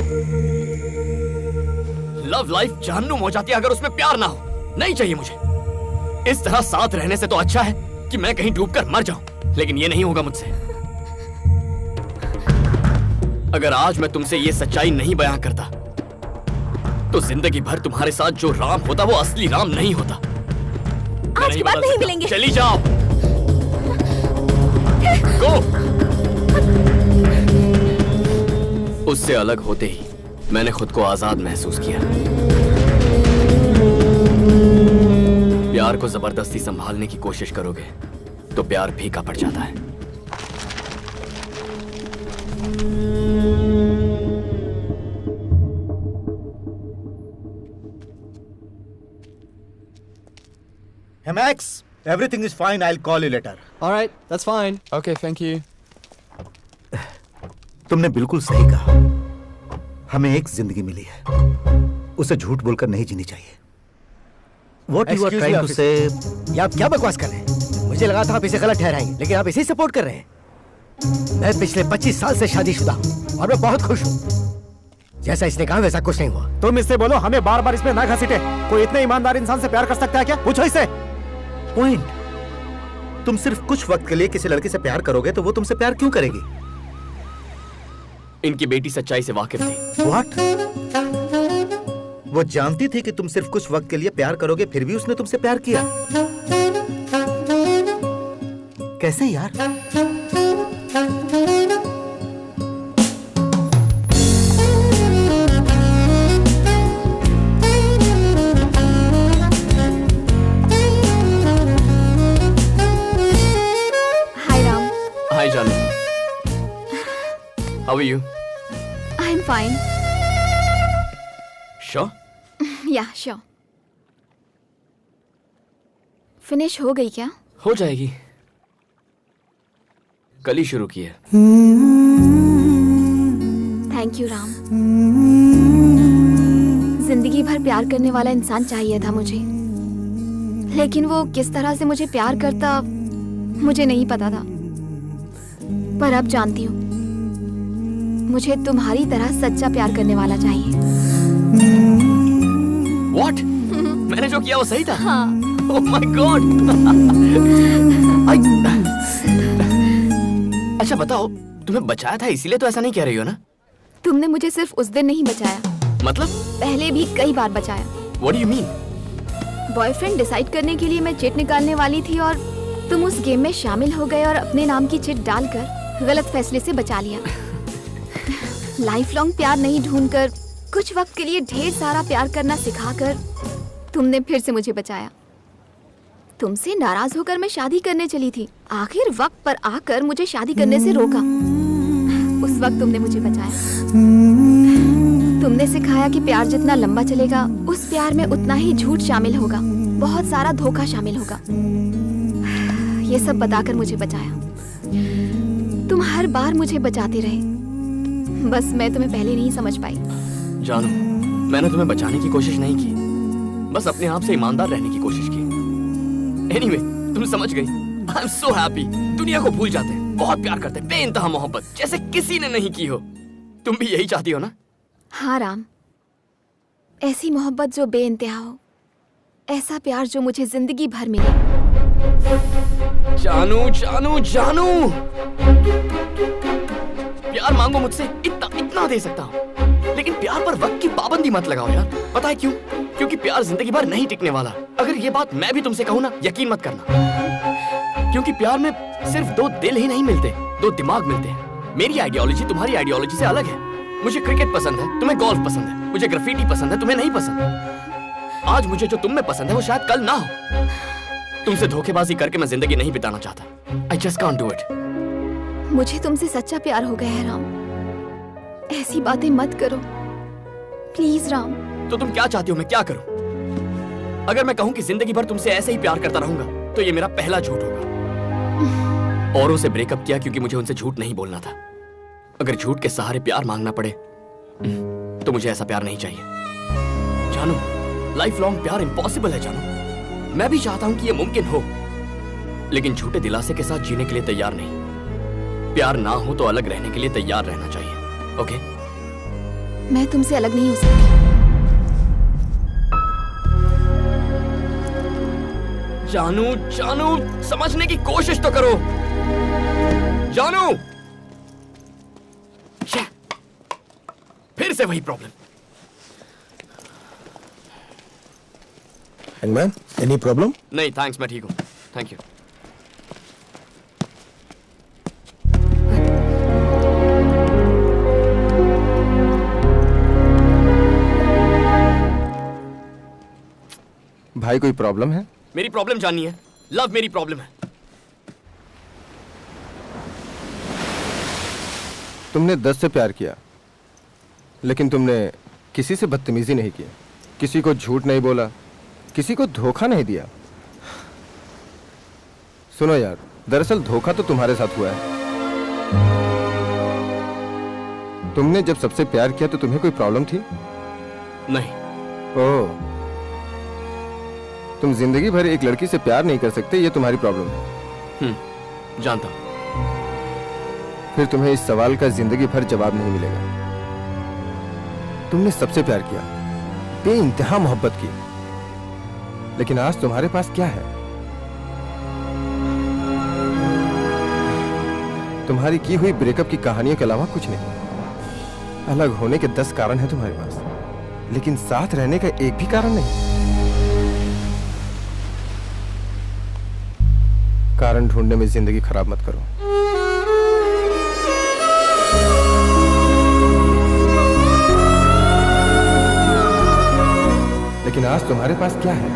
लव लाइफ जहन्नुम हो जाती है अगर उसमें प्यार ना हो। नहीं चाहिए मुझे। इस तरह साथ रहने से तो अच्छा है कि मैं कहीं डूबकर मर जाऊं, लेकिन ये नहीं होगा मुझसे। अगर आज मैं तुमसे ये सच्चाई नहीं बयां करता तो जिंदगी भर तुम्हारे साथ जो राम होता वो असली राम नहीं होता। आज के बाद नहीं मिलेंगे। चली जाओ। गो। उससे अलग होते ही मैंने खुद को आजाद महसूस किया। प्यार को जबरदस्ती संभालने की कोशिश करोगे तो प्यार फीका पड़ जाता है। Hey Max, everything is fine. I'll call you later. All right, that's fine. Okay, thank you. तुमने बिल्कुल सही कहा। हमें एक जिंदगी मिली है, उसे झूठ बोलकर नहीं जीनी चाहिए। What you are trying to say? ये आप क्या बकवास कर रहे हैं? मुझे लगा था आप इसे गलत ठहराएंगे, लेकिन आप इसे ही सपोर्ट कर रहे हैं। मैं पिछले 25 साल से शादीशुदा हूँ और मैं बहुत खुश हूँ। जैसा इसने कहा वैसा कुछ नहीं हुआ। तुम इससे बोलो, हमें बार बार इसमें ना घसीटे। कोई इतने ईमानदार इंसान से प्यार कर सकता है क्या? पूछो इससे। पॉइंट, तुम सिर्फ कुछ वक्त के लिए किसी लड़के से प्यार करोगे तो वो तुमसे प्यार क्यों करेगी? इनकी बेटी सच्चाई से वाकिफ थी। What? वो जानती थी कि तुम सिर्फ कुछ वक्त के लिए प्यार करोगे, फिर भी उसने तुमसे प्यार किया। कैसे यार? Hi Janu. How are you? I'm fine. Sure? Yeah, sure. Finish हो गई क्या? हो जाएगी। कल ही शुरू की है। Thank you Ram. जिंदगी भर प्यार करने वाला इंसान चाहिए था मुझे, लेकिन वो किस तरह से मुझे प्यार करता मुझे नहीं पता था। पर अब जानती हूँ, मुझे तुम्हारी तरह सच्चा प्यार करने वाला चाहिए। What? मैंने जो किया वो सही था? हाँ। Oh my God! अच्छा बताओ, तुम्हें बचाया था इसीलिए तो ऐसा नहीं कह रही हो ना? तुमने मुझे सिर्फ उस दिन नहीं बचाया। मतलब? पहले भी कई बार बचाया। What do you mean? Boyfriend decide करने के लिए मैं चिट निकालने वाली थी और तुम उस गेम में शामिल हो गए और अपने नाम की चिट डालकर गलत फैसले से बचा लिया। लाइफ लॉन्ग प्यार नहीं ढूंढकर कुछ वक्त के लिए ढेर सारा प्यार करना सिखाकर तुमने फिर से मुझे बचाया। तुमसे नाराज होकर मैं शादी करने चली थी, आखिर वक्त पर आकर मुझे शादी करने से रोका। उस वक्त तुमने मुझे बचाया। तुमने सिखाया कि प्यार जितना लंबा चलेगा उस प्यार में उतना ही झूठ शामिल होगा, बहुत सारा धोखा शामिल होगा। ये सब बताकर मुझे बचाया। तुम हर बार मुझे बचाते रहे, बस मैं तुम्हें पहले नहीं समझ पाई। जानू, मैंने तुम्हें बचाने की कोशिश नहीं की, बस अपने आप से ईमानदार रहने की कोशिश की। Anyway, तुम समझ गई। I'm so happy। दुनिया को भूल जाते हैं, बहुत प्यार करते हैं, बेइंतहा मोहब्बत जैसे किसी ने नहीं की हो। तुम भी यही चाहती हो ना? हाँ राम, ऐसी मोहब्बत जो बेइंतहा हो, ऐसा प्यार जो मुझे जिंदगी भर मिले। जानू जानू जानू, प्यार मांगो मुझसे, इतना दे सकता हूँ, लेकिन प्यार पर वक्त की पाबंदी मत लगाओ यार। पता है क्यों? क्योंकि प्यार जिंदगी भर नहीं टिकने वाला। अगर ये बात मैं भी तुमसे कहूँ ना, यकीन मत करना, क्योंकि प्यार में सिर्फ 2 दिल ही नहीं मिलते, 2 दिमाग मिलते हैं। मेरी आइडियोलॉजी तुम्हारी आइडियोलॉजी से अलग है। मुझे क्रिकेट पसंद है, तुम्हें गोल्फ पसंद है। मुझे ग्राफिटी पसंद है, तुम्हें नहीं पसंद। आज मुझे जो तुम में पसंद है वो शायद कल ना हो। तुमसे धोखेबाजी करके मैं जिंदगी नहीं बिताना चाहता। I just can't do it. मुझे तुमसे सच्चा प्यार हो गया है राम। ऐसी बातें मत करो प्लीज राम। तो तुम क्या चाहती हो मैं क्या करूं? अगर मैं कहूं कि जिंदगी भर तुमसे ऐसे ही प्यार करता रहूंगा तो ये मेरा पहला झूठ होगा। औरों से ब्रेकअप किया क्योंकि मुझे उनसे झूठ नहीं बोलना था। अगर झूठ के सहारे प्यार मांगना पड़े तो मुझे ऐसा प्यार नहीं चाहिए। जानू, लाइफ लॉन्ग प्यार इम्पॉसिबल है जानू। मैं भी चाहता हूं कि ये मुमकिन हो, लेकिन झूठे दिलासे के साथ जीने के लिए तैयार नहीं। प्यार ना हो तो अलग रहने के लिए तैयार रहना चाहिए। ओके? मैं तुमसे अलग नहीं हो सकती। जानू, जानू, समझने की कोशिश तो करो। जानू, फिर से वही प्रॉब्लम। Hangman, any problem? नहीं थैंक्स, मैं ठीक हूँ। Thank you. भाई कोई प्रॉब्लम है? मेरी प्रॉब्लम जाननी है। लव मेरी प्रॉब्लम है। तुमने 10 से प्यार किया, लेकिन तुमने किसी से बदतमीजी नहीं की, किसी को झूठ नहीं बोला, किसी को धोखा नहीं दिया। सुनो यार, दरअसल धोखा तो तुम्हारे साथ हुआ है। तुमने जब सबसे प्यार किया तो तुम्हें कोई प्रॉब्लम थी? नहीं। ओह, तुम जिंदगी भर एक लड़की से प्यार नहीं कर सकते, ये तुम्हारी प्रॉब्लम है। जानता हूं। फिर तुम्हें इस सवाल का जिंदगी भर जवाब नहीं मिलेगा। तुमने सबसे प्यार किया, बेइंतहा मोहब्बत की, लेकिन आज तुम्हारे पास क्या है? तुम्हारी की हुई ब्रेकअप की कहानियों के अलावा कुछ नहीं। अलग होने के 10 कारण हैं तुम्हारे पास, लेकिन साथ रहने का एक भी कारण नहीं। कारण ढूंढने में जिंदगी खराब मत करो। लेकिन आज तुम्हारे पास क्या है?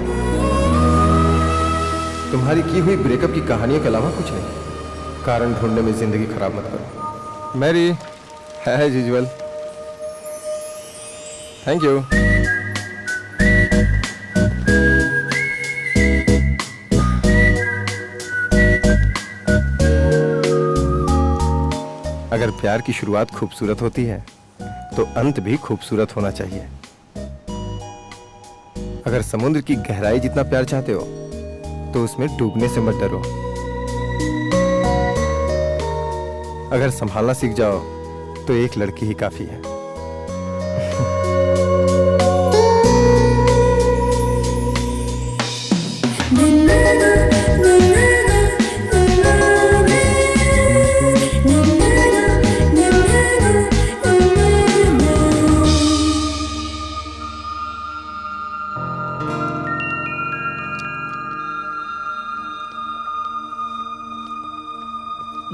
तुम्हारी की हुई ब्रेकअप की कहानियों के अलावा कुछ नहीं। कारण ढूंढने में जिंदगी खराब मत करो। मैरी है यूजुअल। Thank you. अगर प्यार की शुरुआत खूबसूरत होती है तो अंत भी खूबसूरत होना चाहिए। अगर समुद्र की गहराई जितना प्यार चाहते हो तो उसमें डूबने से मत डरो। अगर संभालना सीख जाओ तो एक लड़की ही काफी है।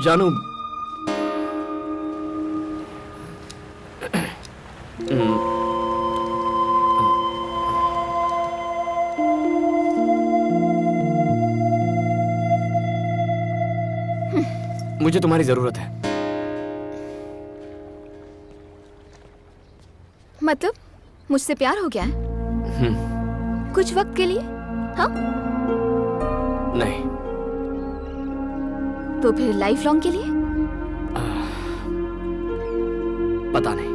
जानू, मुझे तुम्हारी जरूरत है। मतलब मुझसे प्यार हो गया है? कुछ वक्त के लिए? हाँ? नहीं। तो फिर लाइफ लॉन्ग के लिए? पता नहीं।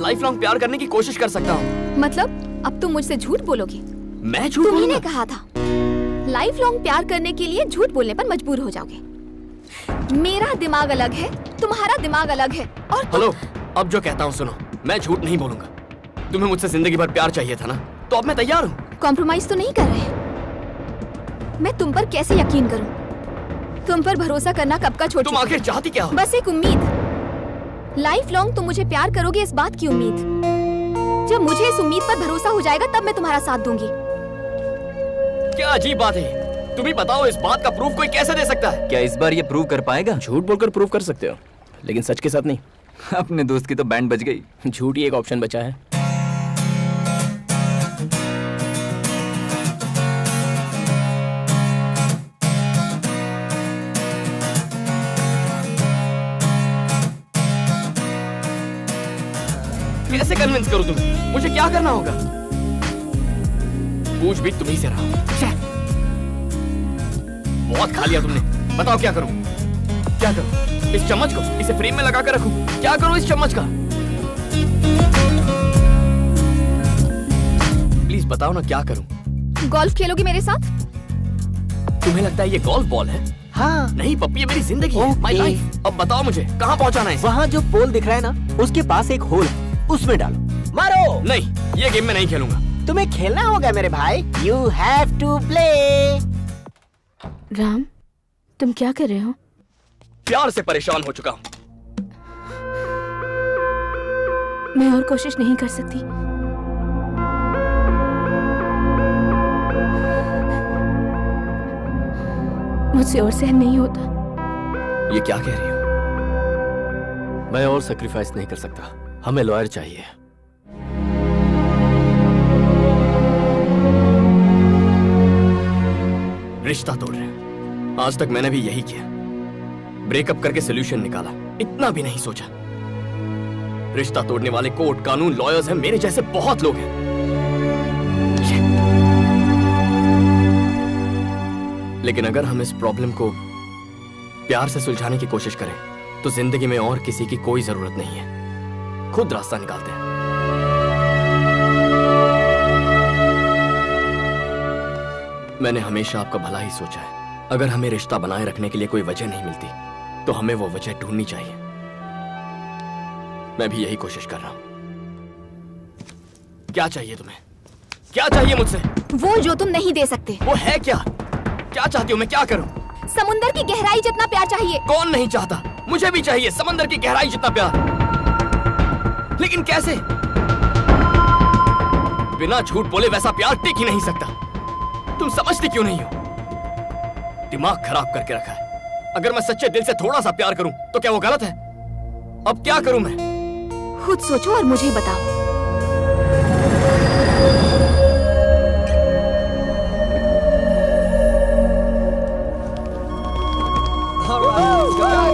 लाइफ लॉन्ग प्यार करने की कोशिश कर सकता हूँ। मतलब अब तुम मुझसे झूठ बोलोगी? मैं झूठ बोलूंगा? तुमने कहा था लाइफ लॉन्ग प्यार करने के लिए झूठ बोलने पर मजबूर हो जाओगे। मेरा दिमाग अलग है, तुम्हारा दिमाग अलग है। और हेलो, अब जो कहता हूँ सुनो, मैं झूठ नहीं बोलूंगा। तुम्हें मुझसे जिंदगी भर प्यार चाहिए था ना, तो अब मैं तैयार हूँ। कॉम्प्रोमाइज तो नहीं कर रहे? मैं तुम पर कैसे यकीन करूं? तुम पर भरोसा करना कब का छोड़ चुकी? तुम आखिर चाहती क्या हो? बस एक उम्मीद। लाइफ लॉन्ग तुम मुझे प्यार करोगे इस बात की उम्मीद। जब मुझे इस उम्मीद पर भरोसा हो जाएगा तब मैं तुम्हारा साथ दूंगी। क्या अजीब बात है। तुम ही बताओ, इस बात का प्रूफ कोई कैसे दे सकता है? क्या इस बार ये प्रूव कर पाएगा? झूठ बोलकर प्रूफ कर सकते हो, लेकिन सच के साथ नहीं। अपने दोस्त की तो बैंड बज गई। झूठ ही एक ऑप्शन बचा है। कैसे कन्विंस करूं तुम्हें? मुझे क्या करना होगा? पूछ भी तुम्ही से रहा। बहुत खा लिया तुमने, बताओ क्या करूं? क्या करूं? इस चम्मच को इसे फ्रेम में लगा कर रखूं? क्या करूं इस चम्मच का? प्लीज बताओ ना, क्या करूं? गोल्फ खेलोगी मेरे साथ? तुम्हें लगता है ये गोल्फ बॉल है? हाँ। नहीं पप्पी, ये मेरी जिंदगी है, माय लाइफ। अब बताओ मुझे कहाँ पहुँचाना है? वहाँ जो पोल दिख रहा है ना, उसके पास एक होल है, उसमें डालो। मारो। नहीं, ये गेम में नहीं खेलूंगा। तुम्हें खेलना होगा मेरे भाई। You have to play। Ram, तुम क्या कर रहे हो? प्यार से परेशान हो चुका हूँ। मैं और कोशिश नहीं कर सकती। मुझसे और सहन नहीं होता। ये क्या कह रही हो? मैं और सैक्रिफाइस नहीं कर सकता, हमें लॉयर चाहिए। रिश्ता तोड़ रहे हैं। आज तक मैंने भी यही किया, ब्रेकअप करके सोल्यूशन निकाला, इतना भी नहीं सोचा। रिश्ता तोड़ने वाले कोर्ट, कानून, लॉयर्स हैं, मेरे जैसे बहुत लोग हैं। लेकिन अगर हम इस प्रॉब्लम को प्यार से सुलझाने की कोशिश करें तो जिंदगी में और किसी की कोई जरूरत नहीं है, खुद रास्ता निकालते हैं। मैंने हमेशा आपका भला ही सोचा है। अगर हमें रिश्ता बनाए रखने के लिए कोई वजह नहीं मिलती तो हमें वो वजह ढूंढनी चाहिए। मैं भी यही कोशिश कर रहा हूं। क्या चाहिए तुम्हें? क्या चाहिए मुझसे? वो जो तुम नहीं दे सकते। वो है क्या? क्या चाहती हो? मैं क्या करूं? समुंदर की गहराई जितना प्यार चाहिए। कौन नहीं चाहता? मुझे भी चाहिए समंदर की गहराई जितना प्यार। लेकिन कैसे? बिना झूठ बोले वैसा प्यार टिक ही नहीं सकता। तुम समझती क्यों नहीं हो? दिमाग खराब करके रखा है। अगर मैं सच्चे दिल से थोड़ा सा प्यार करूं तो क्या वो गलत है? अब क्या करूं मैं? खुद सोचो और मुझे बताओ।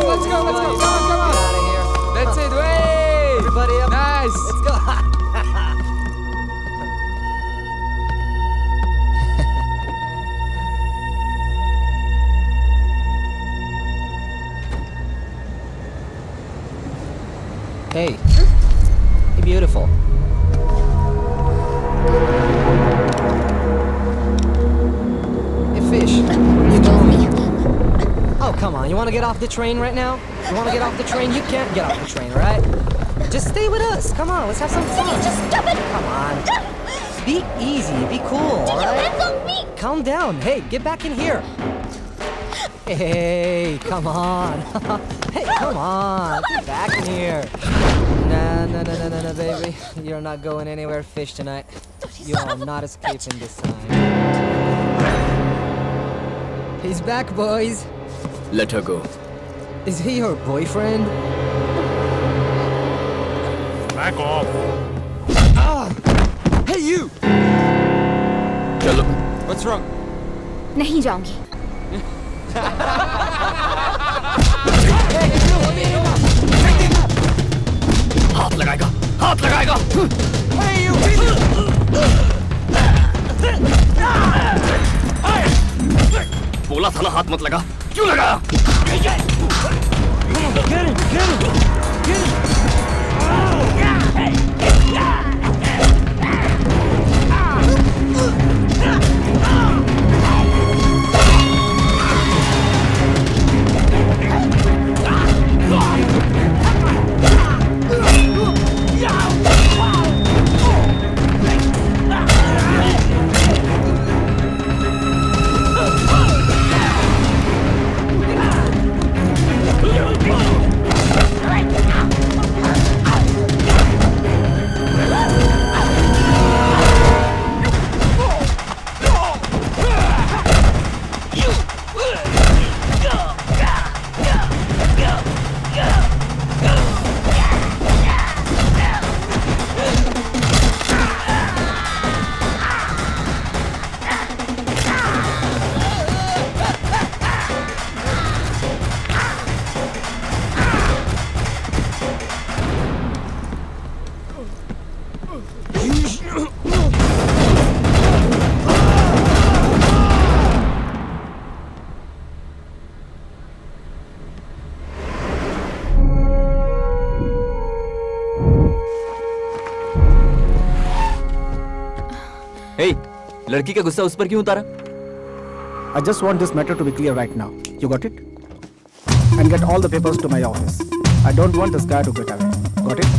Let's go. Come on. Get out of here. That's it. Way. Everybody up. Nice. Let's go. Hey. Hey, beautiful. Hey, fish. Where are you going? Oh, come on. You want to get off the train right now? You want to get off the train? You can't get off the train, right? Just stay with us. Come on. Let's have some fun. Just stop it. Come on. Be easy. Be cool, all right? Calm down. Hey, get back in here. Hey, come on. Hey, come on. Get back in here. No, baby. You're not going anywhere, fish, tonight. You are not escaping this time. He's back, boys. Let her go. Is he your boyfriend? Back off. Ah! Hey, you! चलो। What's wrong? नहीं जाऊंगी। हाथ लगाएगा, हाथ लगाएगा। Hey, you! बोला था ना हाथ मत लगा, क्यों लगाया? Get him! Get him! Get him! हे, लड़की का गुस्सा उस पर क्यों उतारा? I just want this matter to be clear right now. You got it? And get all the papers to my office. I don't want this guy to get away. Got it?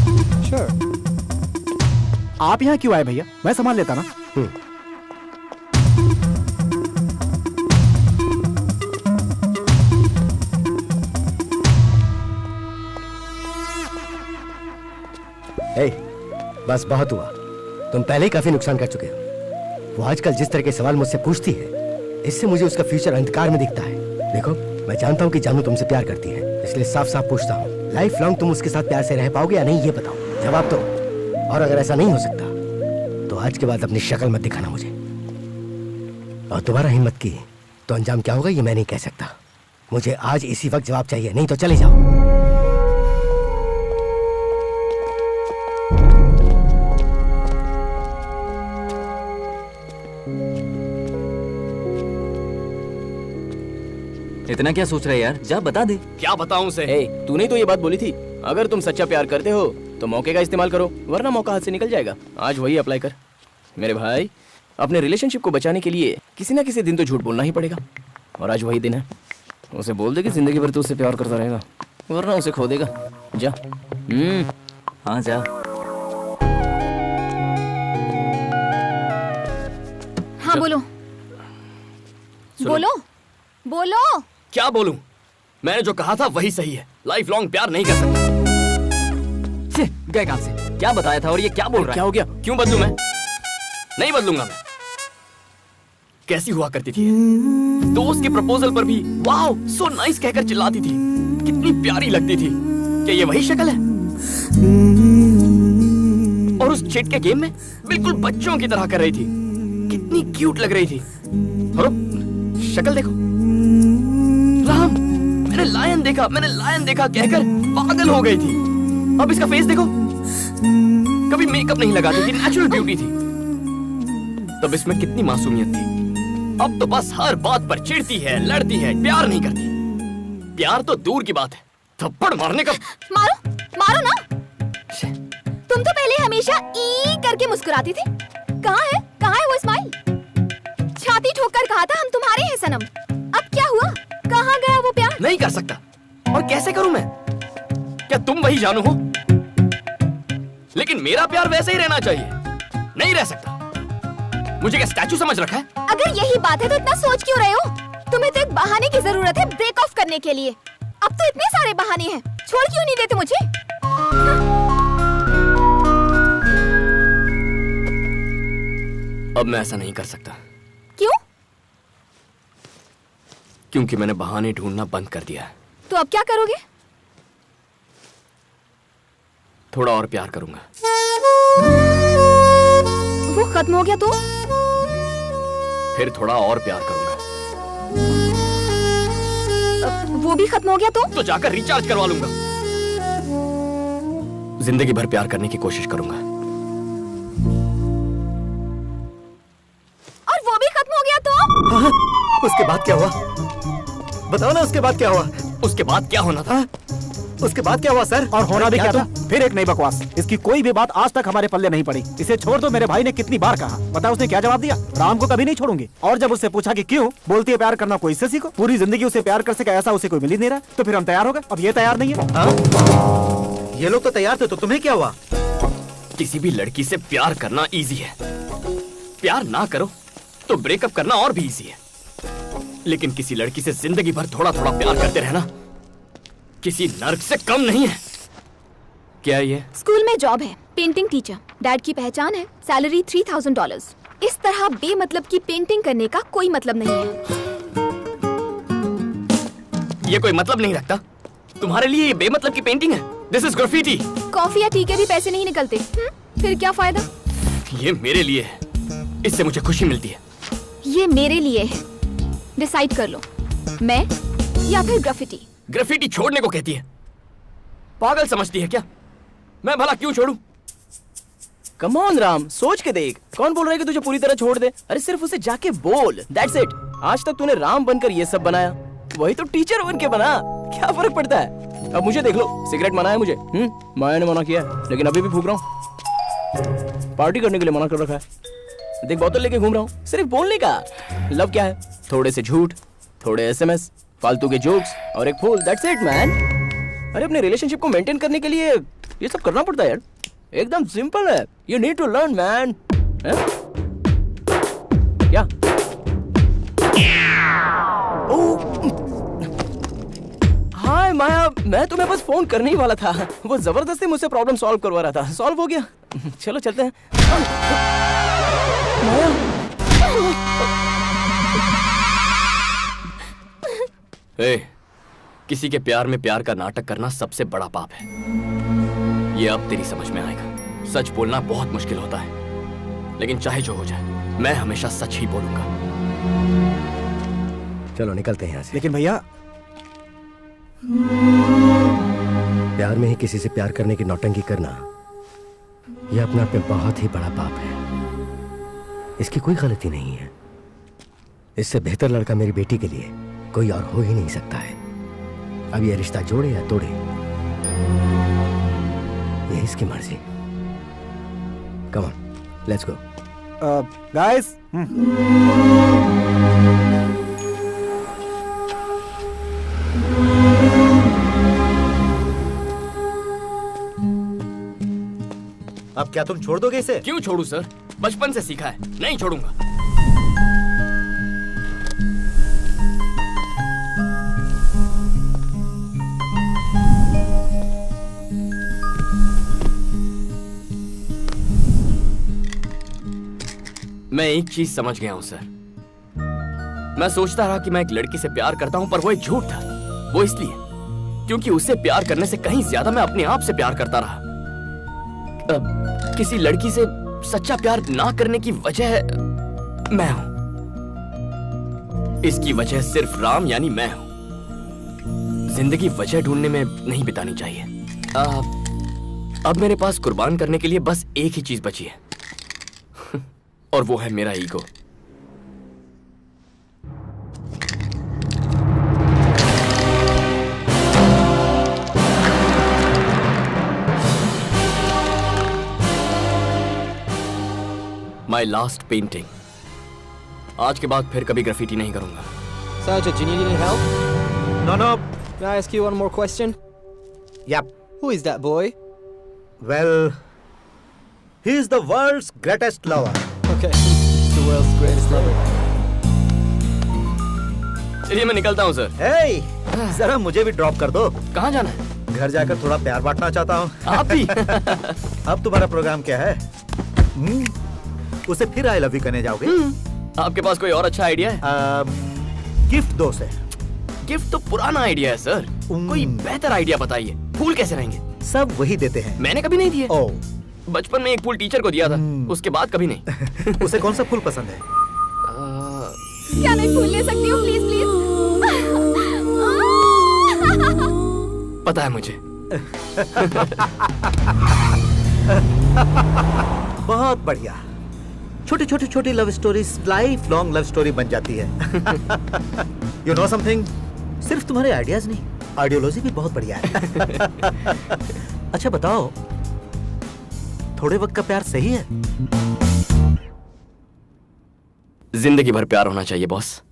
Sure. आप यहाँ क्यों आए भैया? मैं संभाल लेता ना। हे, बस बहुत हुआ। तुम पहले ही काफी नुकसान कर चुके हो। वो आजकल जिस तरह के सवाल मुझसे पूछती है, इससे मुझे उसका फ्यूचर अंधकार में दिखता है। देखो, मैं जानता हूँ कि जानू तुमसे प्यार करती है, इसलिए साफ साफ पूछता हूँ, लाइफ लॉन्ग तुम उसके साथ प्यार से रह पाओगे या नहीं, ये बताओ। जवाब दो। और अगर ऐसा नहीं हो सकता तो आज के बाद अपनी शक्ल मत दिखाना मुझे। और दोबारा हिम्मत की तो अंजाम क्या होगा ये मैं नहीं कह सकता। मुझे आज इसी वक्त जवाब चाहिए, नहीं तो चले जाओ। इतना क्या सोच रहा है यार? जा बता दे। क्या बताऊं उसे? तूने तो ये बात बोली थी, अगर तुम सच्चा प्यार करते हो तो मौके का इस्तेमाल करो, वरना मौका हाथ से निकल जाएगा। आज वही अप्लाई कर मेरे भाई। अपने रिलेशनशिप को बचाने के लिए किसी ना किसी दिन तो झूठ बोलना ही पड़ेगा, और आज वही दिन है। उसे बोल दे कि जिंदगी भर तू उससे प्यार करता रहेगा, वरना उसे खो देगा। जा। हाँ जा। हाँ बोलो। बोलो बोलो। क्या बोलूं? मैंने जो कहा था वही सही है। लाइफ लॉन्ग प्यार नहीं कर सकता। गए काम से क्या बताया था और ये क्या बोल रहा है? क्या हो गया? क्यों बदलूं मैं? नहीं बदलूंगा मैं। कैसी हुआ करती थी? दोस्त के प्रपोजल पर भी वाओ सो नाइस कहकर चिल्लाती थी। कितनी प्यारी लगती थी। क्या ये वही शक्ल है? और उस चिट के गेम में बिल्कुल बच्चों की तरह कर रही थी। कितनी क्यूट लग रही थी। और शक्ल देखो। राम, मैंने लायन देखा कहकर पागल हो गई थी। अब इसका फेस देखो। कभी मेकअप नहीं लगाती थी, नेचुरल ब्यूटी थी। तब इसमें कितनी मासूमियत थी। अब तो बस हर बात पर चिढ़ती है, लड़ती है, प्यार नहीं करती। प्यार तो दूर की बात है, थप्पड़ मारने का। मारो ना। तुम तो पहले हमेशा ई करके मुस्कुराती थी। कहाँ है वो स्माइल? छाती ठोककर कहा था हम तुम्हारे हैं सनम। अब क्या हुआ? कहाँ गया वो प्यार? नहीं कर सकता। और कैसे करूं मैं? क्या तुम वही जानू हो? लेकिन मेरा प्यार वैसे ही रहना चाहिए। नहीं रह सकता। मुझे क्या स्टैचू समझ रखा है? अगर यही बात है तो इतना सोच क्यों रहे हो? तुम्हें तो एक बहाने की जरूरत है ब्रेक ऑफ करने के लिए। अब तो इतने सारे बहाने हैं, छोड़ क्यों नहीं देते मुझे? अब मैं ऐसा नहीं कर सकता। क्यों? क्योंकि मैंने बहाने ढूंढना बंद कर दिया है। तो अब क्या करोगे? थोड़ा और प्यार करूंगा। वो खत्म हो गया तो? फिर थोड़ा और प्यार करूंगा। वो भी खत्म हो गया तो? तो जाकर रिचार्ज करवा लूंगा। जिंदगी भर प्यार करने की कोशिश करूंगा। और वो भी खत्म हो गया तो? हाँ, उसके बाद क्या हुआ? बताओ ना, उसके बाद क्या हुआ? उसके बाद क्या होना था? उसके बाद क्या हुआ सर? और होना भी क्या था? फिर एक नई बकवास। इसकी कोई भी बात आज तक हमारे पल्ले नहीं पड़ी। इसे छोड़ दो, मेरे भाई ने कितनी बार कहा। पता उसने क्या जवाब दिया? राम को कभी नहीं छोड़ूंगी। और जब उससे पूछा कि क्यों, बोलती है प्यार करना कोई इससे सीखो। पूरी जिंदगी उसे प्यार कर सके ऐसा उसे कोई मिल ही नहीं रहा। तो फिर हम तैयार हो गए। अब ये तैयार नहीं है। ये लोग तो तैयार थे, तो तुम्हें क्या हुआ? किसी भी लड़की से प्यार करना इजी है। प्यार ना करो तो ब्रेकअप करना और भी इजी है। लेकिन किसी लड़की से जिंदगी भर थोड़ा थोड़ा प्यार करते रहना किसी नर्क से कम नहीं है। क्या ये? स्कूल में जॉब है, पेंटिंग टीचर। डैड की पहचान है, सैलरी $3000। इस तरह बेमतलब की पेंटिंग करने का कोई मतलब नहीं है। ये कोई मतलब नहीं रखता? तुम्हारे लिए ये बेमतलब की पेंटिंग है? This is graffiti. कॉफी या टी के भी पैसे नहीं निकलते। फिर क्या फायदा? ये मेरे लिए है, इससे मुझे खुशी मिलती है। ये मेरे लिए है। डिसाइड कर लो, मैं या फिर ग्राफिटी। ग्राफिटी छोड़ने को कहती है। पागल समझती है क्या? मैं भला क्यों छोड़ूं? कम ऑन राम, सोच के देख। कौन बोल रहा है कि तुझे पूरी तरह छोड़ दे? अरे सिर्फ उसे जाके बोल, दैट्स इट। आज तक तूने राम बनकर ये सब बनाया, वही तो टीचर बन के बना। क्या फर्क पड़ता है? अब मुझे देख लो, सिगरेट मना है मुझे। मैंने मना किया है, लेकिन अभी भी फूक रहा हूँ। पार्टी करने के लिए मना कर रखा है। देख बोतल लेके घूम रहा हूँ सिर्फ बोलने का। लव क्या है? थोड़े से झूठ, थोड़े एसएमएस, फालतू के जोक्स और एक फूल, दैट्स इट मैन। अरे अपने रिलेशनशिप को मेंटेन करने के लिए ये सब करना पड़ता है यार। एकदम सिंपल है। You need to learn man. क्या? हाय माया, मैं तुम्हें बस फोन करने ही वाला था। वो जबरदस्ती मुझसे प्रॉब्लम सॉल्व करवा रहा था। सॉल्व हो गया। चलो चलते हैं। माया। किसी के प्यार में प्यार का नाटक करना सबसे बड़ा पाप है। ये अब तेरी समझ में आएगा। सच बोलना बहुत मुश्किल होता है, लेकिन चाहे जो हो जाए मैं हमेशा सच ही बोलूंगा। चलो निकलते हैं यहाँ से। लेकिन भैया, प्यार में ही किसी से प्यार करने की नौटंकी करना यह अपने आप में बहुत ही बड़ा पाप है। इसकी कोई गलती नहीं है। इससे बेहतर लड़का मेरी बेटी के लिए कोई और हो ही नहीं सकता है। अब यह रिश्ता जोड़े या तोड़े, यह इसकी मर्जी। Come on, let's go. Guys, अब क्या तुम छोड़ दोगे इसे? क्यों छोड़ू सर? बचपन से सीखा है, नहीं छोड़ूंगा। मैं एक चीज समझ गया हूं सर। मैं सोचता रहा कि मैं एक लड़की से प्यार करता हूं, पर वो एक झूठ था। वो इसलिए क्योंकि उससे प्यार करने से कहीं ज्यादा मैं अपने आप से प्यार करता रहा। किसी लड़की से सच्चा प्यार ना करने की वजह मैं हूं। इसकी वजह सिर्फ राम यानी मैं हूं। जिंदगी वजह ढूंढने में नहीं बितानी चाहिए। अब मेरे पास कुर्बान करने के लिए बस एक ही चीज बची है, और वो है मेरा ईगो। My last painting. आज के बाद फिर कभी ग्राफिटी नहीं करूंगा। Sergeant, do you need any help? No, no. Can I ask you one more question? Yep. Who is that boy? Well, he is the world's greatest lover. Okay, he's the world's greatest lover. चलिए मैं निकलता हूँ sir. Hey, जरा मुझे भी drop कर दो। कहाँ जाना है? घर जाकर थोड़ा प्यार बांटना चाहता हूँ। आप भी? अब तुम्हारा प्रोग्राम क्या है? उसे फिर आई लव यू करने जाओगे? आपके पास कोई और अच्छा आइडिया है? गिफ्ट दो से। गिफ्ट तो पुराना आइडिया है सर। कोई बेहतर आइडिया बताइए। फूल कैसे रहेंगे? सब वही देते हैं। मैंने कभी नहीं दिए। ओह, बचपन में एक फूल टीचर को दिया था, उसके बाद कभी नहीं। उसे कौन सा फूल पसंद है? क्या मैं फूल ले सकती हूँ प्लीज प्लीज? पता है मुझे। बहुत बढ़िया। छोटी छोटी छोटी love stories life long love story बन जाती है। यू नो समथिंग, सिर्फ तुम्हारे आइडियाज नहीं, आइडियोलॉजी भी बहुत बढ़िया है। अच्छा बताओ, थोड़े वक्त का प्यार सही है? जिंदगी भर प्यार होना चाहिए बॉस।